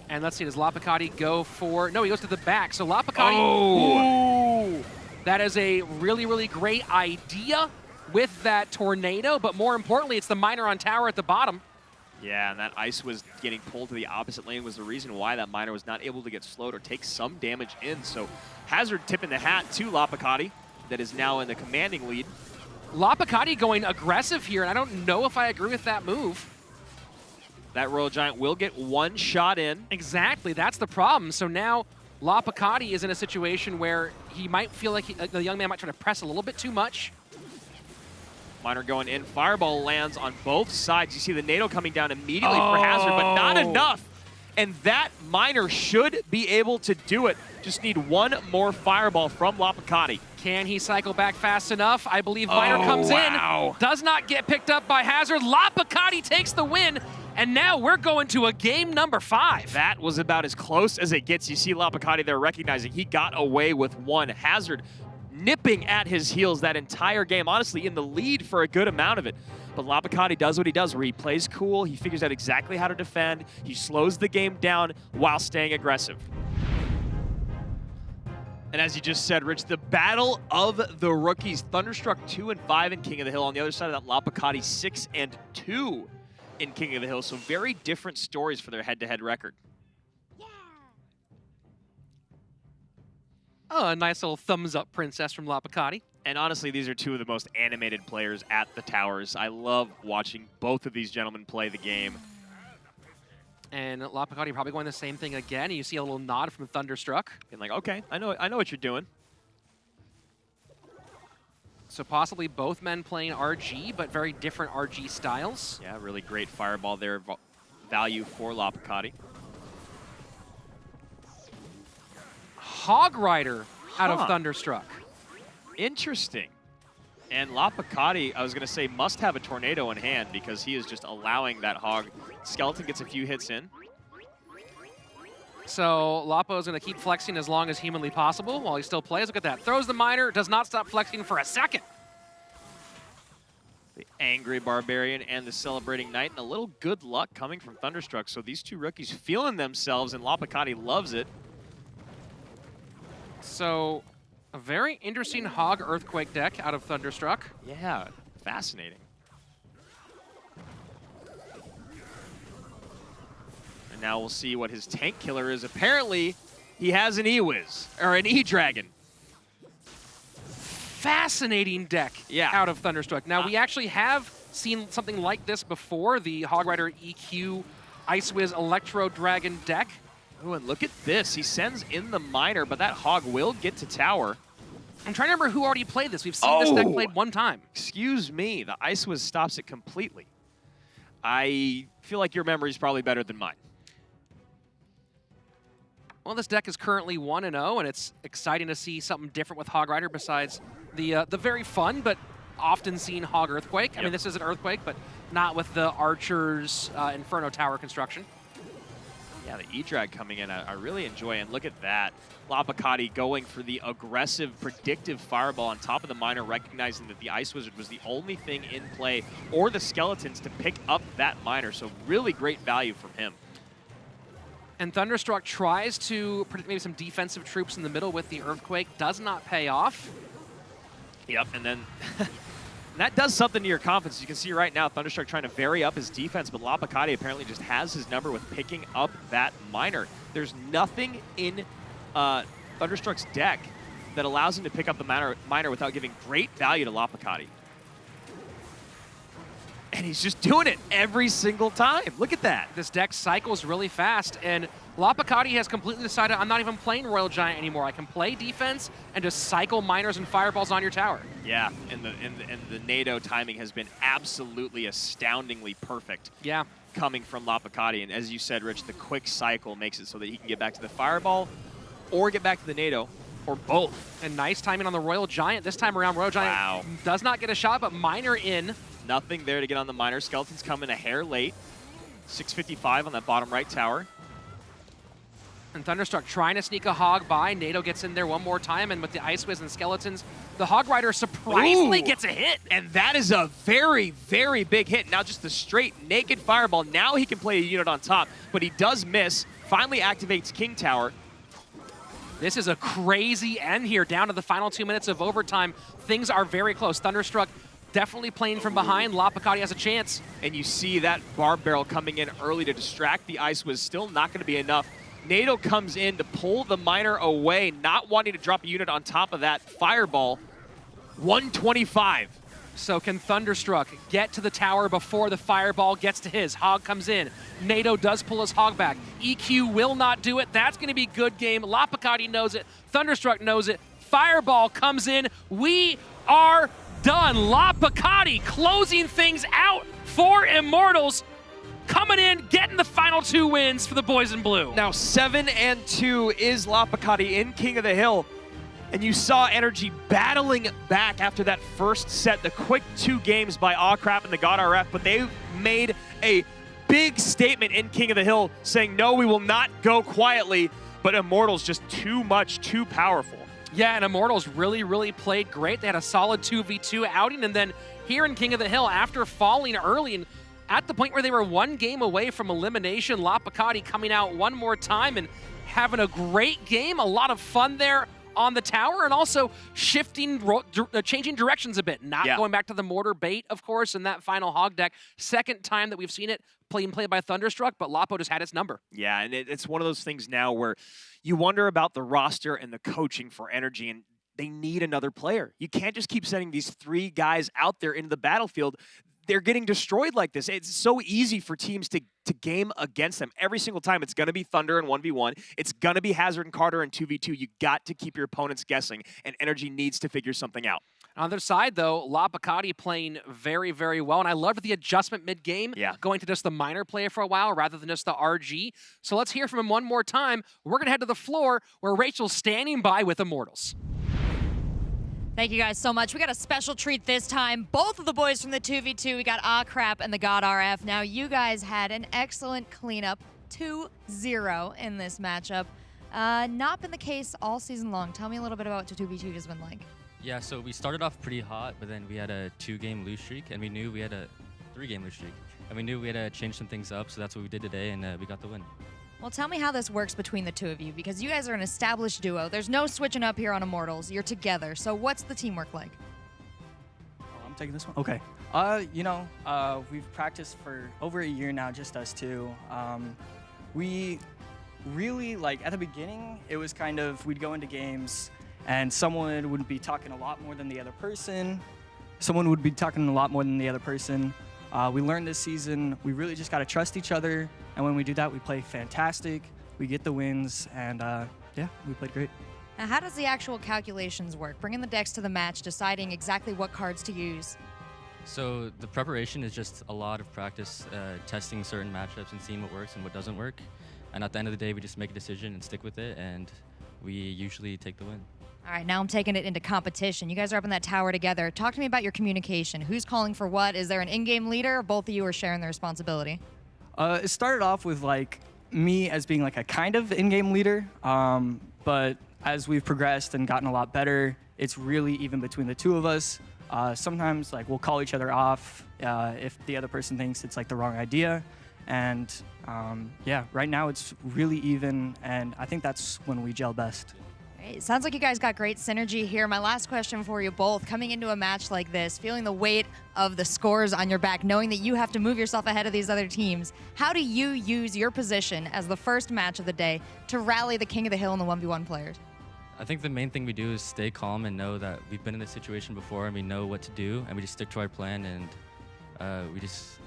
And let's see, does Lapakati go for... No, he goes to the back. So Lapakati... Oh! Ooh! That is a really, really great idea with that tornado, but more importantly, it's the miner on tower at the bottom. Yeah, and that ice was getting pulled to the opposite lane was the reason why that miner was not able to get slowed or take some damage in. So Hazard tipping the hat to Lapakati, that is now in the commanding lead. Lapakati going aggressive here, and I don't know if I agree with that move. That Royal Giant will get one shot in. Exactly, that's the problem. So now Lapacati is in a situation where he might feel like the young man might try to press a little bit too much. Miner going in. Fireball lands on both sides. You see the NATO coming down immediately for Hazard, but not enough. And that Miner should be able to do it. Just need one more Fireball from Lapacati. Can he cycle back fast enough? I believe Miner comes wow. in. Does not get picked up by Hazard. Lapacati takes the win. And now we're going to a game number 5. That was about as close as it gets. You see Lapacati there recognizing he got away with one. Hazard nipping at his heels that entire game, honestly in the lead for a good amount of it. But Lapacati does what he does, where he plays cool, he figures out exactly how to defend, he slows the game down while staying aggressive. And as you just said, Rich, the battle of the rookies. Thunderstruck 2 and 5 in King of the Hill. On the other side of that, Lapacati 6 and 2 in King of the Hill. So very different stories for their head-to-head record. Oh, a nice little thumbs up princess from Lapacati. And honestly, these are two of the most animated players at the towers. I love watching both of these gentlemen play the game. And Lapacati probably going the same thing again. You see a little nod from Thunderstruck. And like, okay, I know what you're doing. So possibly both men playing RG, but very different RG styles. Yeah, really great fireball there. Value for Lapacati. Hog Rider out of Thunderstruck. Interesting. And Lapacati, I was going to say, must have a tornado in hand because he is just allowing that hog. Skeleton gets a few hits in. So Lapo is going to keep flexing as long as humanly possible while he still plays. Look at that. Throws the Miner, does not stop flexing for a second. The angry Barbarian and the Celebrating Knight, and a little good luck coming from Thunderstruck. So these two rookies feeling themselves, and Lapacati loves it. So a very interesting Hog Earthquake deck out of Thunderstruck. Yeah, fascinating. And now we'll see what his tank killer is. Apparently, he has an E-Wiz, or an E-Dragon. Fascinating deck out of Thunderstruck. Now, we actually have seen something like this before, the Hog Rider EQ Ice Wiz Electro Dragon deck. Ooh, and look at this. He sends in the Miner, but that Hog will get to tower. I'm trying to remember who already played this. We've seen this deck played one time. Excuse me. The Ice Wiz stops it completely. I feel like your memory is probably better than mine. Well, this deck is currently 1-0, and it's exciting to see something different with Hog Rider besides the very fun but often seen Hog Earthquake. I mean, this is an Earthquake, but not with the Archer's Inferno Tower construction. Yeah, the E-Drag coming in, I really enjoy. And look at that. Lapacati going for the aggressive, predictive fireball on top of the Miner, recognizing that the Ice Wizard was the only thing in play, or the Skeletons to pick up that Miner. So really great value from him. And Thunderstruck tries to predict maybe some defensive troops in the middle with the Earthquake. Does not pay off. Yep, and then that does something to your confidence. You can see right now Thunderstruck trying to vary up his defense, but Lapacati apparently just has his number with picking up that Miner. There's nothing in Thunderstruck's deck that allows him to pick up the Miner without giving great value to Lapacati. And he's just doing it every single time. Look at that. This deck cycles really fast, and Lapacati has completely decided, I'm not even playing Royal Giant anymore. I can play defense and just cycle Miners and Fireballs on your tower. Yeah, and the NATO timing has been absolutely astoundingly perfect. Yeah. Coming from Lapacati, and as you said, Rich, the quick cycle makes it so that he can get back to the Fireball or get back to the NATO, or both. And nice timing on the Royal Giant. This time around, Royal Giant does not get a shot, but Miner in. Nothing there to get on the Miner. Skeletons come in a hair late. 655 on that bottom right tower. And Thunderstruck trying to sneak a Hog by. NATO gets in there one more time, and with the Ice Wiz and Skeletons, the Hog Rider surprisingly gets a hit. And that is a very, very big hit. Now just the straight naked Fireball. Now he can play a unit on top, but he does miss. Finally activates King Tower. This is a crazy end here, down to the final 2 minutes of overtime. Things are very close. Thunderstruck definitely playing from behind. Lapacati has a chance. And you see that Barb Barrel coming in early to distract the Ice was still not going to be enough. NATO comes in to pull the Miner away, not wanting to drop a unit on top of that Fireball. 125. So can Thunderstruck get to the tower before the fireball gets to his? Hog comes in. NATO does pull his Hog back. EQ will not do it. That's going to be good game. Lapacati knows it. Thunderstruck knows it. Fireball comes in. We are done. Lapacati closing things out for Immortals. Coming in, getting the final 2 wins for the boys in blue. Now 7-2 is Lapacati in King of the Hill. And you saw Energy battling back after that first set, the quick 2 games by Awcrap and the God RF, but they made a big statement in King of the Hill saying, no, we will not go quietly, but Immortals just too much, too powerful. Yeah, and Immortals really played great. They had a solid 2v2 outing, and then here in King of the Hill, after falling early and at the point where they were 1 game away from elimination, Lapacati coming out one more time and having a great game, a lot of fun there on the tower, and also shifting, changing directions a bit. Not going back to the mortar bait, of course, in that final Hog deck. Second time that we've seen it played by Thunderstruck, but Lapo just had its number. Yeah, and it's one of those things now where you wonder about the roster and the coaching for Energy, and they need another player. You can't just keep sending these 3 guys out there into the battlefield. They're getting destroyed like this. It's so easy for teams to game against them. Every single time, it's going to be Thunder in 1v1. It's going to be Hazard and Carter in 2v2. You got to keep your opponents guessing, and Energy needs to figure something out. On their side, though, Lapacati playing very well, and I loved the adjustment mid-game, going to just the minor player for a while rather than just the RG. So let's hear from him one more time. We're going to head to the floor where Rachel's standing by with Immortals. Thank you guys so much. We got a special treat this time. Both of the boys from the 2v2. We got Crap and the God RF. Now, you guys had an excellent cleanup, 2-0 in this matchup. Not been the case all season long. Tell me a little bit about what 2v2 has been like. Yeah, so we started off pretty hot, but then we had a 2-game lose streak, and we knew we had a 3-game lose streak. And we knew we had to change some things up, so that's what we did today, and we got the win. Well, tell me how this works between the 2 of you, because you guys are an established duo. There's no switching up here on Immortals. You're together. So what's the teamwork like? Oh, I'm taking this one? Okay. We've practiced for over a year now, just us 2. We really, at the beginning, it was kind of, we'd go into games, and someone would be talking a lot more than the other person. We learned this season, we really just got to trust each other. And when we do that, we play fantastic. We get the wins, and we played great. Now, how does the actual calculations work? Bringing the decks to the match, deciding exactly what cards to use. So the preparation is just a lot of practice, testing certain matchups and seeing what works and what doesn't work. And at the end of the day, we just make a decision and stick with it, and we usually take the win. All right, now I'm taking it into competition. You guys are up in that tower together. Talk to me about your communication. Who's calling for what? Is there an in-game leader, or both of you are sharing the responsibility? It started off with me as being a kind of in-game leader, but as we've progressed and gotten a lot better, it's really even between the 2 of us. Sometimes we'll call each other off if the other person thinks it's the wrong idea, and right now it's really even, and I think that's when we gel best. It sounds like you guys got great synergy here. My last question for you both, coming into a match like this, feeling the weight of the scores on your back, knowing that you have to move yourself ahead of these other teams, how do you use your position as the first match of the day to rally the King of the Hill and the 1v1 players? I think the main thing we do is stay calm and know that we've been in this situation before and we know what to do, and we just stick to our plan, and we just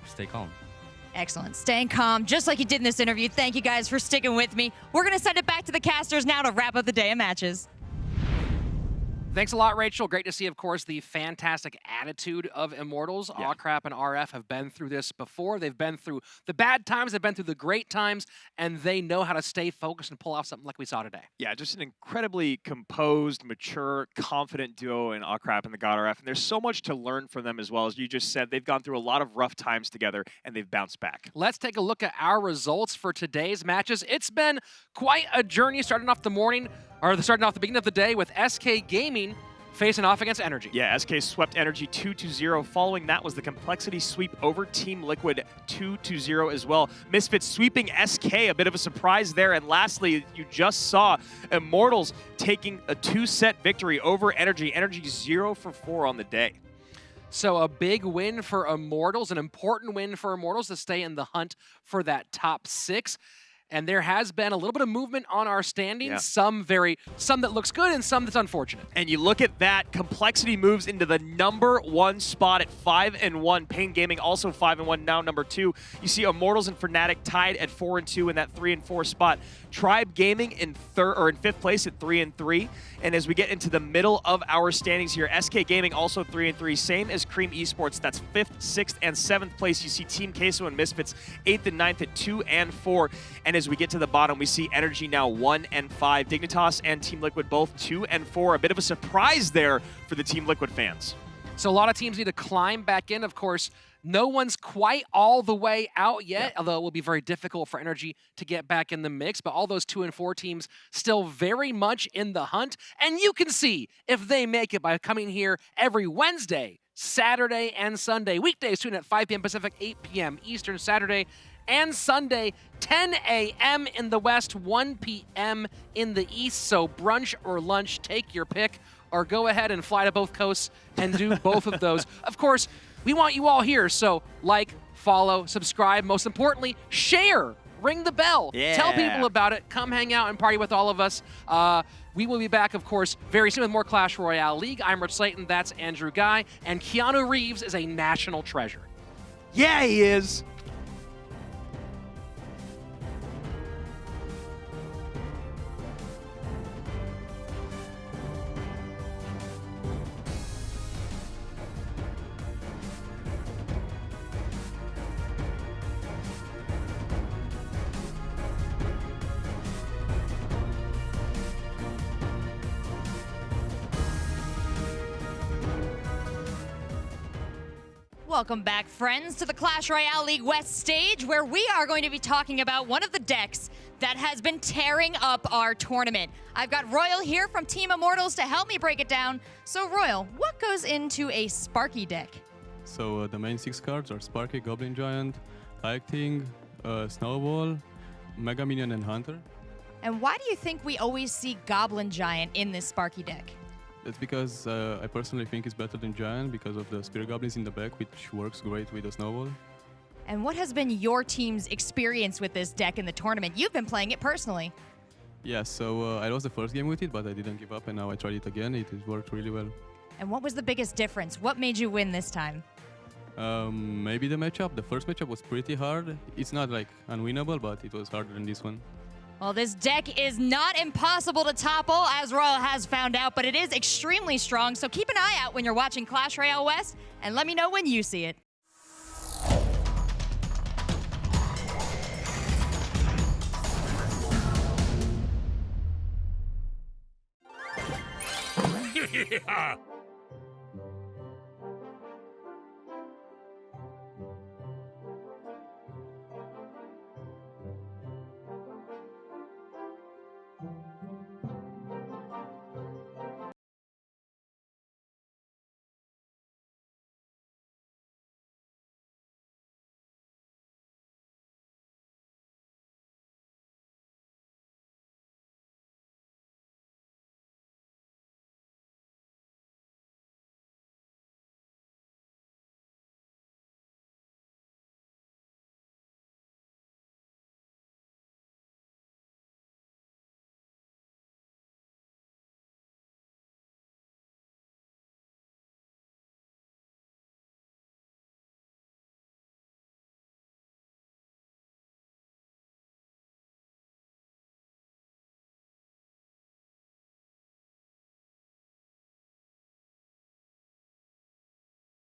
stay calm. Excellent. Staying calm, just like you did in this interview. Thank you guys for sticking with me. We're going to send it back to the casters now to wrap up the day of matches. Thanks a lot, Rachel. Great to see, of course, the fantastic attitude of Immortals. Awcrap and RF have been through this before. They've been through the bad times, they've been through the great times, and they know how to stay focused and pull off something like we saw today. Yeah, just an incredibly composed, mature, confident duo in Awcrap and the God RF. And there's so much to learn from them as well. As you just said, they've gone through a lot of rough times together, and they've bounced back. Let's take a look at our results for today's matches. It's been quite a journey starting off the beginning of the day with SK Gaming facing off against Energy. Yeah, SK swept Energy 2-0. Following that was the Complexity sweep over Team Liquid 2-0 as well. Misfits sweeping SK, a bit of a surprise there. And lastly, you just saw Immortals taking a 2-set victory over Energy. Energy 0 for 4 on the day. So a big win for Immortals, an important win for Immortals to stay in the hunt for that top 6. and there has been a little bit of movement on our standings. Yeah. Some that looks good and some that's unfortunate. And you look at that, Complexity moves into the #1 spot at 5-1. Pain Gaming also 5-1, now #2. You see Immortals and Fnatic tied at 4-2 in that 3-4 spot. Tribe Gaming in 5th place at 3-3. And as we get into the middle of our standings here, SK Gaming also 3-3, same as Cream Esports. That's 5th, 6th, and 7th place. You see Team Queso and Misfits 8th and 9th at 2 and 4. And as we get to the bottom, we see Energy now 1 and 5. Dignitas and Team Liquid both 2 and 4. A bit of a surprise there for the Team Liquid fans. So a lot of teams need to climb back in. Of course, no one's quite all the way out yet, although it will be very difficult for Energy to get back in the mix. But all those 2 and 4 teams still very much in the hunt. And you can see if they make it by coming here every Wednesday, Saturday, and Sunday. Weekdays tune in at 5 p.m. Pacific, 8 p.m. Eastern, Saturday and Sunday, 10 a.m. in the West, 1 p.m. in the East. So brunch or lunch, take your pick, or go ahead and fly to both coasts and do both of those. Of course, we want you all here, so like, follow, subscribe, most importantly, share, ring the bell, tell people about it, come hang out and party with all of us. We will be back, of course, very soon with more Clash Royale League. I'm Rich Slayton, that's Andrew Guy, and Keanu Reeves is a national treasure. Yeah, he is. Welcome back, friends, to the Clash Royale League West stage, where we are going to be talking about one of the decks that has been tearing up our tournament. I've got Royal here from Team Immortals to help me break it down. So, Royal, what goes into a Sparky deck? So the main 6 cards are Sparky, Goblin Giant, Lightning, Snowball, Mega Minion, and Hunter. And why do you think we always see Goblin Giant in this Sparky deck? That's because I personally think it's better than Giant because of the Spear Goblins in the back, which works great with the Snowball. And what has been your team's experience with this deck in the tournament? You've been playing it personally. Yeah, so I lost the first game with it, but I didn't give up, and now I tried it again. It worked really well. And what was the biggest difference? What made you win this time? Maybe the matchup. The first matchup was pretty hard. It's not like unwinnable, but it was harder than this one. Well, this deck is not impossible to topple, as Royal has found out, but it is extremely strong. So keep an eye out when you're watching Clash Royale West, and let me know when you see it.